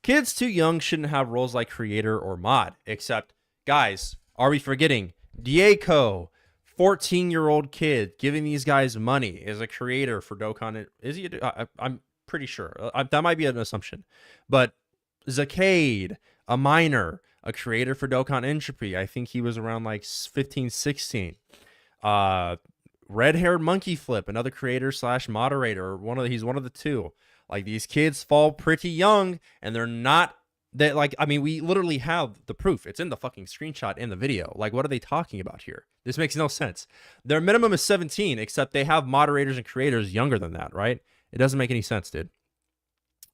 Kids too young shouldn't have roles like creator or mod, except, guys, are we forgetting Diego, 14-year-old kid, giving these guys money as a creator for Dokkan? Is he? I'm pretty sure. That might be an assumption. But Zacade, a minor, a creator for Dokkan Entropy. I think he was around like 15, 16. Red-haired Monkey Flip, another creator / moderator. He's one of the two. Like, these kids fall pretty young, and they're not... I mean, we literally have the proof. It's in the fucking screenshot in the video. Like, what are they talking about here? This makes no sense. Their minimum is 17, except they have moderators and creators younger than that, right? It doesn't make any sense, dude.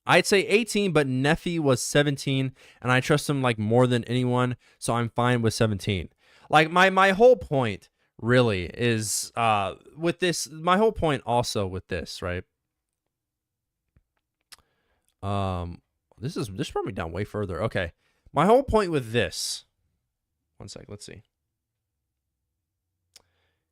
I'd say 18, but Neffy was 17, and I trust him, like, more than anyone, so I'm fine with 17. Like, my whole point, really, is, with this, my whole point also with this, right? This brought me down way further. Okay. My whole point with this. One sec. Let's see.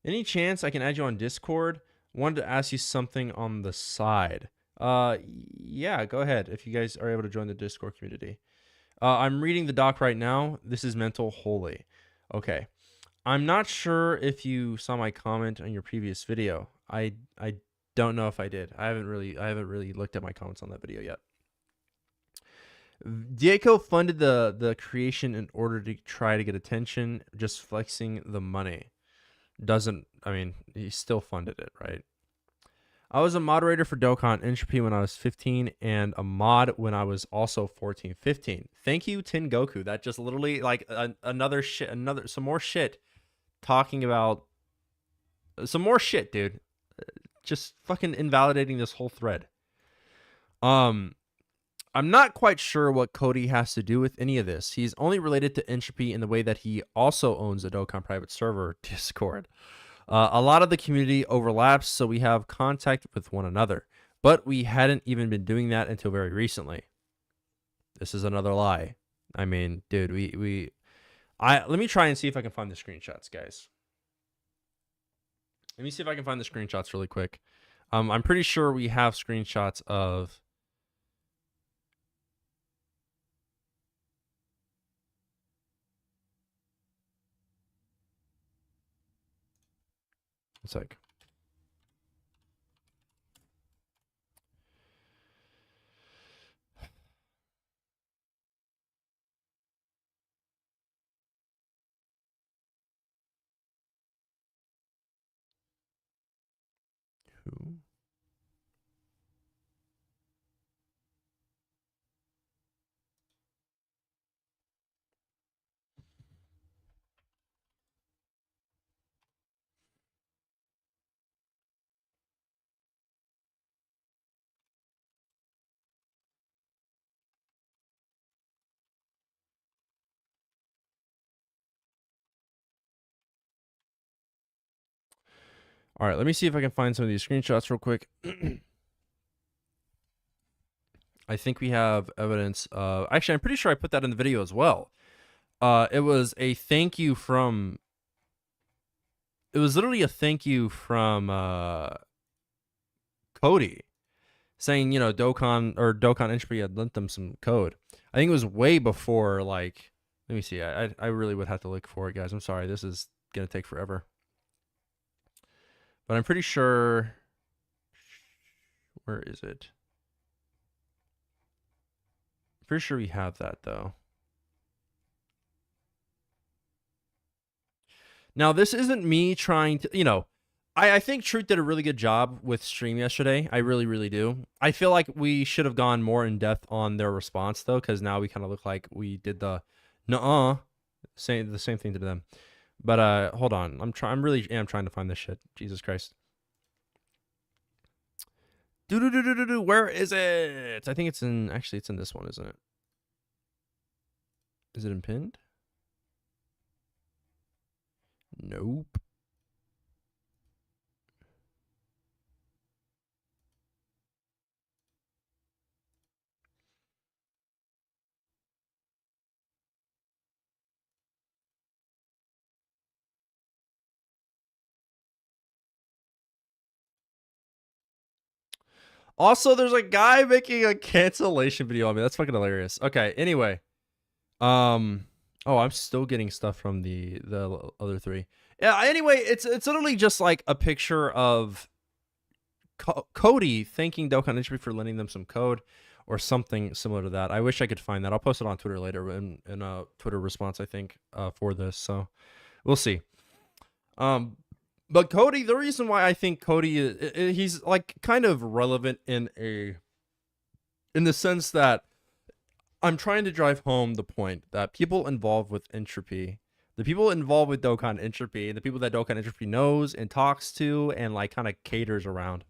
Any chance I can add you on Discord? Wanted to ask you something on the side. Yeah, go ahead if you guys are able to join the Discord community. I'm reading the doc right now. This is Mental Holy. Okay. I'm not sure if you saw my comment on your previous video. I don't know if I did. I haven't really looked at my comments on that video yet. Diego funded the creation in order to try to get attention, just flexing the money. doesn't. I mean, he still funded it, right? I was a moderator for Dokkan Entropy when I was 15 and a mod when I was also 14, 15. Thank you, Tin Goku. That just literally like another shit, some more shit talking about some more shit, dude. Just fucking invalidating this whole thread. I'm not quite sure what Cody has to do with any of this. He's only related to Entropy in the way that he also owns a Dokkan private server Discord. A lot of the community overlaps, so we have contact with one another. But we hadn't even been doing that until very recently. This is another lie. I mean, dude, let me try and see if I can find the screenshots, guys. Let me see if I can find the screenshots really quick. I'm pretty sure we have screenshots of. It's like. Who? All right, let me see if I can find some of these screenshots real quick. I think we have evidence. Actually, I'm pretty sure I put that in the video as well. It was a thank you from. It was literally a thank you from Cody, saying, Dokkan Entropy had lent them some code. I think it was way before, like, let me see. I really would have to look for it, guys. I'm sorry. This is going to take forever. But I'm pretty sure. Where is it? Pretty sure we have that, though. Now, this isn't me trying to, I think Truth did a really good job with stream yesterday. I really, really do. I feel like we should have gone more in depth on their response, though, because now we kind of look like we did the nuh-uh, saying the same thing to them. But hold on. I'm really trying to find this shit. Jesus Christ. Where is it? I think it's in, actually, it's in this one, isn't it? Is it in pinned? Nope. Also, there's a guy making a cancellation video on me. That's fucking hilarious. Okay, anyway. Oh, I'm still getting stuff from the other three. Yeah, anyway, it's literally just like a picture of Cody thanking Dokkan Entropy for lending them some code or something similar to that. I wish I could find that. I'll post it on Twitter later in a Twitter response, I think, for this. So we'll see. But Cody, the reason why I think Cody he's like kind of relevant in the sense that I'm trying to drive home the point that people involved with Entropy, the people involved with Dokkan Entropy, the people that Dokkan Entropy knows and talks to and like kind of caters around,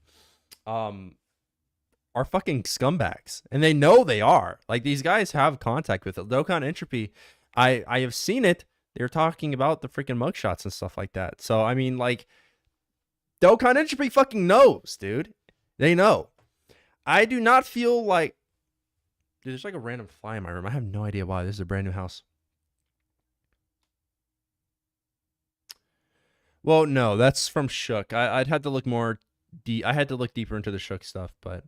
are fucking scumbags, and they know they are. Like, these guys have contact with it. Dokkan Entropy, I have seen it. They're talking about the freaking mugshots and stuff like that. So I mean, like, Dokkan Entropy fucking knows, dude. They know. I do not feel like. Dude, there's like a random fly in my room. I have no idea why. This is a brand new house. Well, no, that's from Shook. I'd have to look more deep. I had to look deeper into the Shook stuff, but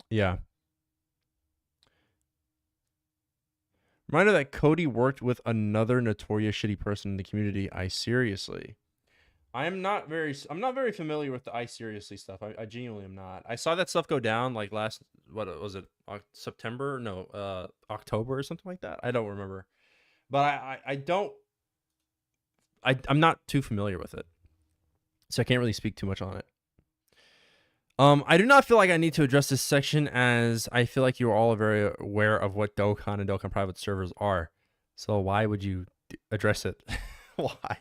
yeah. Reminder that Cody worked with another notorious shitty person in the community. I seriously. I'm not very familiar with the I seriously stuff. I genuinely am not. I saw that stuff go down like last, what was it, September? No, October or something like that. I don't remember, but I'm not too familiar with it, so I can't really speak too much on it. I do not feel like I need to address this section, as I feel like you are all very aware of what Dokkan and Dokkan private servers are. So why would you address it? Why?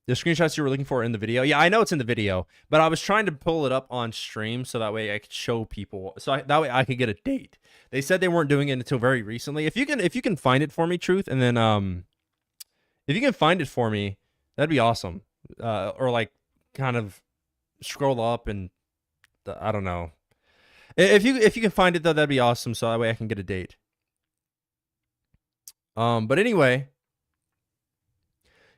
The screenshots you were looking for in the video. Yeah, I know it's in the video, but I was trying to pull it up on stream so that way I could show people. So that way I could get a date. They said they weren't doing it until very recently. If you can find it for me, Truth, and then if you can find it for me, that'd be awesome. Or like kind of scroll up and I don't know. If you can find it though, that'd be awesome. So that way I can get a date. But anyway,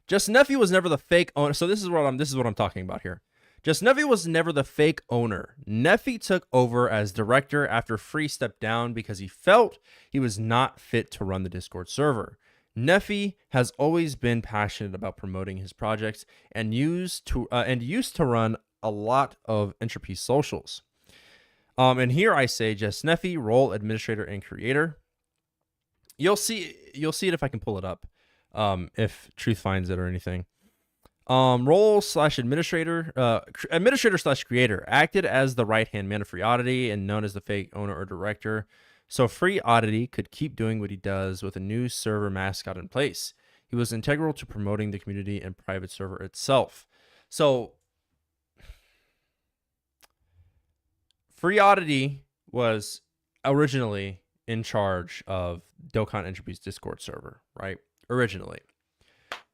Just Nephew was never the fake owner. So this is what I'm talking about here. Just Nephew was never the fake owner. Nephi took over as director after Free stepped down because he felt he was not fit to run the Discord server. Nephi has always been passionate about promoting his projects and used to run a lot of Entropy socials. And here I say Just Nephi, role administrator and creator. You'll see it if I can pull it up. If Truth finds it or anything. Role / administrator, administrator / creator, acted as the right-hand man of Free Oddity and known as the fake owner or director. So Free Oddity could keep doing what he does with a new server mascot in place. He was integral to promoting the community and private server itself. So Free Oddity was originally in charge of Dokkan Entropy's Discord server, right? Originally.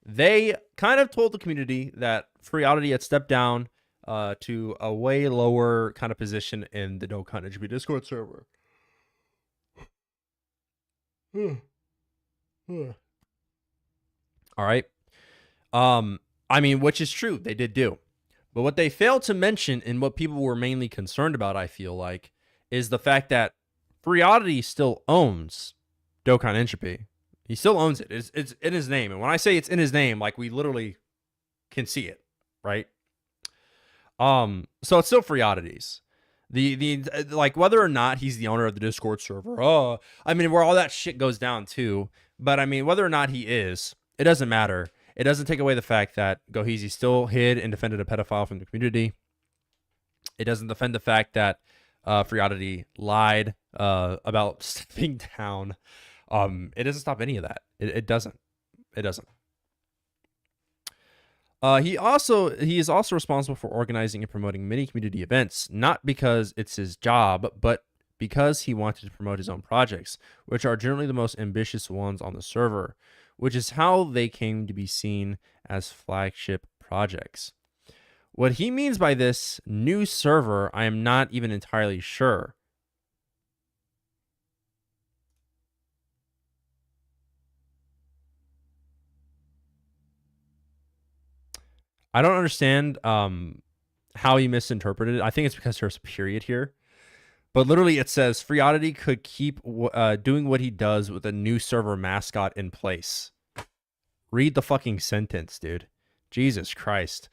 They kind of told the community that Free Oddity had stepped down to a way lower kind of position in the Dokkan Entropy Discord server. All right. I mean, which is true. They did do. But what they failed to mention, and what people were mainly concerned about, I feel like, is the fact that Free Oddity still owns Dokkan Entropy. He still owns it. It's in his name. And when I say it's in his name, like, we literally can see it, right? So it's still Free Oddities. The like, whether or not he's the owner of the Discord server, I mean, where all that shit goes down too. But I mean, whether or not he is, it doesn't matter. It doesn't take away the fact that Goheezy still hid and defended a pedophile from the community. It doesn't defend the fact that Free Oddity lied about stepping down. It doesn't stop any of that. It doesn't. It doesn't. He is also responsible for organizing and promoting many community events, not because it's his job, but because he wanted to promote his own projects, which are generally the most ambitious ones on the server, which is how they came to be seen as flagship projects. What he means by this new server, I am not even entirely sure. I don't understand how he misinterpreted it. I think it's because there's a period here. But literally it says Free Oddity could keep doing what he does with a new server mascot in place. Read the fucking sentence, dude. Jesus Christ.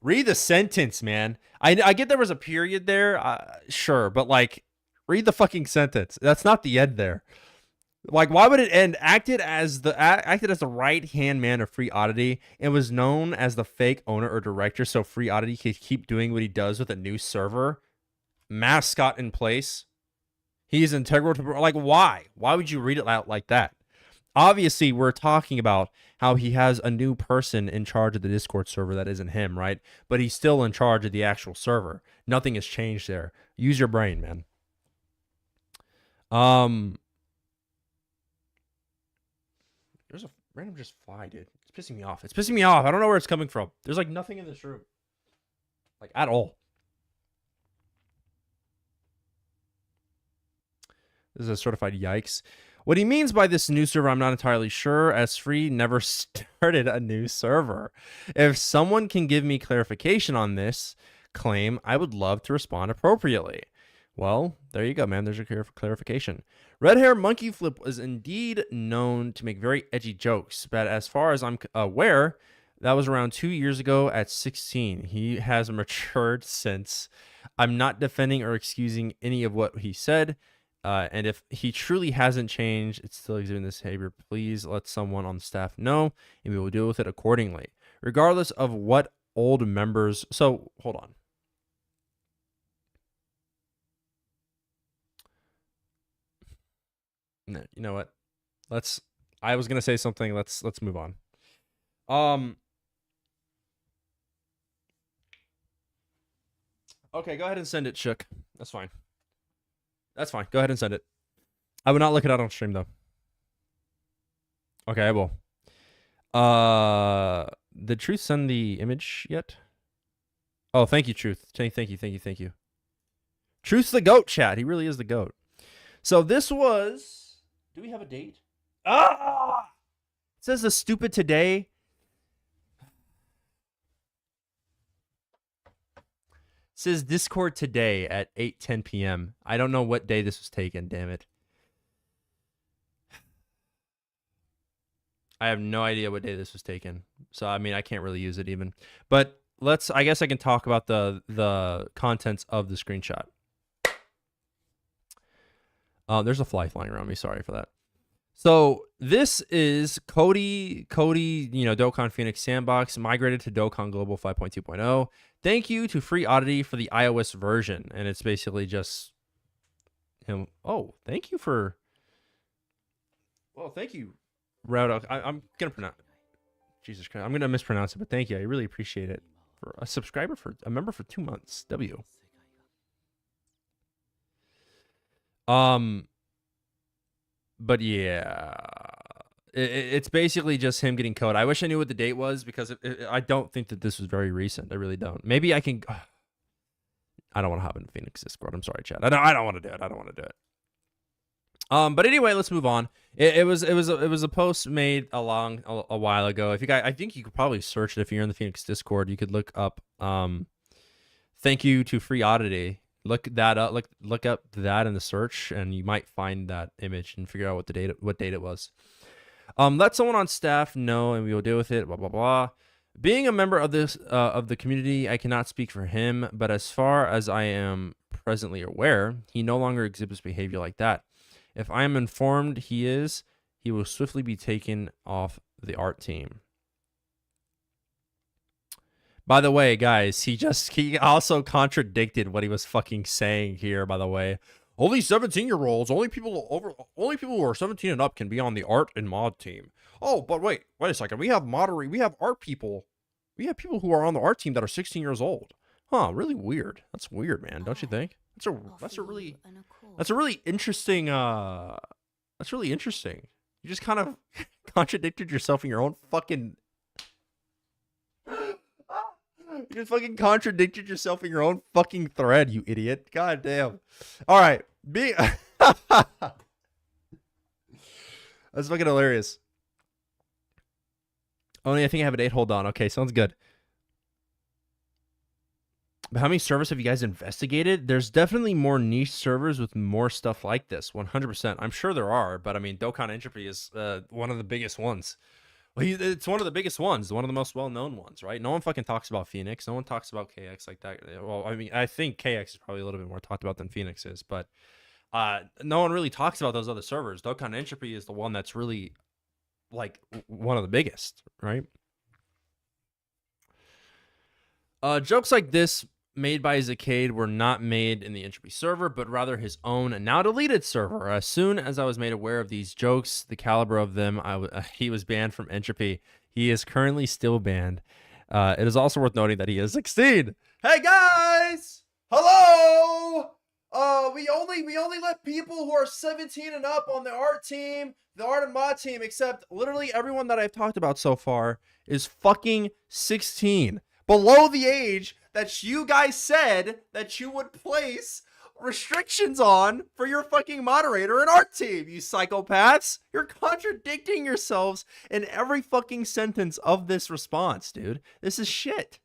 Read the sentence, man. I get there was a period there. Sure, but like, read the fucking sentence. That's not the end there. Like, why would it end? Acted as the right-hand man of Free Oddity and was known as the fake owner or director, so Free Oddity could keep doing what he does with a new server mascot in place. He's integral to, like, why? Why would you read it out like that? Obviously, we're talking about how he has a new person in charge of the Discord server that isn't him, right? But he's still in charge of the actual server. Nothing has changed there. Use your brain, man. There's a random just fly, dude. It's pissing me off. It's pissing me off. I don't know where it's coming from. There's like nothing in this room. Like, at all. This is a certified yikes. What he means by this new server, I'm not entirely sure, as Free never started a new server. If someone can give me clarification on this claim, I would love to respond appropriately. Well, there you go, man. There's your clarification. Red Hair Monkey Flip is indeed known to make very edgy jokes, but as far as I'm aware, that was around 2 years ago at 16. He has matured since. I'm not defending or excusing any of what he said. And if he truly hasn't changed, it's still exhibiting this behavior, please let someone on the staff know, and we will deal with it accordingly. Regardless of what old members... So, hold on. No, you know what? I was gonna say something. Let's move on. Okay, go ahead and send it, Shook. That's fine. That's fine. Go ahead and send it. I would not look it out on stream though. Okay, I will. Did Truth send the image yet? Oh, thank you, Truth. Thank you. Truth's the GOAT, chat. He really is the GOAT. So this was... Do we have a date? Ah! It says the stupid today. It says Discord today at 8:10 p.m. I don't know what day this was taken, damn it. I have no idea what day this was taken. So, I mean, I can't really use it even. But I guess I can talk about the contents of the screenshot. There's a fly flying around me. Sorry for that. So this is Cody, Dokkan Phoenix Sandbox migrated to Dokkan Global 5.2.0. Thank you to Free Oddity for the iOS version. And it's basically just him. Oh, thank you for... Well, thank you, Route. I'm going to pronounce... Jesus Christ. I'm going to mispronounce it, but thank you. I really appreciate it. For a subscriber, for a member for 2 months. W. But yeah, it's basically just him getting code. I wish I knew what the date was because I don't think that this was very recent. I really don't. Maybe I can. I don't want to hop into Phoenix Discord. I'm sorry, chat. I don't want to do it. I don't want to do it. But anyway, let's move on. It was a post made a while ago. If you guys, I think you could probably search it if you're in the Phoenix Discord. You could look up. Thank you to Free Oddity. Look that up. Look up that in the search, and you might find that image and figure out what date it was. Let someone on staff know, and we will deal with it. Blah blah blah. Being a member of the community, I cannot speak for him, but as far as I am presently aware, he no longer exhibits behavior like that. If I am informed he will swiftly be taken off the art team. By the way, guys, he also contradicted what he was fucking saying here, by the way. Only 17-year-olds, only people who are 17 and up can be on the art and mod team. Oh, but wait a second. We have art people. We have people who are on the art team that are 16 years old. Huh, really weird. That's weird, man, don't you think? That's a really interesting that's really interesting. You just kind of contradicted yourself in your own fucking You just fucking contradicted yourself in your own fucking thread, you idiot. God damn. All right. That's fucking hilarious. Only I think I have an 8. Hold on. Okay, sounds good. But how many servers have you guys investigated? There's definitely more niche servers with more stuff like this. 100%. I'm sure there are, but I mean, Dokkan Entropy is one of the biggest ones. Well, it's one of the biggest ones, one of the most well-known ones, right? No one fucking talks about Phoenix. No one talks about KX like that. Well, I mean, I think KX is probably a little bit more talked about than Phoenix is, but no one really talks about those other servers. Dokkan Entropy is the one that's really, like, one of the biggest, right? Jokes like this made by Zacade were not made in the Entropy server, but rather his own and now deleted server. As soon as I was made aware of these jokes, the caliber of them, he was banned from Entropy. He is currently still banned. It is also worth noting that he is 16. Hey guys! Hello! We only let people who are 17 and up on the art team, the art and mod team, except literally everyone that I've talked about so far is fucking 16. Below the age that you guys said that you would place restrictions on for your fucking moderator and art team, you psychopaths. You're contradicting yourselves in every fucking sentence of this response, dude. This is shit.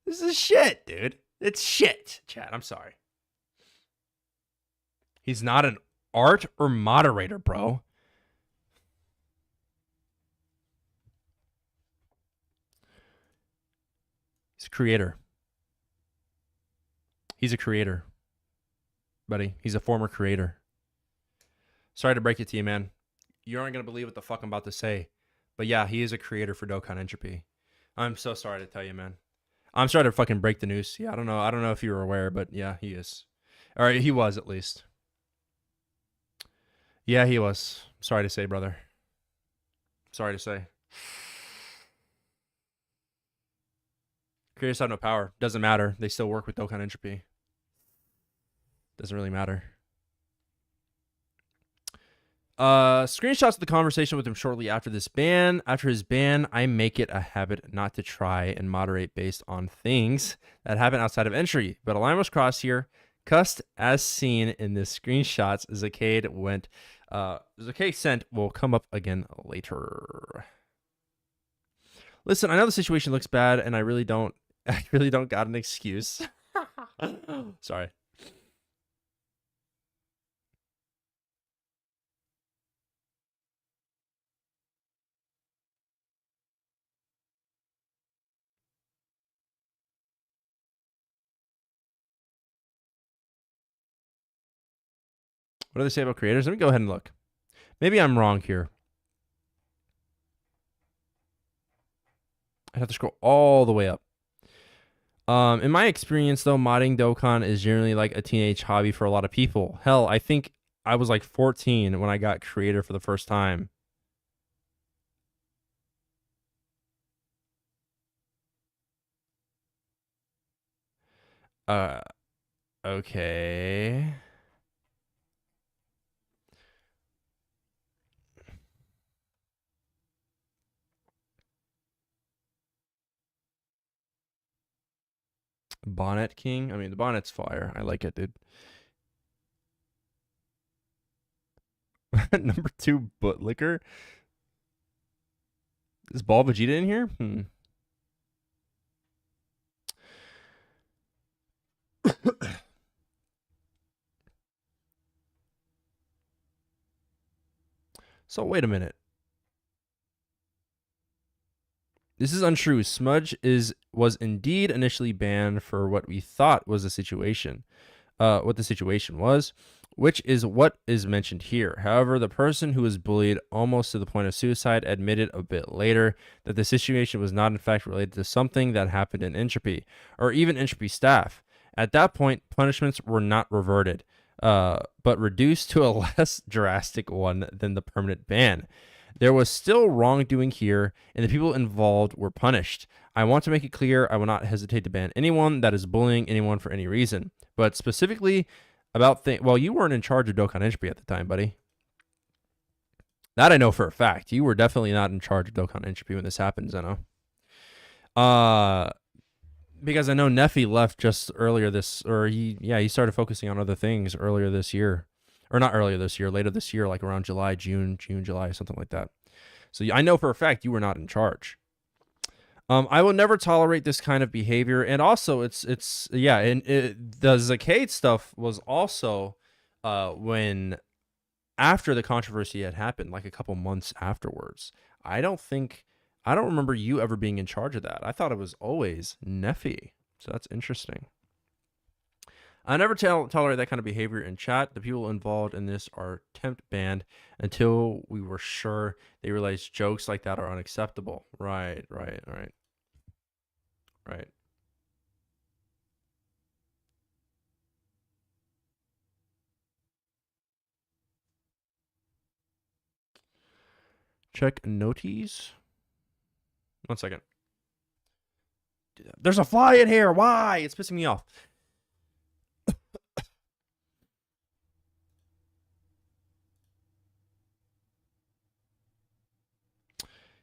This is shit, dude. It's shit, chat. I'm sorry. He's not an art or moderator, bro. He's a creator. He's a creator, buddy. He's a former creator. Sorry to break it to you, man. You aren't going to believe what the fuck I'm about to say. But yeah, he is a creator for Dokkan Entropy. I'm so sorry to tell you, man. I'm sorry to fucking break the news. Yeah, I don't know if you were aware, but yeah, he is. All right, he was at least. Yeah, he was. Sorry to say, brother. Sorry to say. Creators have no power. Doesn't matter. They still work with Dokkan Entropy. Doesn't really matter. Screenshots of the conversation with him shortly after this ban. After his ban, I make it a habit not to try and moderate based on things that happen outside of entry. But a line was crossed here. Cussed as seen in the screenshots. Zakade sent will come up again later. Listen, I know the situation looks bad, and I really don't got an excuse. Sorry. What do they say about creators? Let me go ahead and look. Maybe I'm wrong here. I'd have to scroll all the way up. In my experience, though, modding Dokkan is generally like a teenage hobby for a lot of people. Hell, I think I was like 14 when I got creator for the first time. Okay. Bonnet King. I mean, the bonnet's fire. I like it, dude. Number 2, Bootlicker. Is Ball Vegeta in here? So wait a minute. This is untrue. Smudge was indeed initially banned for what we thought was the situation. What the situation was, which is what is mentioned here. However, the person who was bullied almost to the point of suicide admitted a bit later that the situation was not in fact related to something that happened in Entropy, or even Entropy staff. At that point, punishments were not reverted, but reduced to a less drastic one than the permanent ban. There was still wrongdoing here, and the people involved were punished. I want to make it clear I will not hesitate to ban anyone that is bullying anyone for any reason. But specifically about well, you weren't in charge of Dokkan Entropy at the time, buddy. That I know for a fact. You were definitely not in charge of Dokkan Entropy when this happened, Zeno. Because I know Neffy left just earlier this, or he started focusing on other things earlier this year. Or not earlier this year, later this year, like around June, July, something like that. So I know for a fact you were not in charge. I will never tolerate this kind of behavior, and also and the Zakade stuff was also when after the controversy had happened, like a couple months afterwards. I don't remember you ever being in charge of that. I thought it was always Neffy. So that's interesting. I never tolerate that kind of behavior in chat. The people involved in this are temp banned until we were sure they realized jokes like that are unacceptable. Right. Check noties. 1 second. There's a fly in here. Why? It's pissing me off.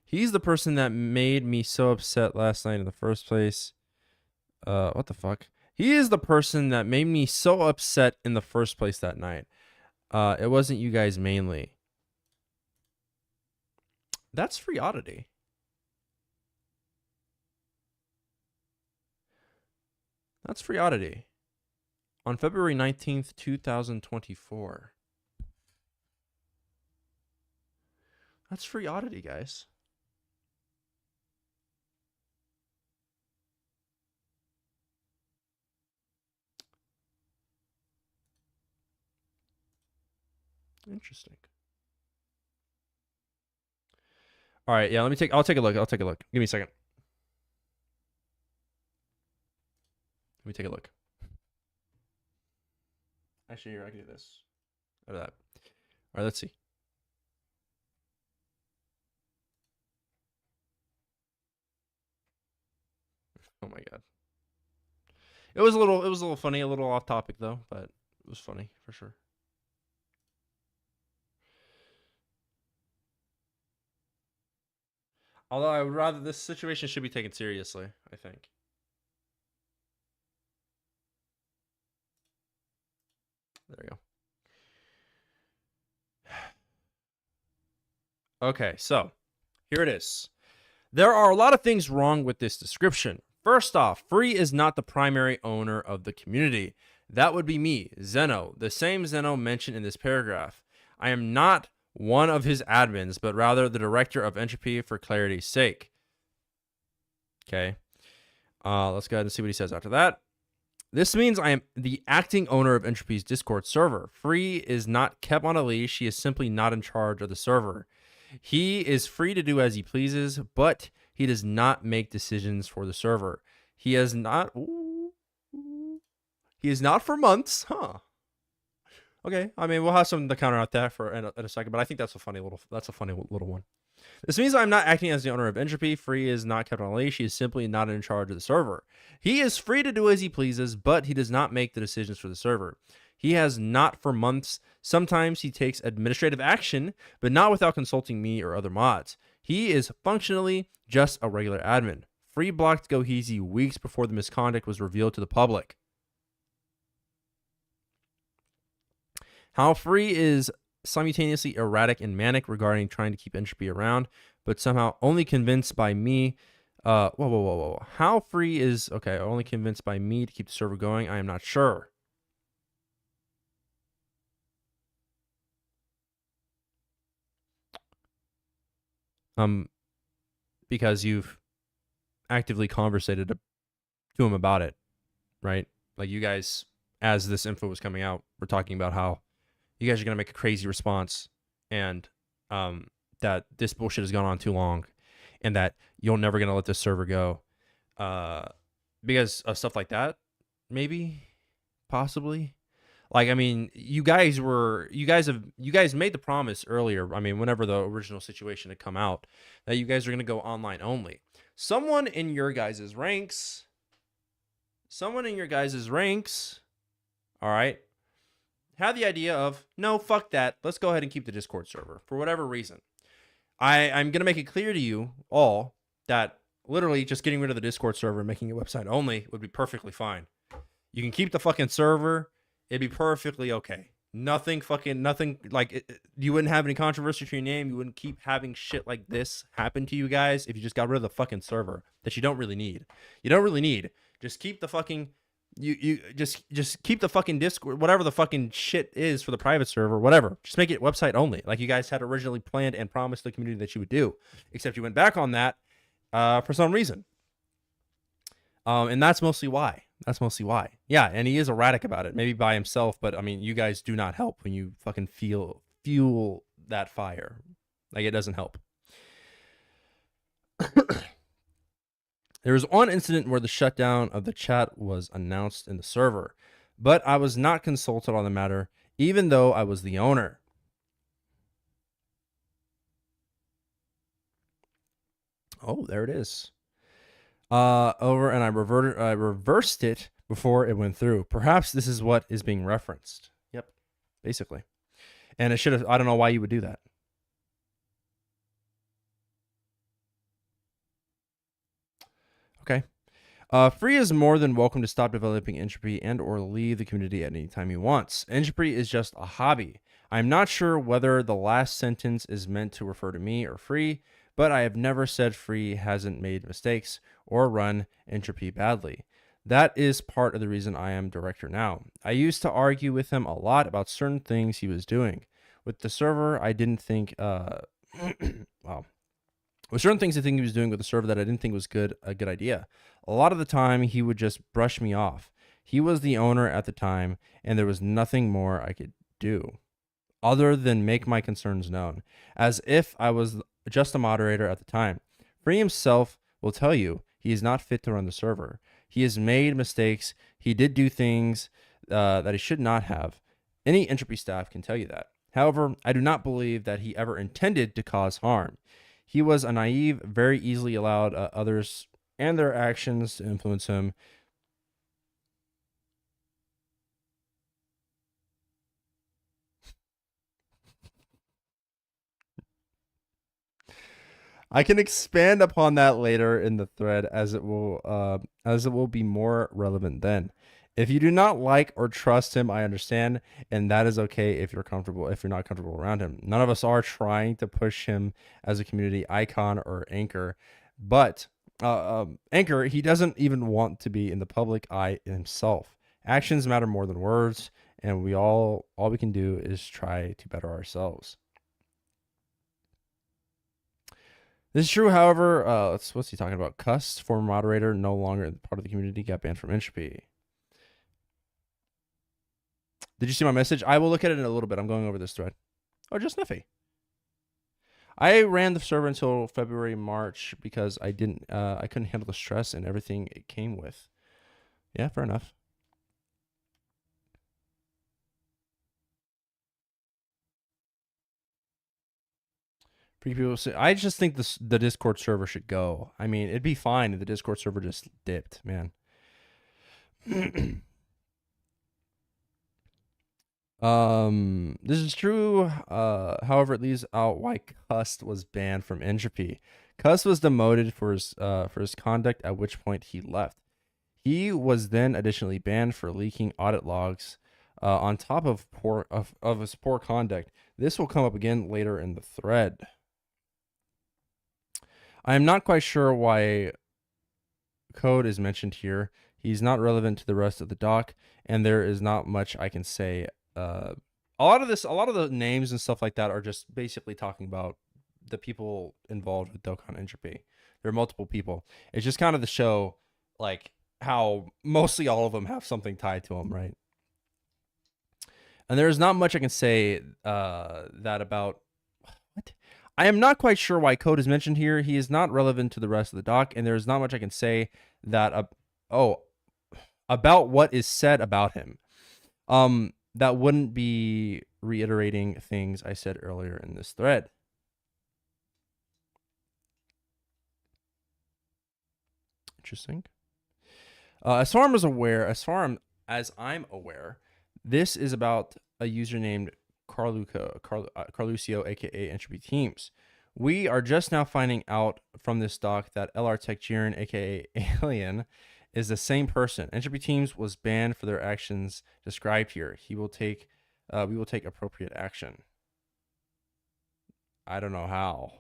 He's the person that made me so upset last night in the first place. What the fuck? He is the person that made me so upset in the first place that night. It wasn't you guys mainly. That's free oddity. That's free oddity. On February 19th, 2024. That's free oddity, guys. Interesting. All right, yeah, I'll take a look. Give me a second. Let me take a look. Actually, here, I can do this. Or that. All right, let's see. Oh my god. It was a little funny, a little off topic though, but it was funny for sure. Although I would rather, this situation should be taken seriously, I think. There we go. Okay, so here it is. There are a lot of things wrong with this description. First off, Free is not the primary owner of the community. That would be me, Zeno, the same Zeno mentioned in this paragraph. I am not one of his admins, but rather the director of Entropy for clarity's sake. Okay. Let's go ahead and see what he says after that. This means I am the acting owner of Entropy's Discord server. Free is not kept on a leash. He is simply not in charge of the server. He is free to do as he pleases, but he does not make decisions for the server. He is not. He is not for months, huh? Okay, I mean we'll have something to counter out that for in a second, but I think that's a funny little one. This means I'm not acting as the owner of Entropy. Free is not kept on a leash. He is simply not in charge of the server. He is free to do as he pleases, but he does not make the decisions for the server. He has not for months. Sometimes he takes administrative action, but not without consulting me or other mods. He is functionally just a regular admin. Free blocked Goheezy weeks before the misconduct was revealed to the public. How Free is simultaneously erratic and manic regarding trying to keep Entropy around, but somehow only convinced by me. Whoa. How Free is, okay, only convinced by me to keep the server going, I am not sure. Because you've actively conversated to him about it, right? Like you guys, as this info was coming out, we're talking about how you guys are going to make a crazy response and that this bullshit has gone on too long and that you're never going to let this server go because of stuff like that, maybe, possibly. Like, I mean, you guys made the promise earlier. I mean, whenever the original situation had come out, that you guys are going to go online only. Someone in your guys' ranks, all right, had the idea of, no, fuck that. Let's go ahead and keep the Discord server for whatever reason. I'm going to make it clear to you all that literally just getting rid of the Discord server and making it website only would be perfectly fine. You can keep the fucking server. It'd be perfectly okay. Nothing, like, you wouldn't have any controversy to your name. You wouldn't keep having shit like this happen to you guys if you just got rid of the fucking server that you don't really need. Just keep the fucking, just keep the fucking Discord, whatever the fucking shit is for the private server, whatever. Just make it website only, like you guys had originally planned and promised the community that you would do, except you went back on that for some reason. And that's mostly why. Yeah, and he is erratic about it, maybe by himself, but I mean, you guys do not help when you fucking fuel that fire. Like, it doesn't help. There was one incident where the shutdown of the chat was announced in the server, but I was not consulted on the matter, even though I was the owner. Oh, there it is. Over, and I reversed it before it went through. Perhaps this is what is being referenced. Yep, basically. And it should have, I don't know why you would do that. Okay. Free is more than welcome to stop developing Entropy and or leave the community at any time he wants. Entropy is just a hobby. I'm not sure whether the last sentence is meant to refer to me or Free, but I have never said Free hasn't made mistakes or run Entropy badly. That is part of the reason I am director now. I used to argue with him a lot about certain things he was doing. With the server, I didn't think wow. With certain things I think he was doing with the server that I didn't think was a good idea. A lot of the time he would just brush me off. He was the owner at the time, and there was nothing more I could do other than make my concerns known, as if I was just a moderator at the time. Free himself will tell you he is not fit to run the server. He has made mistakes. He did do things that he should not have. Any Entropy staff can tell you that. However, I do not believe that he ever intended to cause harm. He was a naive, very easily allowed others and their actions to influence him. I can expand upon that later in the thread as it will be more relevant then. If you do not like or trust him, I understand, and that is okay if you're not comfortable around him. None of us are trying to push him as a community icon or anchor, but anchor, he doesn't even want to be in the public eye himself. Actions matter more than words, and all we can do is try to better ourselves. This is true, however, what's he talking about? Cuss, former moderator, no longer part of the community, got banned from Entropy. Did you see my message? I will look at it in a little bit. I'm going over this thread. Oh, just Sniffy. I ran the server until February, March because I couldn't handle the stress and everything it came with. Yeah, fair enough. People say, I just think the Discord server should go. I mean, it'd be fine if the Discord server just dipped, man. This is true. However, it leaves out why Cust was banned from Entropy. Cust was demoted for his conduct, at which point he left. He was then additionally banned for leaking audit logs, on top of his poor conduct. This will come up again later in the thread. I am not quite sure why code is mentioned here. He's not relevant to the rest of the doc, and there is not much I can say. A lot of the names and stuff like that are just basically talking about the people involved with Dokkan Entropy. There are multiple people. It's just kind of the show, like how mostly all of them have something tied to them, right? And there is not much I can say that about. What? I am not quite sure why code is mentioned here. He is not relevant to the rest of the doc, and there is not much I can say that about what is said about him. That wouldn't be reiterating things I said earlier in this thread. Interesting. As far as I'm aware, this is about a user named Carlucio, aka Entropy Teams. We are just now finding out from this doc that LR Tech Jiren, aka Alien, is the same person. Entropy Teams was banned for their actions described here. We will take appropriate action. I don't know how.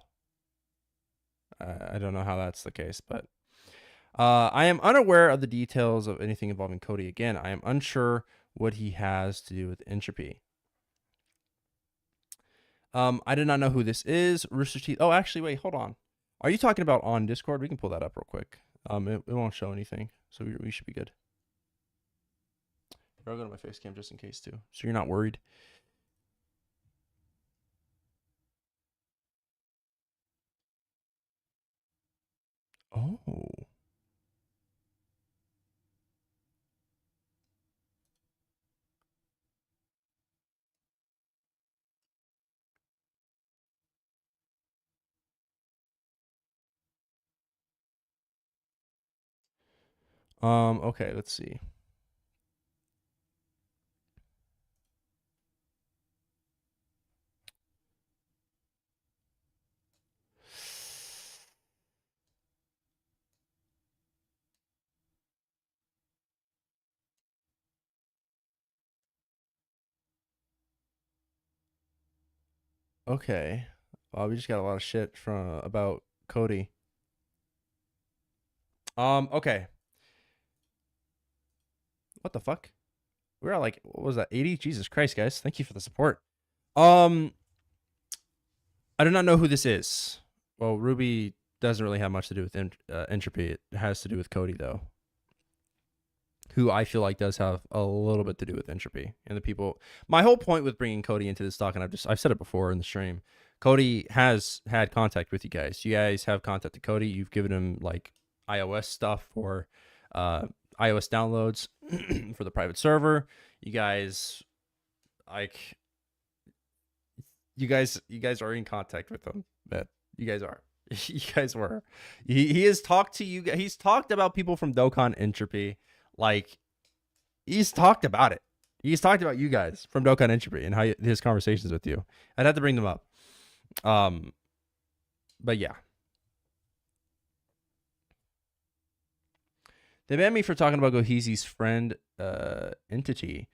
I don't know how that's the case, but I am unaware of the details of anything involving Cody. Again, I am unsure what he has to do with Entropy. I did not know who this is. Rooster Teeth. Oh, actually, wait, hold on. Are you talking about on Discord? We can pull that up real quick. It won't show anything, so we should be good. I'll go to my face cam just in case too, so you're not worried. Oh. Okay, let's see. Okay. We just got a lot of shit from about Cody. Okay. What the fuck? We're at like, what was that, 80? Jesus Christ, guys. Thank you for the support. I do not know who this is. Well, Ruby doesn't really have much to do with Entropy. It has to do with Cody, though, who I feel like does have a little bit to do with Entropy and the people. My whole point with bringing Cody into this talk, and I've said it before in the stream, Cody has had contact with you guys. You guys have contacted Cody. You've given him like iOS stuff for iOS downloads for the private server. You guys you guys are in contact with him. That you guys are. You guys were. He has talked to you. He's talked about people from Dokkan Entropy. Like, he's talked about it. He's talked about you guys from Dokkan Entropy and how his conversations with you. I'd have to bring them up. But yeah. They banned me for talking about Goheezy's friend entity,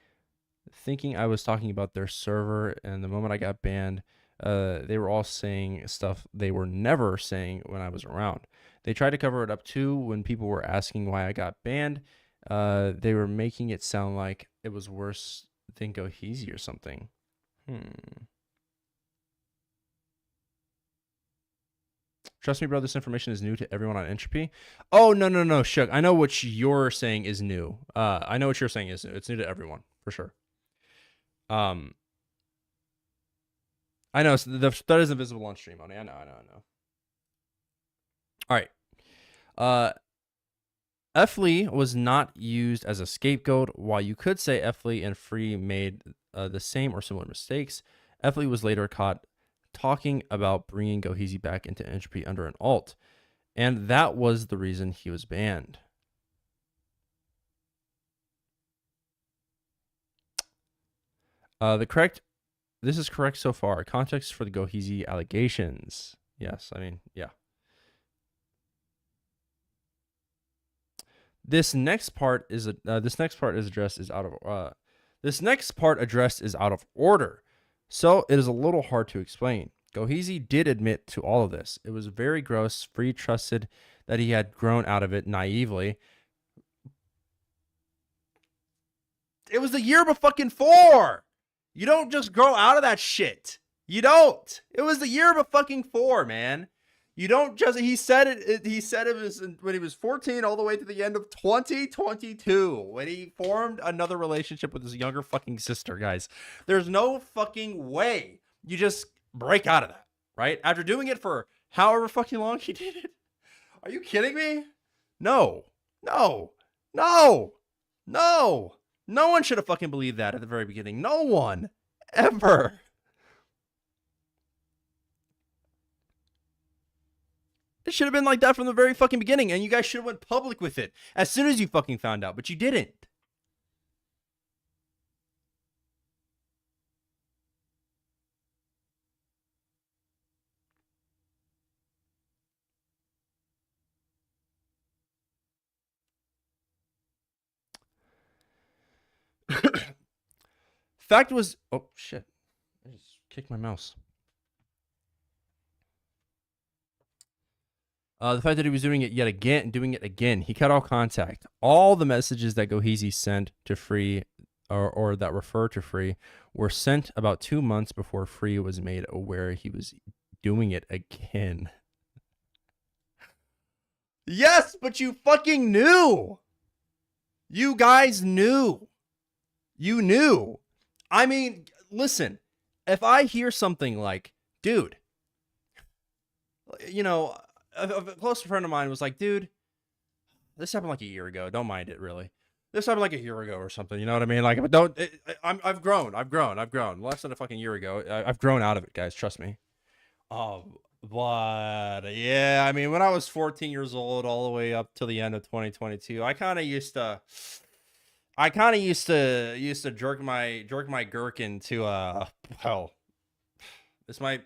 thinking I was talking about their server, and the moment I got banned, they were all saying stuff they were never saying when I was around. They tried to cover it up too when people were asking why I got banned. They were making it sound like it was worse than Goheezy or something. Trust me, bro, this information is new to everyone on Entropy. Oh, no, Shook. I know what you're saying is new. I know what you're saying is new. It's new to everyone, for sure. I know that is invisible on stream, Oni. I know. All right. Efley was not used as a scapegoat. While you could say Efley and Free made the same or similar mistakes, Efley was later caught talking about bringing Goheezy back into Entropy under an alt, and that was the reason he was banned. This is correct so far. Context for the Goheezy allegations. Yes, I mean, yeah. This next part addressed is out of order, so it is a little hard to explain. Goheezy did admit to all of this. It was very gross. Free trusted that he had grown out of it naively. It was the year before. You don't just grow out of that shit. You don't. It was the year before, man. You don't just. He said it was when he was 14 all the way to the end of 2022 when he formed another relationship with his younger fucking sister, guys. There's no fucking way you just break out of that, right? After doing it for however fucking long he did it. Are you kidding me? No. No one should have fucking believed that at the very beginning. No one. Ever. It should have been like that from the very fucking beginning, and you guys should have went public with it as soon as you fucking found out, but you didn't. Fact was, oh shit, I just kicked my mouse. The fact that he was doing it again. He cut all contact. All the messages that Goheezy sent to Free or that refer to Free were sent about 2 months before Free was made aware he was doing it again. Yes, but you fucking knew. You guys knew. You knew. I mean, listen, if I hear something like, dude, you know, a close friend of mine was like, dude, this happened like a year ago. Don't mind it, really. This happened like a year ago or something. You know what I mean? Like, but don't. I've grown. Less than a fucking year ago. I've grown out of it, guys. Trust me. But yeah, I mean, when I was 14 years old, all the way up till the end of 2022, I kind of used to jerk my gherkin to well,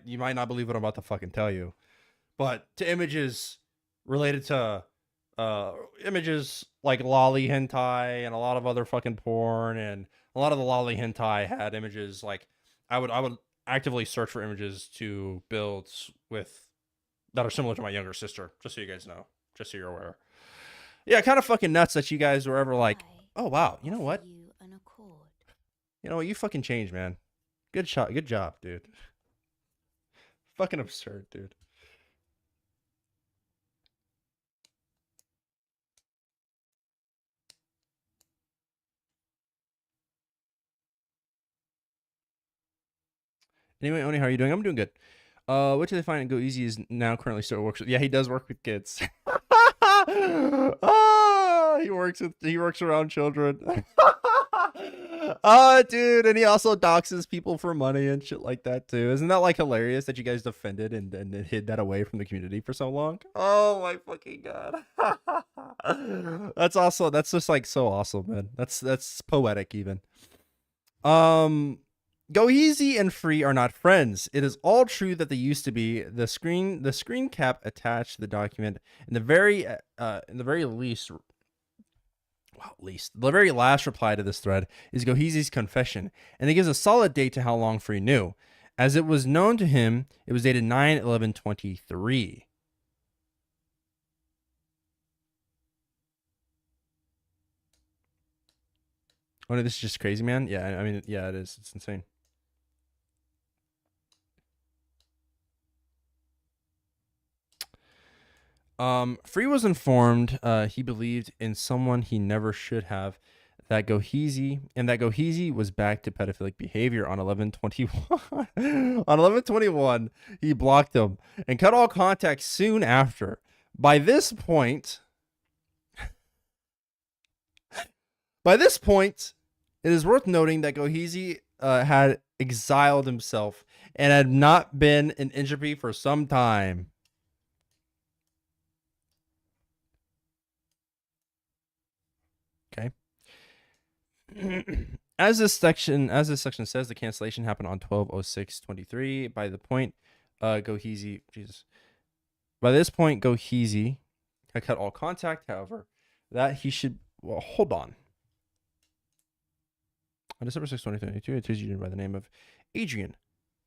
you might not believe what I'm about to fucking tell you. But to images related to images like lolly hentai and a lot of other fucking porn, and a lot of the lolly hentai had images like I would actively search for images to build with that are similar to my younger sister, just so you guys know, just so you're aware. Yeah, kind of fucking nuts that you guys were ever like Oh wow, you know offer what? you an accord. You know what? You fucking changed, man. Good shot. Good job, dude. Fucking absurd, dude. Anyway, Oni, how are you doing? I'm doing good. What do they find in Goheezy is now currently still works with? Yeah, he does work with kids. He works around children. Dude, and he also doxes people for money and shit like that too. Isn't that like hilarious that you guys defended and hid that away from the community for so long? Oh my fucking god. That's also that's just like so awesome, man. That's poetic even. Goheezy and Free are not friends. It is all true that they used to be. The screen cap attached to the document in the very the very last reply to this thread is Goheezy's confession, and it gives a solid date to how long Free knew. As it was known to him, it was dated 9/11/23. Oh no, this is just crazy, man. Yeah, I mean, yeah, it is. It's insane. Free was informed he believed in someone he never should have, that Goheezy was back to pedophilic behavior on 11/21. On 11/21, he blocked him and cut all contact soon after. By this point, it is worth noting that Goheezy had exiled himself and had not been in Entropy for some time. Okay. As this section says, the cancellation happened on 12/06/23. By the point, Goheezy, Jesus. By this point, Goheezy had cut all contact. However, that he should. Well, hold on. On December 6, 2022, it is used by the name of Adrian.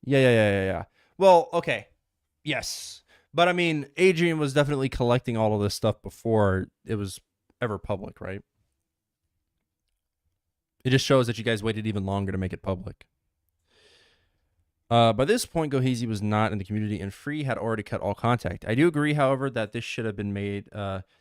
Yeah. Well, okay. Yes. But I mean, Adrian was definitely collecting all of this stuff before it was ever public, right? It just shows that you guys waited even longer to make it public. By this point, Goheezy was not in the community, and Free had already cut all contact. I do agree, however, that this should have been made.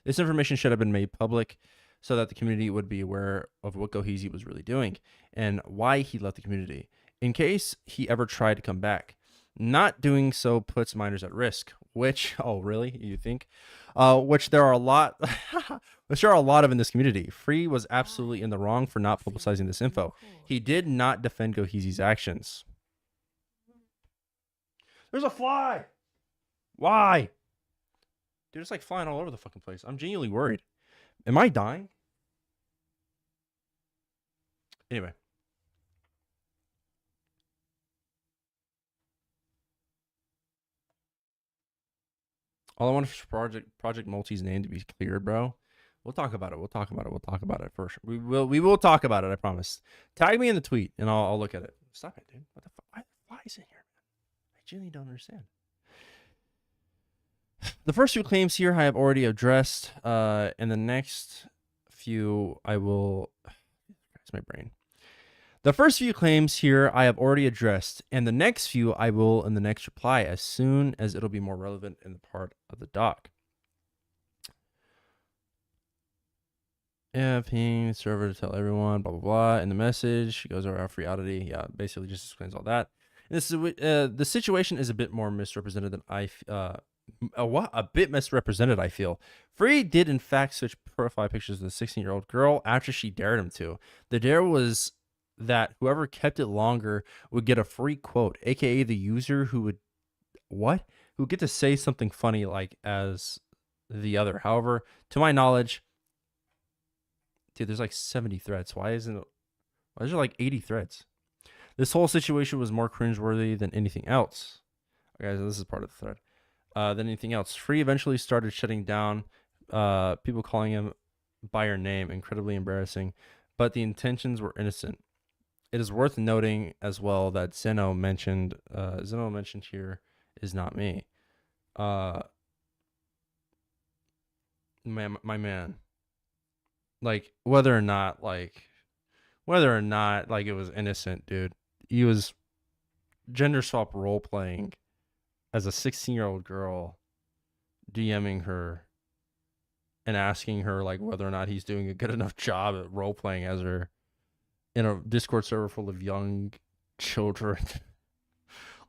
This information should have been made public, so that the community would be aware of what Goheezy was really doing and why he left the community, in case he ever tried to come back. Not doing so puts minors at risk. Which, oh really? You think? Which there are a lot, which there are a lot of in this community. Free was absolutely in the wrong for not publicizing this info. He did not defend Goheezy's actions. There's a fly. Why? Dude, it's like flying all over the fucking place. I'm genuinely worried. Am I dying? Anyway. All I want is for Project Multi's name to be cleared, bro. We'll talk about it. We'll talk about it first. We will talk about it, I promise. Tag me in the tweet and I'll look at it. Stop it, dude. What the fuck? Why are there flies in here, man? I genuinely don't understand. The first few claims here I have already addressed. And the next few I will. That's my brain. The first few claims here I have already addressed, and the next few I will in the next reply as soon as it'll be more relevant in the part of the doc. Yeah, ping server to tell everyone, blah, blah, blah. In the message, goes over our reality. Yeah, basically just explains all that. And this is the situation is a bit more misrepresented than a bit misrepresented, I feel. Free did in fact switch profile pictures with a 16-year-old girl after she dared him to. The dare was that whoever kept it longer would get a free quote, aka the user who would get to say something funny like as the other. However, to my knowledge, dude, there's like 70 threads. Why is there like 80 threads? This whole situation was more cringeworthy than anything else. Guys, this is part of the thread. Than anything else. Free eventually started shutting down people calling him by her name, incredibly embarrassing, but the intentions were innocent. It is worth noting as well that Zeno mentioned here is not me. My man. like whether or not like it was innocent, dude. He was gender swap role playing as a 16-year-old girl, DMing her and asking her like whether or not he's doing a good enough job at role playing as her in a Discord server full of young children.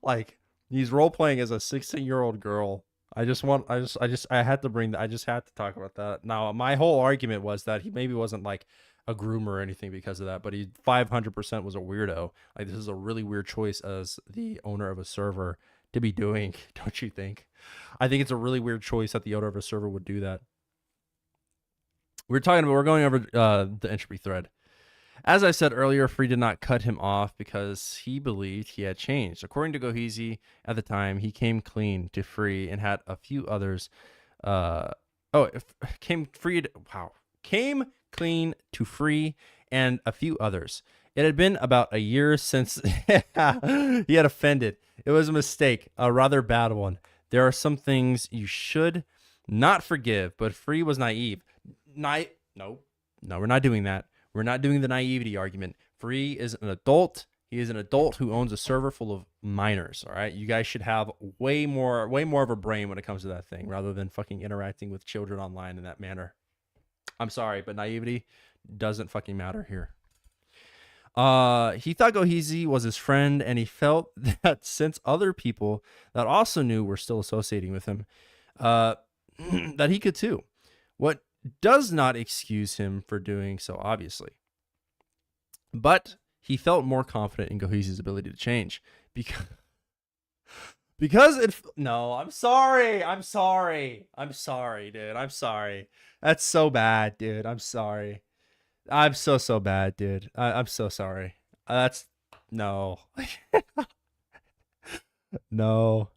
Like he's role playing as a 16-year-old girl. I just had to bring that. I just had to talk about that. Now, my whole argument was that he maybe wasn't like a groomer or anything because of that, but he 500% was a weirdo. Like this is a really weird choice as the owner of a server to be doing, don't you think? I think it's a really weird choice that the owner of a server would do that. We're going over the entropy thread. As I said earlier, Free did not cut him off because he believed he had changed. According to Goheezy, at the time, he came clean to Free and had a few others. Came clean to Free and a few others. It had been about a year since he had offended. It was a mistake, a rather bad one. There are some things you should not forgive, but Free was naive. No, we're not doing that. We're not doing the naivety argument. Free is an adult. He is an adult who owns a server full of minors. All right, you guys should have way more of a brain when it comes to that thing, rather than fucking interacting with children online in that manner. I'm sorry, but naivety doesn't fucking matter here. He thought Goheezy was his friend, and he felt that since other people that also knew were still associating with him, that he could too. What does not excuse him for doing so, obviously. But he felt more confident in Goheezy's ability to change I'm sorry, dude. I'm sorry. That's so bad, dude. I'm sorry. I'm so bad, dude. I'm so sorry. That's no. No.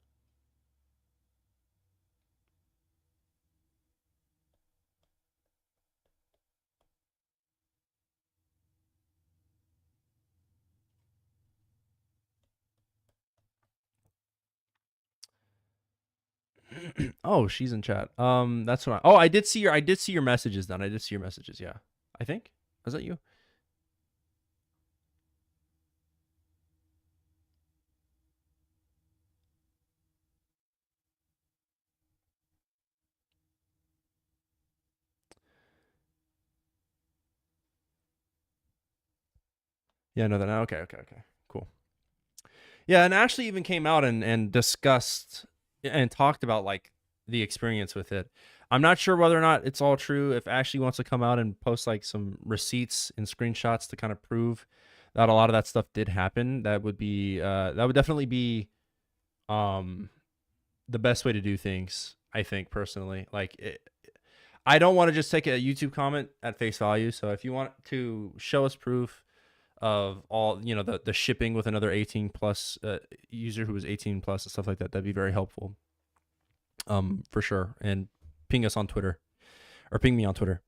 Oh, she's in chat. That's what I did see your messages then. I did see your messages, yeah. I think. Was that you? Yeah, no, okay. Cool. Yeah, and Ashley even came out and discussed and talked about like the experience with it. I'm not sure whether or not it's all true. If Ashley wants to come out and post like some receipts and screenshots to kind of prove that a lot of that stuff did happen, that would definitely be the best way to do things, I think, personally. I don't want to just take a YouTube comment at face value. So if you want to show us proof of all, the shipping with another 18 plus user who was 18 plus and stuff like that, that'd be very helpful. For sure. And ping us on Twitter, or ping me on Twitter.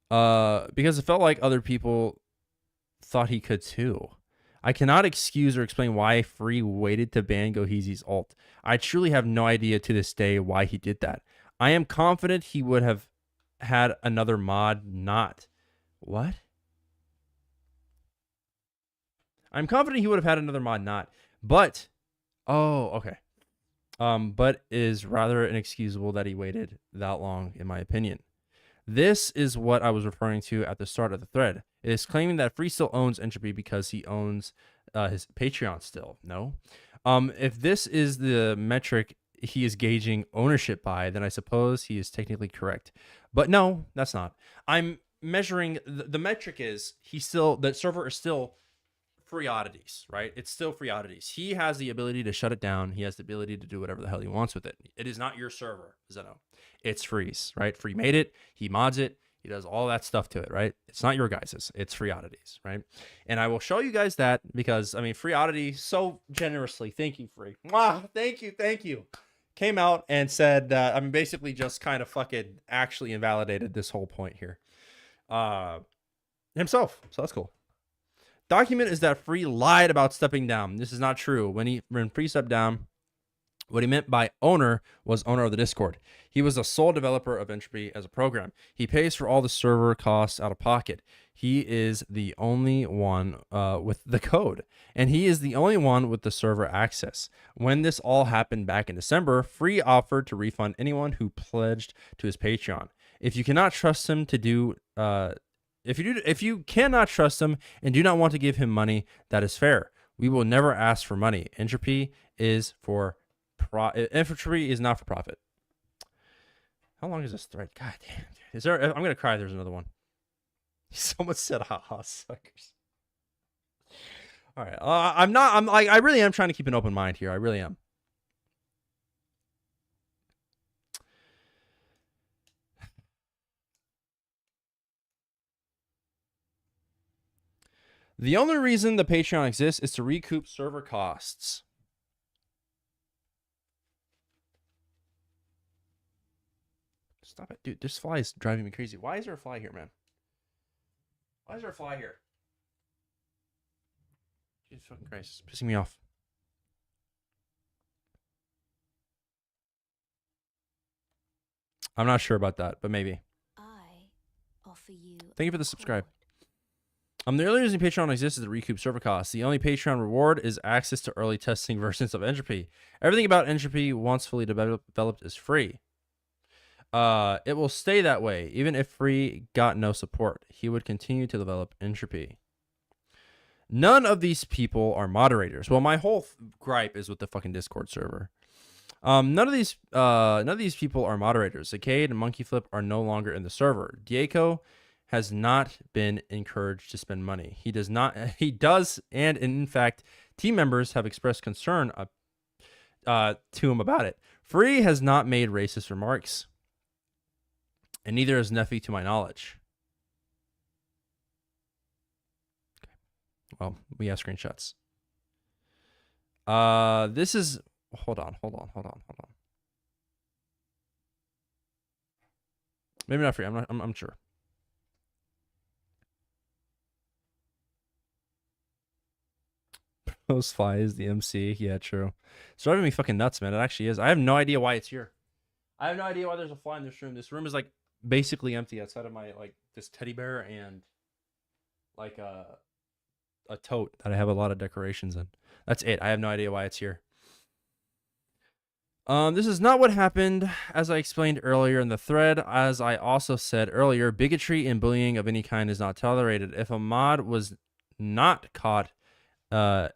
Because it felt like other people thought he could too. I cannot excuse or explain why Free waited to ban Goheezy's ult. I truly have no idea to this day why he did that. I am confident he would have had another mod not. What? I'm confident he would have had another mod not. But, oh, okay. But it is rather inexcusable that he waited that long, in my opinion. This is what I was referring to at the start of the thread. It is claiming that Free still owns Entropy because he owns his Patreon still. No. If this is the metric he is gauging ownership by, then I suppose he is technically correct. But no, that's not. I'm measuring the metric is the server is still free oddities, right? It's still free oddities. He has the ability to shut it down. He has the ability to do whatever the hell he wants with it. It is not your server, Zeno. It's Free's, right? Free made it. He mods it. He does all that stuff to it, right? It's not your guys's. It's free oddities, right? And I will show you guys that because, I mean, free oddity so generously. Thank you, Free. Mwah, thank you. Came out and said, basically just kind of fucking actually invalidated this whole point here. Himself. So that's cool. Document is that Free lied about stepping down. This is not true. When Free stepped down, What he meant by owner was owner of the Discord. He was the sole developer of Entropy as a program. He pays for all the server costs out of pocket. He is the only one with the code, and he is the only one with the server access. When this all happened back in December, Free offered to refund anyone who pledged to his Patreon. If you cannot trust him to do, if you cannot trust him and do not want to give him money, that is fair. We will never ask for money. Entropy is for Entropy is not for profit. How long is this thread? God damn. Is there? I'm gonna cry. There's another one. Someone said, "Haha, suckers." All right. I'm not. I'm like. I really am trying to keep an open mind here. I really am. The only reason the Patreon exists is to recoup server costs. Stop it, dude. This fly is driving me crazy. Why is there a fly here, man? Why is there a fly here? Jesus fucking Christ. It's pissing me off. I'm not sure about that, but maybe. I offer you. Thank you for the subscribe. The only reason Patreon exists is to recoup server costs. The only Patreon reward is access to early testing versions of Entropy. Everything about Entropy, once fully developed, is free. It will stay that way, even if Free got no support. He would continue to develop Entropy. None of these people are moderators. Well, my whole gripe is with the fucking Discord server. None of these people are moderators. Zacade and Monkey Flip are no longer in the server. Diego has not been encouraged to spend money. He does, and in fact, team members have expressed concern to him about it. Free has not made racist remarks, and neither has Neffy, to my knowledge. Okay. Well, we have screenshots. This is. Hold on. Maybe not Free. I'm sure. Those flies, the MC. Yeah, true. It's driving me fucking nuts, man. It actually is. I have no idea why it's here. I have no idea why there's a fly in this room. This room is like basically empty outside of my this teddy bear and like a tote that I have a lot of decorations in. That's it. I have no idea why it's here. This is not what happened, as I explained earlier in the thread. As I also said earlier, bigotry and bullying of any kind is not tolerated. If a mod was not caught, hold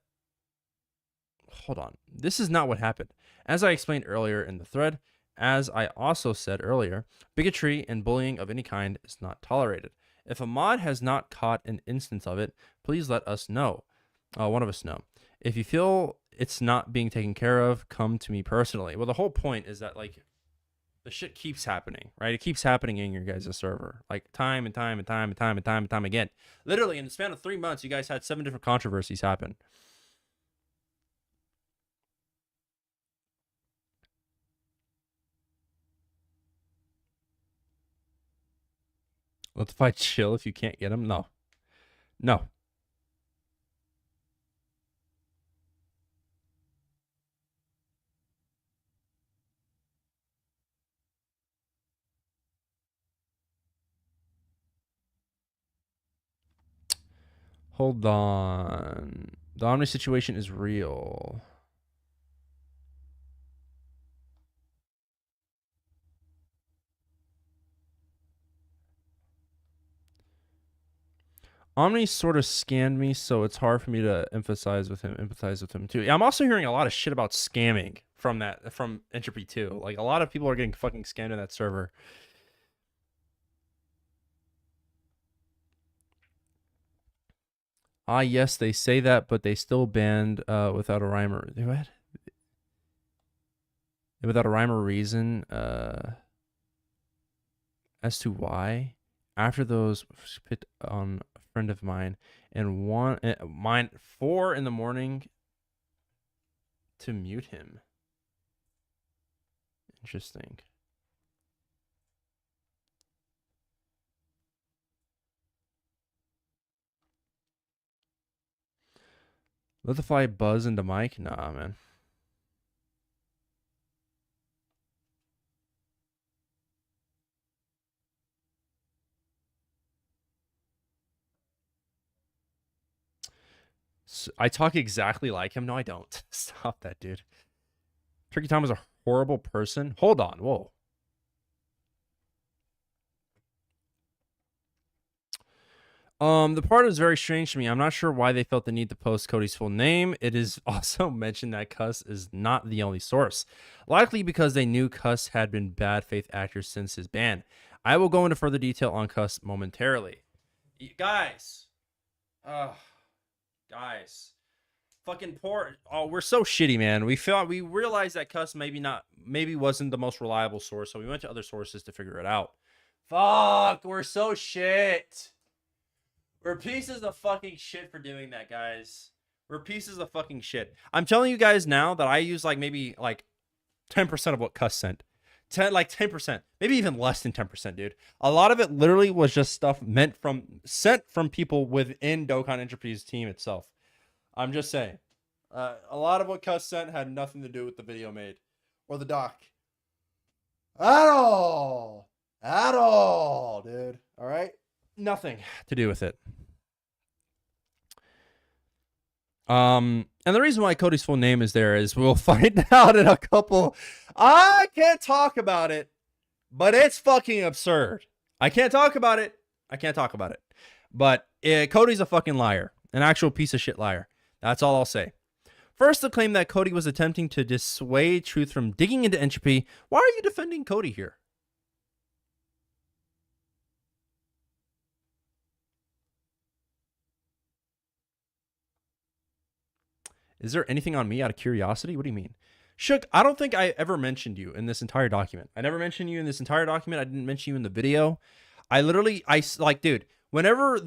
on. This is not what happened. As I explained earlier in the thread, as I also said earlier, bigotry and bullying of any kind is not tolerated. If a mod has not caught an instance of it, please let us know. One of us know. If you feel it's not being taken care of, come to me personally. Well, the whole point is that the shit keeps happening, right? It keeps happening in your guys' server, time and time again. Literally, in the span of 3 months, you guys had 7 different controversies happen. Let the fight chill if you can't get him. No. Hold on. The Omni situation is real. Omni sort of scanned me, so it's hard for me to empathize with him too. Yeah, I'm also hearing a lot of shit about scamming from Entropy too. Like a lot of people are getting fucking scammed in that server. Yes, they say that, but they still banned without a rhyme or what? Without a rhyme or reason as to why. After those spit on a friend of mine and mine 4 in the morning to mute him. Interesting. Let the fly buzz into mic? Nah, man. I talk exactly like him. No, I don't. Stop that, dude. Tricky Tom is a horrible person. Hold on. Whoa. The part is very strange to me. I'm not sure why they felt the need to post Cody's full name. It is also mentioned that Cuss is not the only source, likely because they knew Cuss had been bad faith actors since his ban. I will go into further detail on Cuss momentarily. Guys, guys, fucking poor. Oh, we're so shitty, man. We realized that Cuss maybe wasn't the most reliable source, so we went to other sources to figure it out. Fuck, we're so shit. We're pieces of fucking shit for doing that, guys. We're pieces of fucking shit. I'm telling you guys now that I use maybe 10% of what Cuss sent. 10%. Maybe even less than 10%, dude. A lot of it literally was just stuff sent from people within Dokkan Entropy's team itself. I'm just saying. A lot of what Cuss sent had nothing to do with the video made. Or the doc. At all, dude. All right? Nothing to do with it. And the reason why Cody's full name is there is we'll find out in a couple. I can't talk about it, but it's fucking absurd. I can't talk about it. But Cody's a fucking liar, an actual piece of shit liar. That's all I'll say. First, the claim that Cody was attempting to dissuade truth from digging into entropy. Why are you defending Cody here? Is there anything on me out of curiosity? What do you mean? Shook, I don't think I ever mentioned you in this entire document. I never mentioned you in this entire document. I didn't mention you in the video. Dude, whenever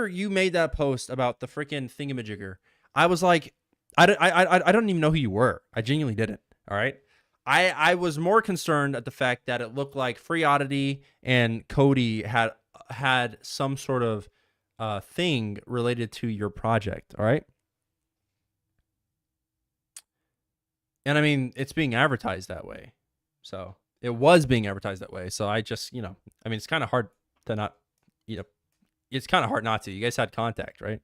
you made that post about the freaking thingamajigger, I was like, I don't even know who you were. I genuinely didn't. All right. I was more concerned at the fact that it looked like Free Oddity and Cody had some sort of thing related to your project. All right. And I mean, it's being advertised that way. So it was being advertised that way. So I just, it's kind of hard to not, it's kind of hard not to. You guys had contact, right?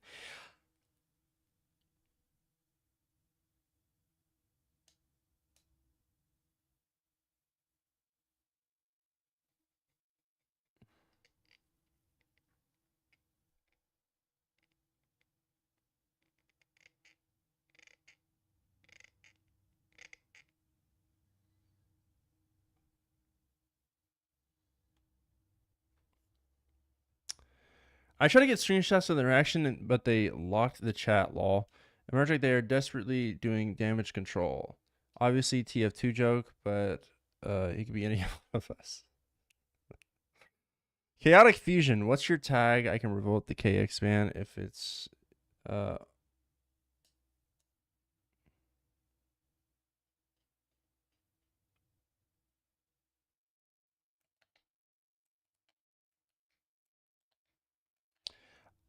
I try to get screenshots of the reaction, but they locked the chat, lol. Emerge like they are desperately doing damage control. Obviously, TF2 joke, but it could be any of us. Chaotic Fusion, what's your tag? I can revolt the KX ban if it's...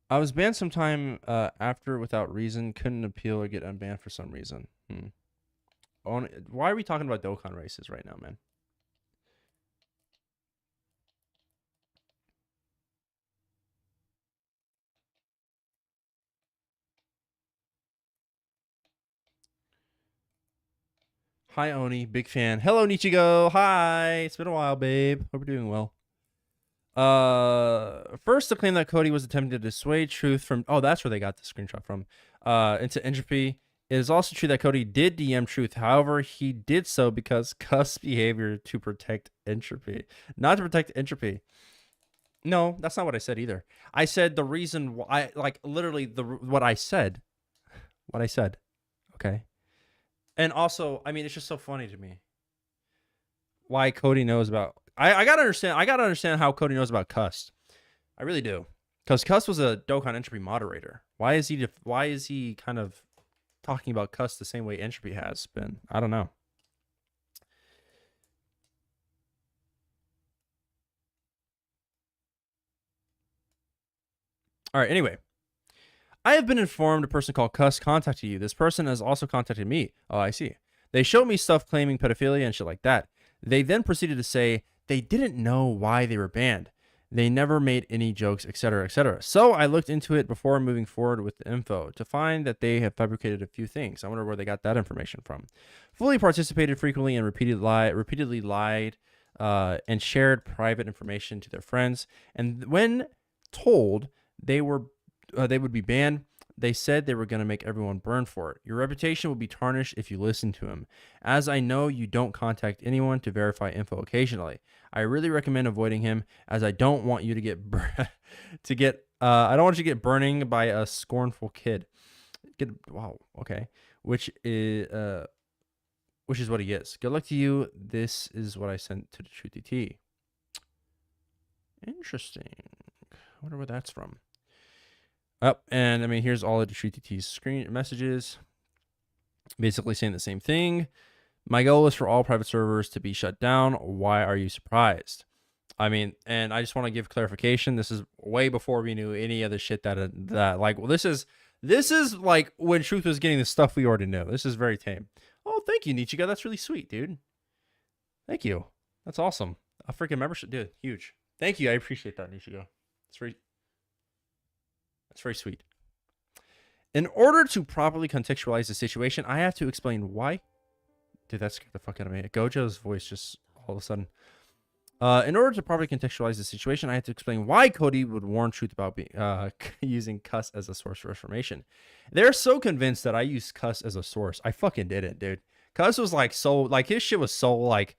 I was banned sometime after without reason. Couldn't appeal or get unbanned for some reason. Why are we talking about Dokkan races right now, man? Hi, Oni. Big fan. Hello, Nichigo. Hi. It's been a while, babe. Hope you're doing well. First, the claim that Cody was attempting to dissuade truth from... Oh, that's where they got the screenshot from. Into entropy. It is also true that Cody did DM truth. However, he did so because Cuss behavior to protect entropy. Not to protect entropy. No, that's not what I said either. I said the reason why... literally, what I said. What I said. Okay? And also, it's just so funny to me why Cody knows about... I gotta understand how Cody knows about Cuss. I really do, because Cuss was a Dokkan Entropy moderator. Why is he kind of talking about Cuss the same way Entropy has been? I don't know. All right. Anyway, I have been informed a person called Cuss contacted you. This person has also contacted me. Oh, I see. They showed me stuff claiming pedophilia and shit like that. They then proceeded to say they didn't know why they were banned. They never made any jokes, etc., etc. So I looked into it before moving forward with the info to find that they have fabricated a few things. I wonder where they got that information from. Fully participated frequently and repeatedly lied and shared private information to their friends. And when told they would be banned, they said they were going to make everyone burn for it. Your reputation will be tarnished if you listen to him. As I know you don't contact anyone to verify info occasionally, I really recommend avoiding him, as I don't want you to get I don't want you to get burning by a scornful kid. Wow, okay. Which is what he is. Good luck to you. This is what I sent to the Truth ET. Interesting. I wonder where that's from. And I mean, here's all of the Truth ET's screen messages, basically saying the same thing. My goal is for all private servers to be shut down. Why are you surprised? I mean, and I just want to give clarification. This is way before we knew any of the shit that like, well, this is like when Truth was getting the stuff we already know. This is very tame. Oh, thank you, Nichiga. That's really sweet, dude. Thank you. That's awesome. A freaking membership, dude. Huge. Thank you. I appreciate that, Nichiga. That's very sweet. In order to properly contextualize the situation, I have to explain why. Dude, that scared the fuck out of me. Gojo's voice just all of a sudden. In order to properly contextualize the situation, I have to explain why Cody would warn Truth about using cuss as a source for information. They're so convinced that I use cuss as a source. I fucking didn't, dude. Cuss was like his shit was so like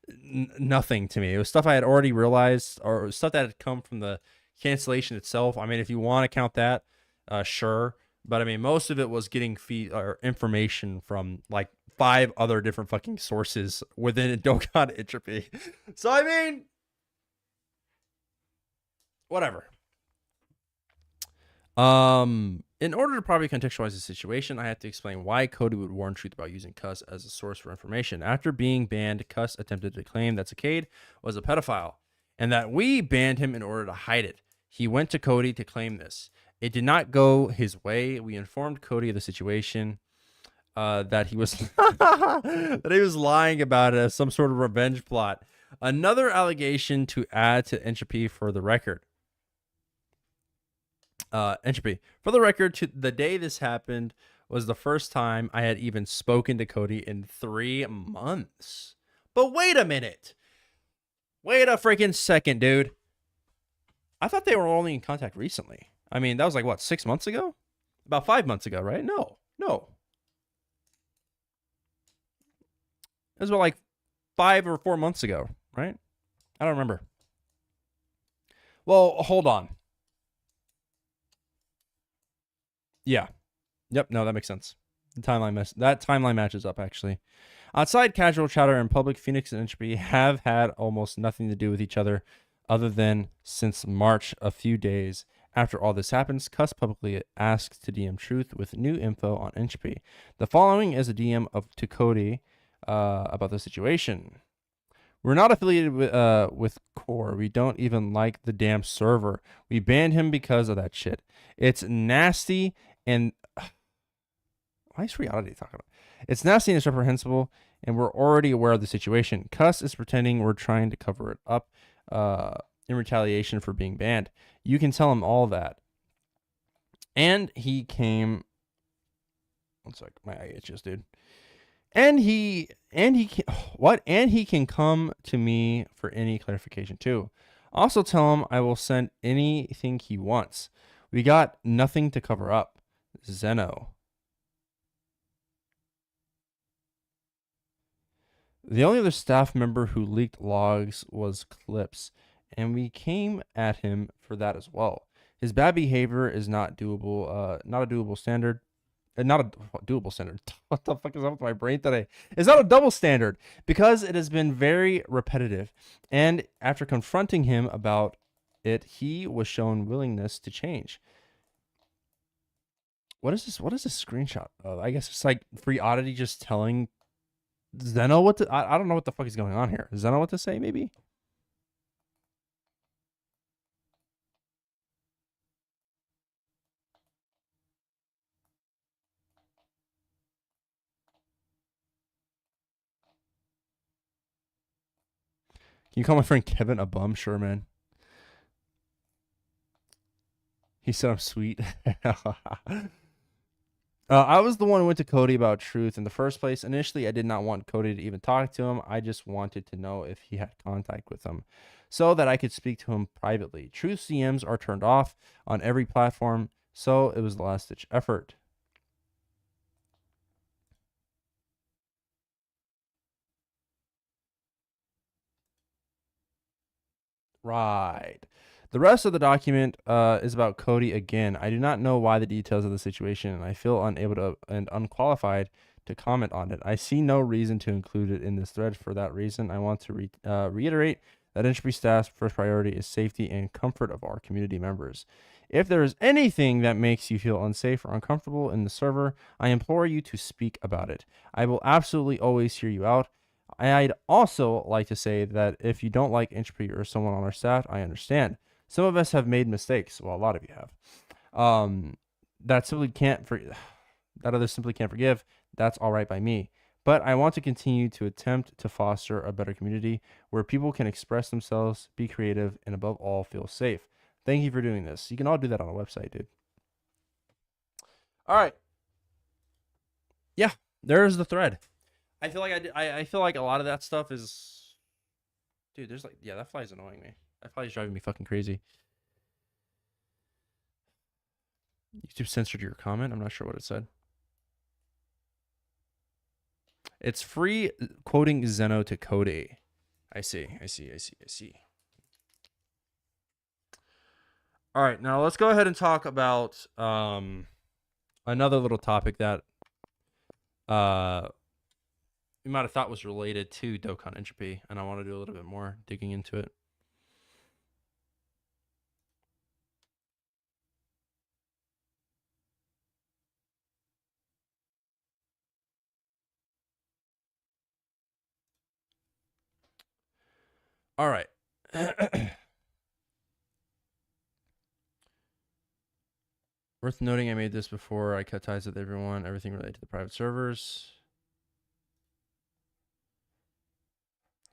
nothing to me. It was stuff I had already realized, or stuff that had come from the cancellation itself. I mean, if you want to count that, sure. But I mean, most of it was getting feed or information from like 5 other different fucking sources within Dokkan Entropy. So I mean, whatever. In order to properly contextualize the situation, I have to explain why Cody would warn Truth about using Cuss as a source for information. After being banned, Cuss attempted to claim that Sakade was a pedophile and that we banned him in order to hide it. He went to Cody to claim this. It did not go his way. We informed Cody of the situation, that he was that he was lying about it as some sort of revenge plot. Another allegation to add to Entropy for the record. Entropy. For the record, to the day this happened was the first time I had even spoken to Cody in 3 months. But wait a minute. Wait a freaking second, dude. I thought they were only in contact recently. I mean, that was like, what, 6 months ago? About 5 months ago, right? No. It was about like 5 or 4 months ago, right? I don't remember. Well, hold on. Yeah. Yep. No, that makes sense. That timeline matches up, actually. Outside casual chatter in public, Phoenix and Entropy have had almost nothing to do with each other than since March. A few days after all this happens, Cuss publicly asked to DM Truth with new info on Entropy. The following is a DM to Cody about the situation. We're not affiliated with Core. We don't even like the damn server. We banned him because of that shit. It's nasty and why is reality talking about? It's nasty and it's reprehensible, and we're already aware of the situation. Cuss is pretending we're trying to cover it up in retaliation for being banned. You can tell him all that. And he came. One sec, my eye itches, dude. And he can, what? And he can come to me for any clarification too. Also tell him I will send anything he wants. We got nothing to cover up. Zeno. The only other staff member who leaked logs was Clips, and we came at him for that as well. His bad behavior is not doable, not a doable standard. Not a doable standard. What the fuck is up with my brain today? It's not a double standard because it has been very repetitive. And after confronting him about it, he was shown willingness to change. What is this? What is this screenshot of? I guess it's like Free Oddity just telling Zeno what to. I don't know what the fuck is going on here. Zeno what to say, maybe? Can you call my friend Kevin a bum? Sure, man. He said I'm sweet. I was the one who went to Cody about truth in the first place. Initially, I did not want Cody to even talk to him. I just wanted to know if he had contact with him so that I could speak to him privately. Truth CMs are turned off on every platform, so it was the last ditch effort. Right. The rest of the document is about Cody again. I do not know why the details of the situation, and I feel unable to and unqualified to comment on it. I see no reason to include it in this thread. For that reason, I want to reiterate that Entropy staff's first priority is safety and comfort of our community members. If there is anything that makes you feel unsafe or uncomfortable in the server, I implore you to speak about it. I will absolutely always hear you out. I'd also like to say that if you don't like Entropy or someone on our staff, I understand. Some of us have made mistakes. Well, a lot of you have. That simply can't that others simply can't forgive. That's all right by me. But I want to continue to attempt to foster a better community where people can express themselves, be creative, and above all, feel safe. Thank you for doing this. You can all do that on a website, dude. All right. Yeah, there's the thread. I feel like I feel like a lot of that stuff is, dude. There's like, yeah, that fly's annoying me. That fly's driving me fucking crazy. YouTube censored your comment. I'm not sure what it said. It's free quoting Zeno to Cody. I see. All right, now let's go ahead and talk about another little topic that you might have thought was related to Dokkan Entropy, and I want to do a little bit more digging into it. All right. Worth noting, I made this before I cut ties with everyone, everything related to the private servers.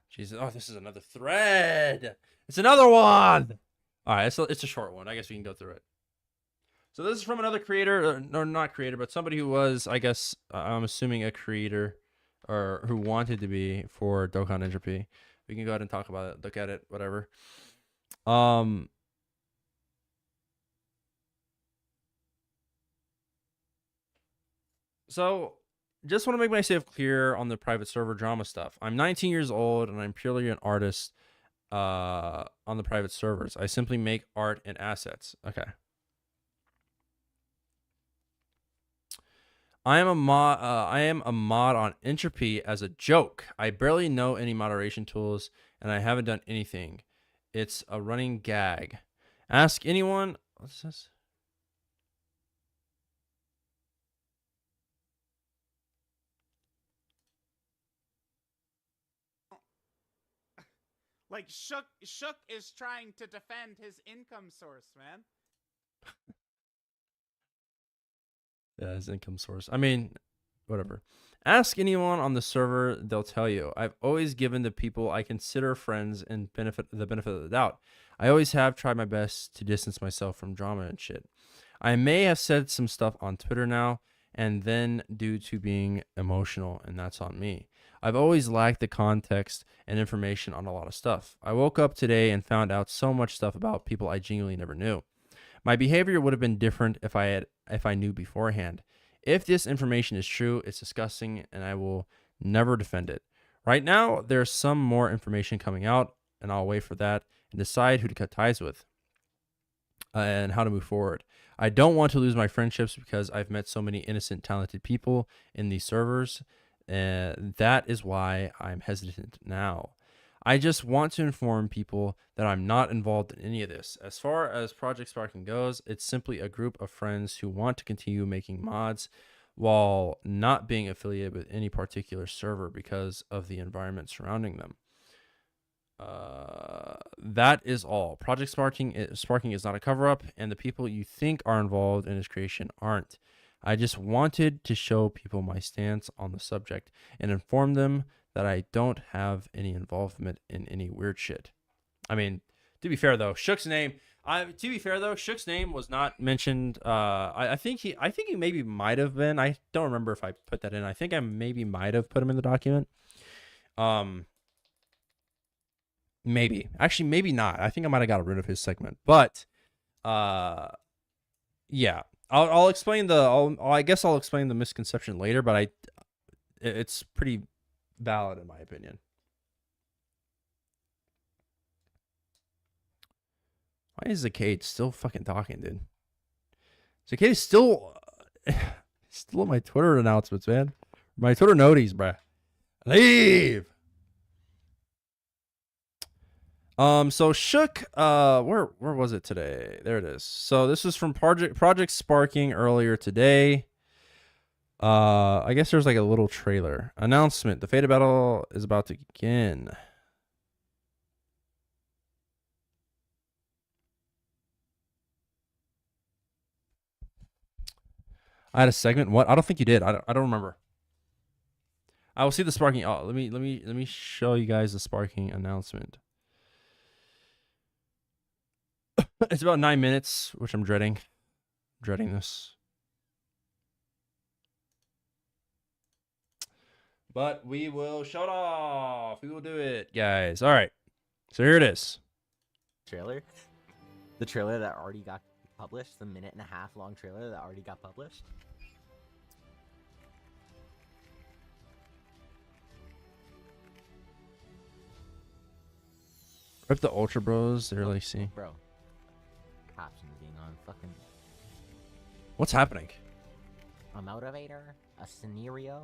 Jesus. Oh, this is another thread. It's another one. All right, it's a short one. I guess we can go through it. So this is from another creator, or not creator, but somebody who was, I guess, I'm assuming a creator, or who wanted to be for Dokkan Entropy. We can go ahead and talk about it, look at it, whatever. So just want to make myself clear on the private server drama stuff. I'm 19 years old and I'm purely an artist on the private servers. I simply make art and assets. Okay. I am a mod on Entropy as a joke. I barely know any moderation tools and I haven't done anything. It's a running gag. Ask anyone. What's this? Like Shook is trying to defend his income source, man. Yeah, his income source. I mean, whatever. Ask anyone on the server, they'll tell you. I've always given the people I consider friends and the benefit of the doubt. I always have tried my best to distance myself from drama and shit. I may have said some stuff on Twitter now and then due to being emotional, and that's on me. I've always lacked the context and information on a lot of stuff. I woke up today and found out so much stuff about people I genuinely never knew. My behavior would have been different if I knew beforehand. If this information is true, it's disgusting and I will never defend it. Right now, there's some more information coming out and I'll wait for that and decide who to cut ties with and how to move forward. I don't want to lose my friendships because I've met so many innocent, talented people in these servers. That is why I'm hesitant now. I just want to inform people that I'm not involved in any of this. As far as Project Sparking goes, it's simply a group of friends who want to continue making mods while not being affiliated with any particular server because of the environment surrounding them. That is all. Project Sparking is not a cover-up, and the people you think are involved in its creation aren't. I just wanted to show people my stance on the subject and inform them that I don't have any involvement in any weird shit. I mean, to be fair though, Shook's name, To be fair though, Shook's name was not mentioned. I think he maybe might have been. I don't remember if I put that in. I think I maybe might have put him in the document. Maybe. Actually, maybe not. I think I might have got rid of his segment. But yeah. I'll explain I guess I'll explain the misconception later, but it's pretty valid in my opinion. Why is Zacade still fucking talking, dude? Zacade is still on my Twitter announcements, man. My Twitter noties, bruh. Leave. So Shook, where was it today? There it is. So this was from Project Sparking earlier today. I guess there's like a little trailer announcement. The fated battle is about to begin. I had a segment. What? I don't think you did. I don't remember. I will see the sparking. Oh, let me show you guys the sparking announcement. It's about 9 minutes, which I'm dreading. Dreading this. But we will show it off. We will do it, guys. All right. So here it is. Trailer? The trailer that already got published? The 1.5-minute long trailer that already got published? Rip the Ultra Bros. They're like, see. Bro. Captions being on fucking... What's happening? A motivator? A scenario?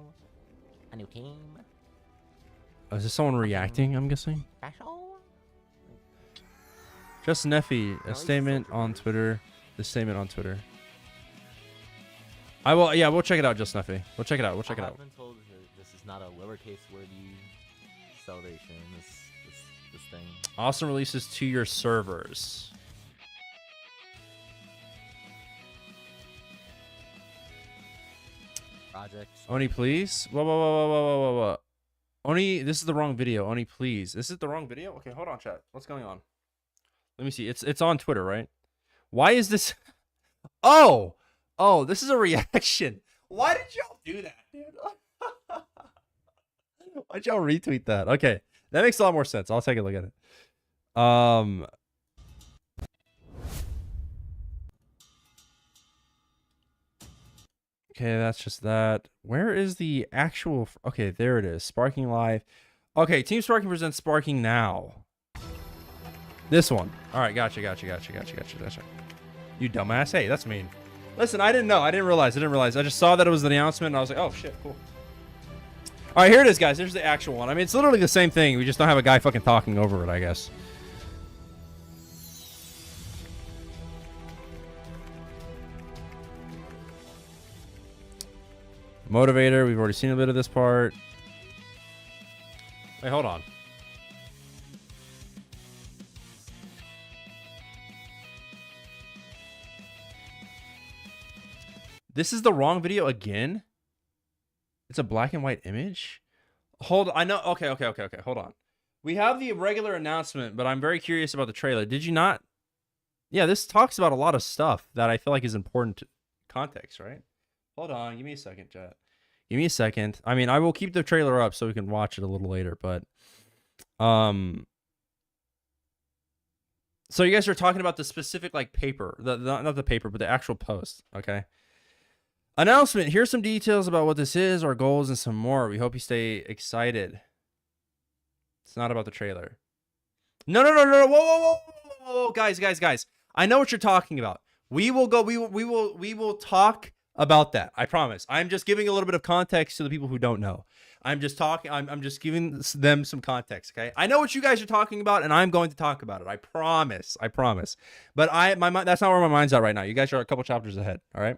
A new team? Is this someone reacting, I'm guessing? Special? Just Neffy, a he's statement still on Twitter. The statement on Twitter. I will, yeah, we'll check it out, Just Neffy. We'll check it out. We'll check it out. I've been told that this is not a lowercase wordy celebration. This thing. Austin releases to your servers. Project. Oni, please. Whoa. Oni, this is the wrong video. Oni, please. This is the wrong video? Okay, hold on, chat. What's going on? Let me see. It's on Twitter, right? Why is this? Oh, this is a reaction. Why did y'all do that, dude? Why'd y'all retweet that? Okay, that makes a lot more sense. I'll take a look at it. Okay, that's just that. Where is the actual... Okay, there it is. Sparking Live. Okay, Team Sparking presents Sparking Now. This one. All right, gotcha. You dumbass. Hey, that's mean. Listen, I didn't know. I didn't realize. I just saw that it was the announcement, and I was like, oh, shit, cool. All right, here it is, guys. Here's the actual one. I mean, it's literally the same thing. We just don't have a guy fucking talking over it, I guess. Motivator. We've already seen a bit of this part. Wait, hold on. This is the wrong video again? It's a black and white image? Hold on. I know. Okay. Hold on. We have the regular announcement, but I'm very curious about the trailer. Did you not? Yeah, this talks about a lot of stuff that I feel like is important to context, right? Hold on. Give me a second, chat. Give me a second. I mean, I will keep the trailer up so we can watch it a little later, but... So you guys are talking about the specific, like, paper. Not the paper, but the actual post, okay? Announcement. Here's some details about what this is, our goals, and some more. We hope you stay excited. It's not about the trailer. No. Whoa. Guys. I know what you're talking about. We will talk about that. I promise. I'm just giving a little bit of context to the people who don't know. I'm just giving them some context, okay? I know what you guys are talking about, and I'm going to talk about it. I promise. But that's not where my mind's at right now. You guys are a couple chapters ahead, all right?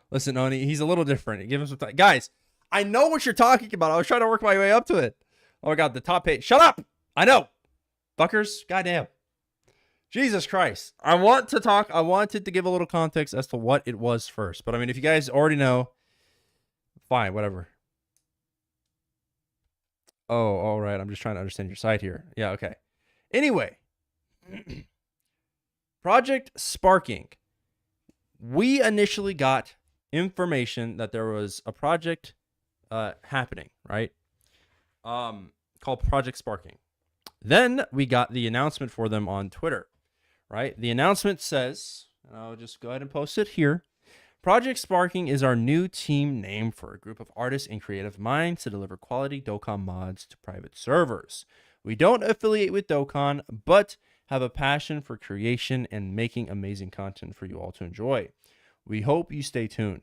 Listen, Oni, he's a little different. Give him some time. Guys, I know what you're talking about. I was trying to work my way up to it. Oh my God, the top page. Shut up. I know. Fuckers. Goddamn. Jesus Christ. I wanted to give a little context as to what it was first. But I mean, if you guys already know, fine, whatever. Oh, all right. I'm just trying to understand your side here. Yeah, okay. Anyway. Project Sparking. We initially got information that there was a project happening, right? Called Project Sparking. Then we got the announcement for them on Twitter, right? The announcement says, I'll just go ahead and post it here. Project Sparking is our new team name for a group of artists and creative minds to deliver quality Dokkan mods to private servers. We don't affiliate with Dokkan, but have a passion for creation and making amazing content for you all to enjoy. We hope you stay tuned.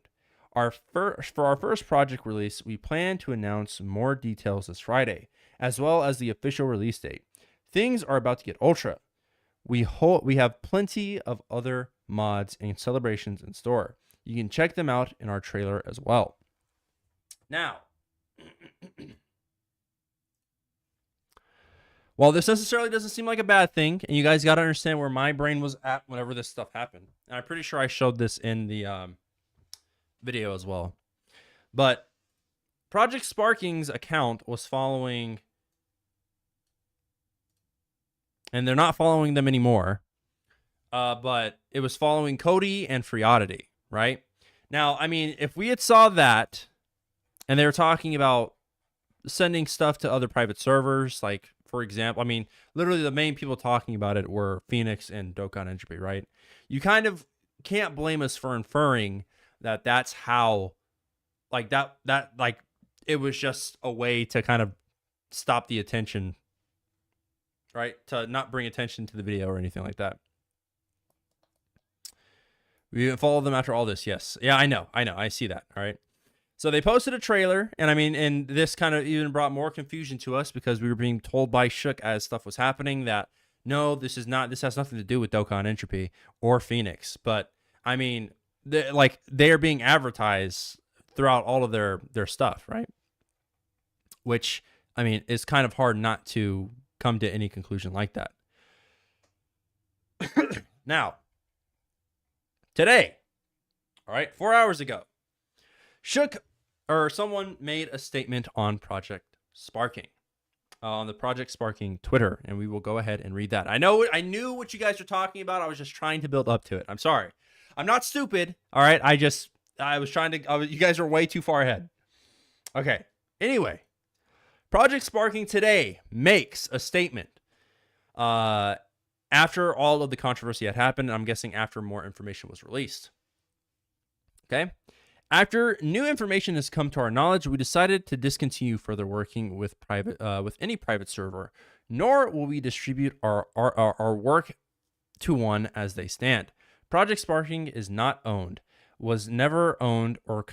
For our first project release, we plan to announce more details this Friday, as well as the official release date. Things are about to get ultra. We have plenty of other mods and celebrations in store. You can check them out in our trailer as well. Now, while this necessarily doesn't seem like a bad thing, and you guys got to understand where my brain was at whenever this stuff happened, and I'm pretty sure I showed this in the video as well, but Project Sparking's account was following, and they're not following them anymore, but it was following Cody and Friodity, right? Now, I mean, if we had saw that, and they were talking about sending stuff to other private servers, like, for example, I mean, literally the main people talking about it were Phoenix and Dokkan Entropy, right? You kind of can't blame us for inferring that that's how, like, that like, it was just a way to kind of stop the attention, right? To not bring attention to the video or anything like that. We didn't follow them after all this. Yes. Yeah, I know. I see that. All right. So they posted a trailer, and I mean, and this kind of even brought more confusion to us because we were being told by Shook as stuff was happening that, no, this has nothing to do with Dokkan Entropy or Phoenix. But I mean, they're being advertised throughout all of their stuff, right? Which, I mean, is kind of hard not to come to any conclusion like that. Now, today, all right, 4 hours ago, someone made a statement on Project Sparking, on the Project Sparking Twitter, and we will go ahead and read that. I knew what you guys were talking about. I was just trying to build up to it. I'm sorry. I'm not stupid. All right. You guys are way too far ahead. Okay. Anyway, Project Sparking today makes a statement after all of the controversy had happened. I'm guessing after more information was released. Okay. After new information has come to our knowledge, we decided to discontinue further working with any private server, nor will we distribute our work to one as they stand. Project Sparking is not owned, was never owned, or is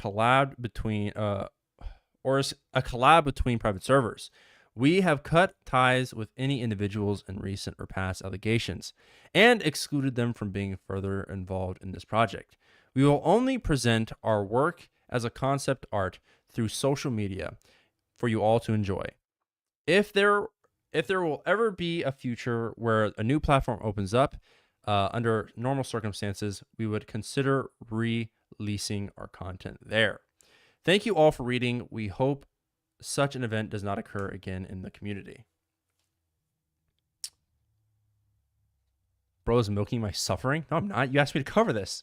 a collab between private servers. We have cut ties with any individuals in recent or past allegations and excluded them from being further involved in this project. We will only present our work as a concept art through social media for you all to enjoy. If there will ever be a future where a new platform opens up, under normal circumstances, we would consider releasing our content there. Thank you all for reading. We hope such an event does not occur again in the community. Bro is milking my suffering? No, I'm not. You asked me to cover this.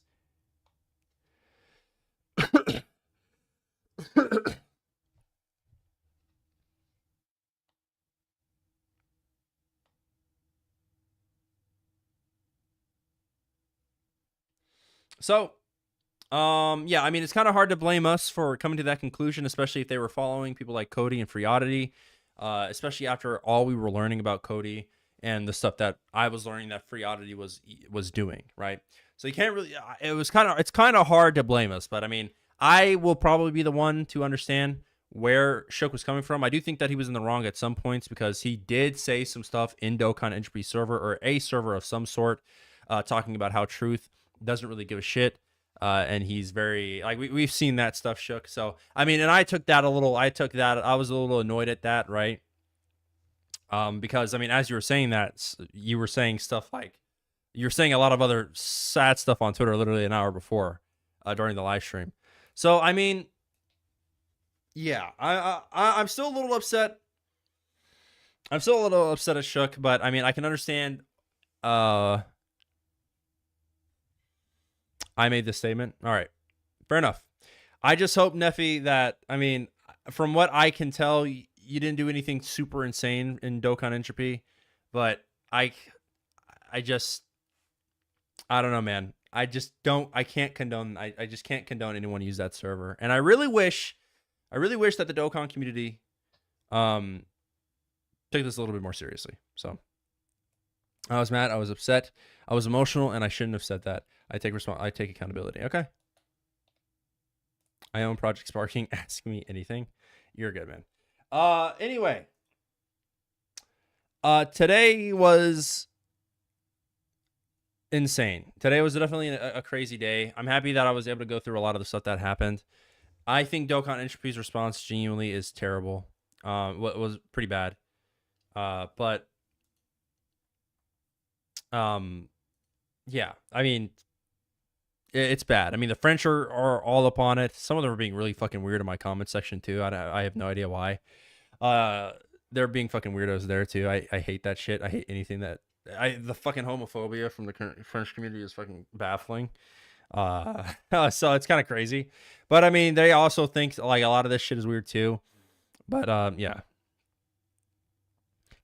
So, yeah, I mean, it's kind of hard to blame us for coming to that conclusion, especially if they were following people like Cody and Friodity, especially after all we were learning about Cody and the stuff that I was learning that Friodity was doing, right? So you can't really, it's kind of hard to blame us, but I mean, I will probably be the one to understand where Shook was coming from. I do think that he was in the wrong at some points because he did say some stuff in Dokkan Entropy server or a server of some sort, talking about how Truth doesn't really give a shit. And he's very, like, we've seen that stuff, Shook. So, I mean, and I was a little annoyed at that, right? Because, I mean, as you were saying that, you were saying stuff like, you're saying a lot of other sad stuff on Twitter literally an hour before, during the live stream. So, I mean, yeah, I'm still a little upset. I'm still a little upset at Shook, but I mean, I can understand I made this statement. All right, fair enough. I just hope, Neffy, that, I mean, from what I can tell, you didn't do anything super insane in Dokkan Entropy, but I just, I don't know, man. I can't condone, I just can't condone anyone use that server. And I really wish that the Dokkan community took this a little bit more seriously. So I was mad, I was upset, I was emotional, and I shouldn't have said that. I take accountability. Okay. I own Project Sparking. Ask me anything. You're good, man. Anyway. Today was insane. Today was definitely a crazy day. I'm happy that I was able to go through a lot of the stuff that happened. I think Dokkan Entropy's response genuinely is terrible. What was pretty bad. But yeah, I mean, it's bad. I mean, the French are all up on it. Some of them are being really fucking weird in my comment section too. I have no idea why. They're being fucking weirdos there too. I hate that shit. I hate anything that the fucking homophobia from the French community is fucking baffling. So it's kind of crazy. But I mean, they also think like a lot of this shit is weird too. But yeah.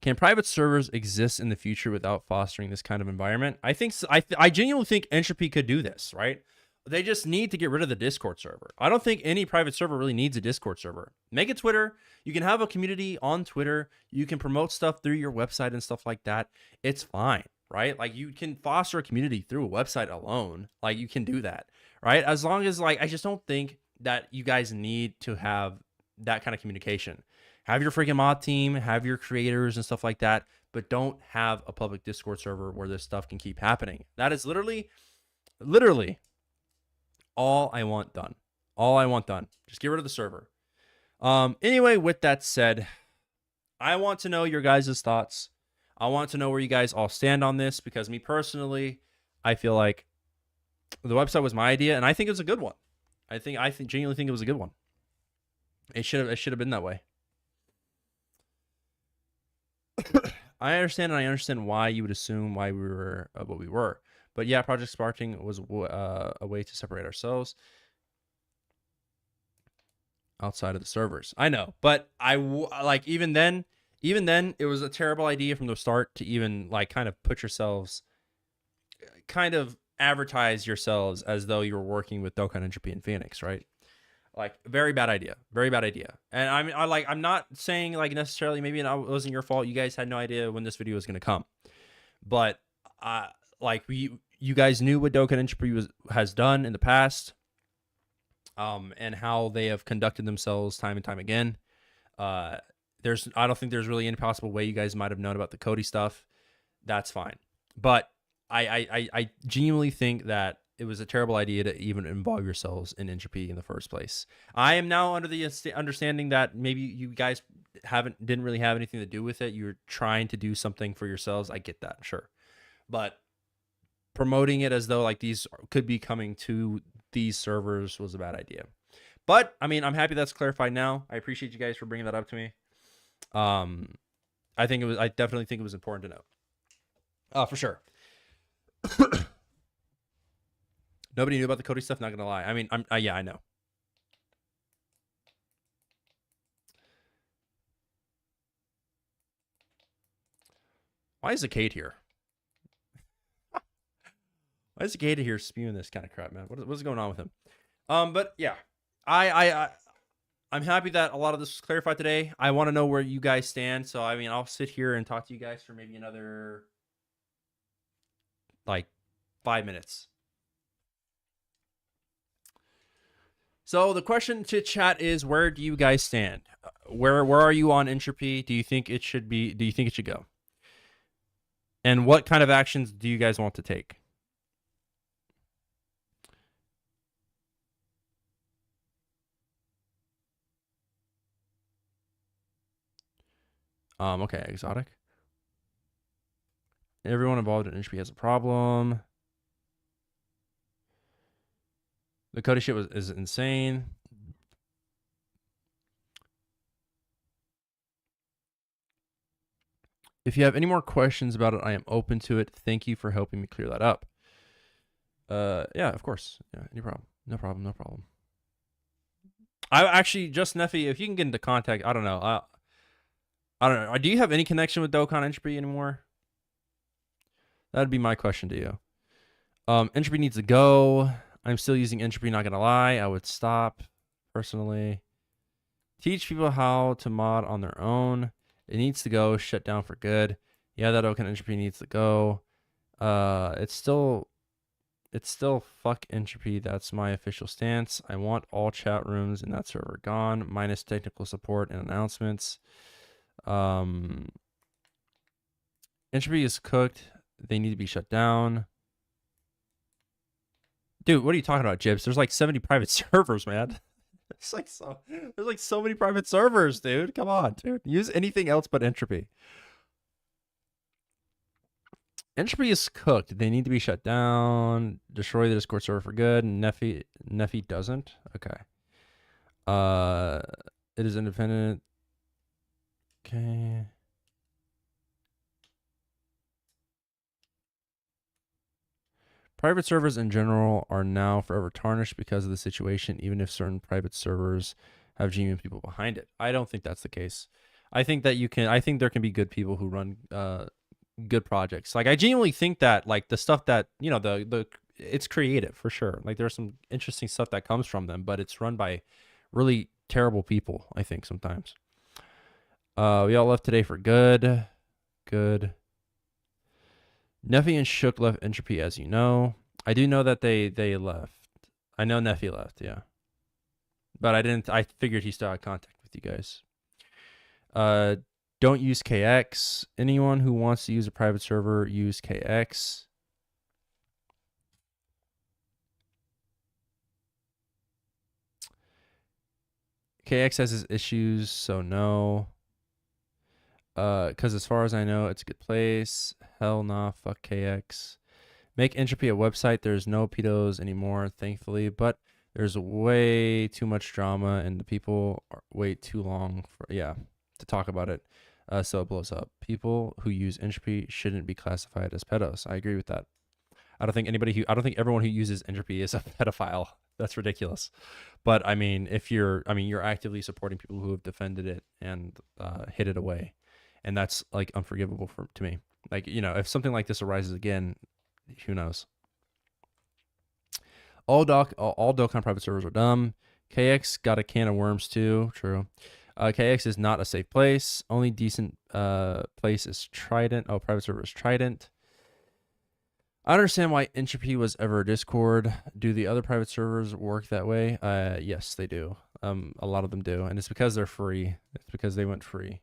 Can private servers exist in the future without fostering this kind of environment? I think I genuinely think Entropy could do this, right? They just need to get rid of the Discord server. I don't think any private server really needs a Discord server. Make it Twitter. You can have a community on Twitter. You can promote stuff through your website and stuff like that. It's fine, right? Like you can foster a community through a website alone. Like you can do that, right? As long as like, I just don't think that you guys need to have that kind of communication. Have your freaking mod team, have your creators and stuff like that, but don't have a public Discord server where this stuff can keep happening. That is literally all I want done. All I want done. Just get rid of the server. Anyway, with that said, I want to know your guys' thoughts. I want to know where you guys all stand on this, because me personally, I feel like the website was my idea, and I think it was a good one. I genuinely think it was a good one. It should have been that way. I understand why you would assume why we were what we were. But yeah, Project Sparking was a way to separate ourselves outside of the servers. I know, but like even then, it was a terrible idea from the start to even like kind of put yourselves, kind of advertise yourselves as though you were working with Dokkan Entropy and Phoenix, right? Like very bad idea. And I'm not saying like necessarily maybe it wasn't your fault. You guys had no idea when this video was going to come. But like you guys knew what Dokkan Entropy has done in the past, and how they have conducted themselves time and time again. I don't think there's really any possible way you guys might have known about the Cody stuff. That's fine. But I genuinely think that it was a terrible idea to even involve yourselves in Entropy in the first place. I am now under the understanding that maybe you guys didn't really have anything to do with it. You're trying to do something for yourselves. I get that, sure. But promoting it as though like these could be coming to these servers was a bad idea. But I mean, I'm happy that's clarified now. I appreciate you guys for bringing that up to me. I definitely think it was important to know. For sure. Nobody knew about the Cody stuff, not gonna lie. I mean, yeah, I know. Why is the Kate here? Why is the Kate here spewing this kind of crap, man? What's going on with him? But yeah, I'm happy that a lot of this was clarified today. I want to know where you guys stand. So I mean, I'll sit here and talk to you guys for maybe another like 5 minutes. So the question to chat is, where do you guys stand? Where are you on Entropy? Do you think it should go? And what kind of actions do you guys want to take? Okay, exotic. Everyone involved in Entropy has a problem. The Cody shit is insane. If you have any more questions about it, I am open to it. Thank you for helping me clear that up. Yeah, of course. Yeah, any problem. No problem. No problem. I actually, just Neffy, if you can get into contact, I don't know. I don't know. Do you have any connection with Dokkan Entropy anymore? That'd be my question to you. Entropy needs to go. I'm still using Entropy, not gonna lie. I would stop, personally. Teach people how to mod on their own. It needs to go. Shut down for good. Yeah, that Dokkan Entropy needs to go. It's still fuck Entropy. That's my official stance. I want all chat rooms in that server gone, minus technical support and announcements. Entropy is cooked. They need to be shut down. Dude, what are you talking about, Jibs? There's like 70 private servers, man. There's like so many private servers, dude. Come on, dude. Use anything else but Entropy. Entropy is cooked. They need to be shut down. Destroy the Discord server for good. Neffy doesn't. Okay. It is independent. Okay. Private servers in general are now forever tarnished because of the situation, even if certain private servers have genuine people behind it. I don't think that's the case. I think that I think there can be good people who run good projects. Like, I genuinely think that, like, the stuff that, you know, it's creative for sure. Like, there's some interesting stuff that comes from them, but it's run by really terrible people, I think, sometimes. We all left today for good. Good. Neffy and Shook left Entropy, as you know. I do know that they left. I know Neffy left, yeah. But I figured he still had contact with you guys. Don't use KX. Anyone who wants to use a private server, use KX. KX has his issues, so no. Because as far as I know, it's a good place. Hell nah, fuck KX. Make Entropy a website. There's no pedos anymore, thankfully, but there's way too much drama and the people wait too long for to talk about it. So it blows up. People who use Entropy shouldn't be classified as pedos. I agree with that. I don't think everyone who uses Entropy is a pedophile. That's ridiculous. But I mean, you're actively supporting people who have defended it and hid it away. And that's like unforgivable to me. Like, you know, if something like this arises again, who knows? All Dokkan private servers are dumb. KX got a can of worms too. True. KX is not a safe place. Only decent place is Trident. Oh, private server is Trident. I understand why Entropy was ever a Discord. Do the other private servers work that way? Yes, they do. A lot of them do, and it's because they're free. It's because they went free.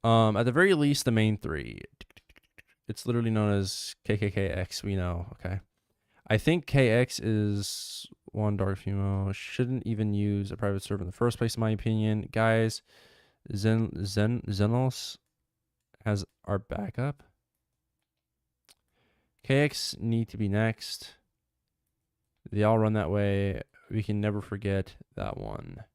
At the very least, the main three. It's literally known as KKKX. We know. Okay. I think KX is one dark female. Shouldn't even use a private server in the first place, in my opinion. Guys, Zenos has our backup. KX need to be next. They all run that way. We can never forget that one.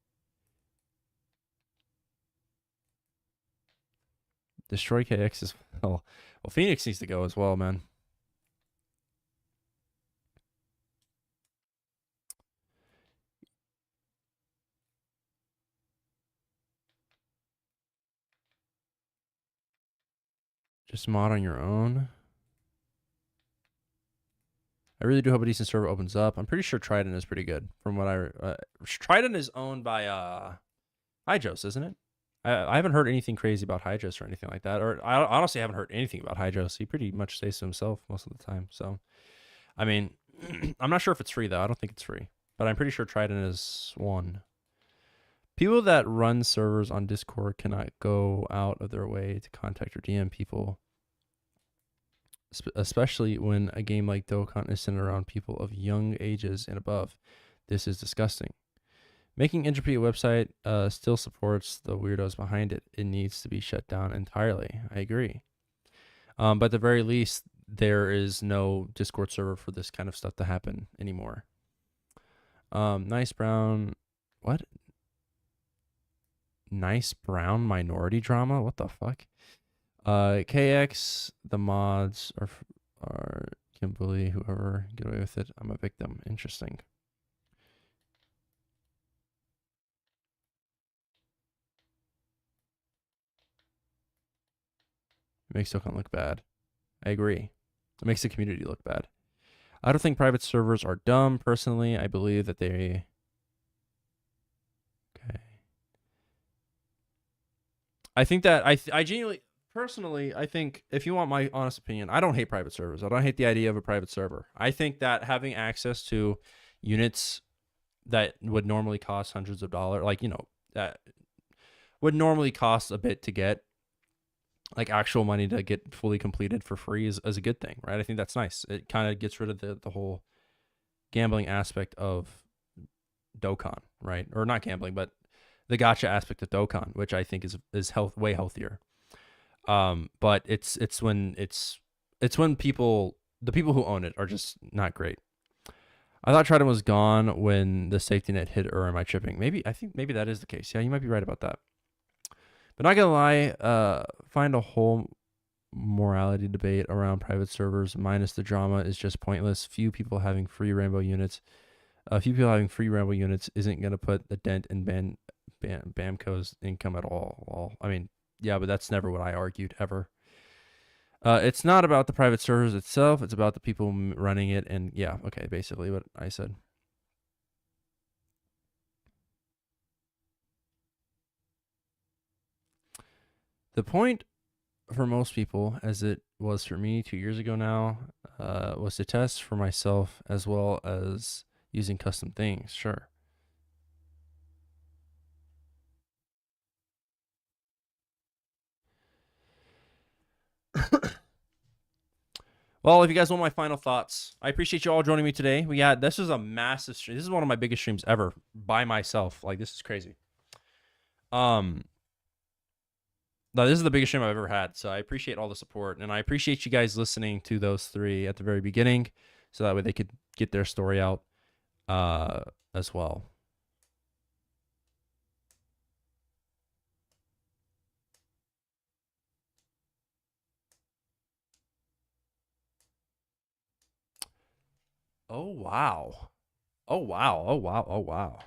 Destroy KX as well. Well, Phoenix needs to go as well, man. Just mod on your own. I really do hope a decent server opens up. I'm pretty sure Trident is pretty good. From what Trident is owned by Hydros, isn't it? I haven't heard anything crazy about Hydros or anything like that. Or I honestly haven't heard anything about Hydros. He pretty much stays to himself most of the time. So, I mean, I'm not sure if it's free though. I don't think it's free, but I'm pretty sure Trident is one. People that run servers on Discord cannot go out of their way to contact or DM people, especially when a game like Dokkan is centered around people of young ages and above. This is disgusting. Making Entropy a website still supports the weirdos behind it. It needs to be shut down entirely. I agree. But at the very least, there is no Discord server for this kind of stuff to happen anymore. Nice brown... What? Nice brown minority drama? What the fuck? KX, the mods are can bully whoever, get away with it. I'm a victim. Interesting. It makes Dokkan look bad. I agree. It makes the community look bad. I don't think private servers are dumb. Personally, I believe that they... Okay. I think that I genuinely, personally, I think if you want my honest opinion, I don't hate private servers. I don't hate the idea of a private server. I think that having access to units that would normally cost hundreds of dollars, like, you know, that would normally cost a bit to get, like actual money to get fully completed for free is a good thing, right? I think that's nice. It kind of gets rid of the whole gambling aspect of Dokkan, right? Or not gambling, but the gacha aspect of Dokkan, which I think is way healthier. But it's when the people who own it are just not great. I thought Trident was gone when the safety net hit, or am I tripping? I think maybe that is the case. Yeah, you might be right about that. But not gonna lie, find a whole morality debate around private servers minus the drama is just pointless. Few people having free rainbow units isn't gonna put a dent in Bamco's income at all. Well, I mean, yeah, but that's never what I argued ever. It's not about the private servers itself. It's about the people running it. And yeah, okay, basically what I said. The point for most people, as it was for me 2 years ago now, was to test for myself as well as using custom things. Sure. Well, if you guys want my final thoughts, I appreciate you all joining me today. This is a massive stream. This is one of my biggest streams ever by myself. Like, this is crazy. No, this is the biggest stream I've ever had, so I appreciate all the support, and I appreciate you guys listening to those three at the very beginning, so that way they could get their story out as well. Oh, wow. Oh, wow. Oh, wow. Oh, wow.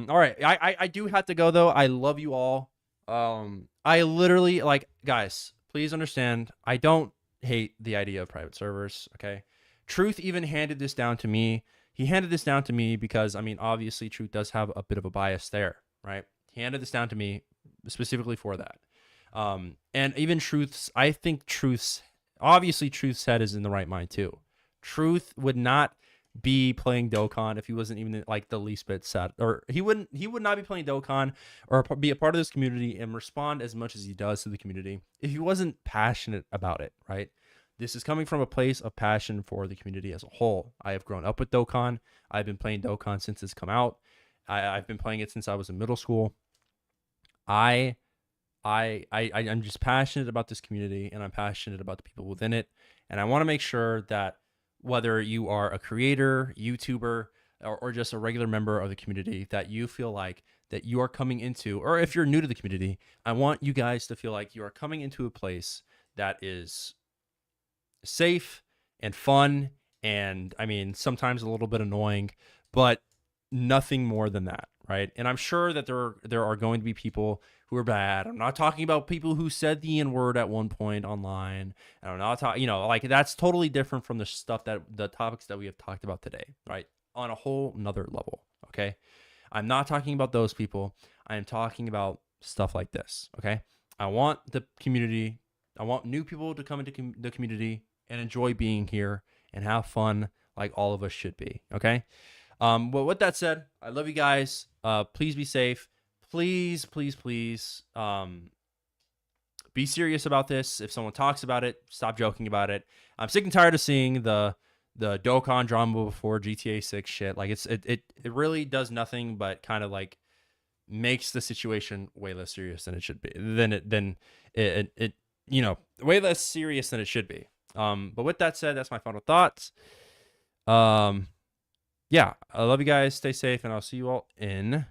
All right. I do have to go, though. I love you all. I literally, like, guys, please understand, I don't hate the idea of private servers, okay? Truth even handed this down to me. He handed this down to me because, I mean, obviously, Truth does have a bit of a bias there, right? He handed this down to me specifically for that. And even I think Truth's head is in the right mind, too. Truth would not be playing Dokkan if he wasn't even like the least bit sad, or he would not be playing Dokkan or be a part of this community and respond as much as he does to the community if he wasn't passionate about it, right? This is coming from a place of passion for the community as a whole. I have grown up with Dokkan. I've been playing Dokkan since it's come out. I've been playing it since I was in middle school. I'm just passionate about this community, and I'm passionate about the people within it, and I want to make sure that whether you are a creator, YouTuber, or just a regular member of the community, that you feel like that you are coming into, or if you're new to the community, I want you guys to feel like you are coming into a place that is safe and fun, and I mean, sometimes a little bit annoying, but nothing more than that, right? And I'm sure that there are going to be people who are bad. I'm not talking about people who said the N-word at one point online. I'm not talking, like, that's totally different from the topics that we have talked about today, right? On a whole nother level, okay? I'm not talking about those people. I am talking about stuff like this, okay? I want new people to come into the community and enjoy being here and have fun like all of us should be, okay? But with that said, I love you guys. Please be safe. Please, please, please, be serious about this. If someone talks about it, stop joking about it. I'm sick and tired of seeing the Dokkan drama before GTA 6 shit. Like, it really does nothing but kind of like makes the situation way less serious than it should be. Way less serious than it should be. But with that said, that's my final thoughts. yeah, I love you guys. Stay safe, and I'll see you all in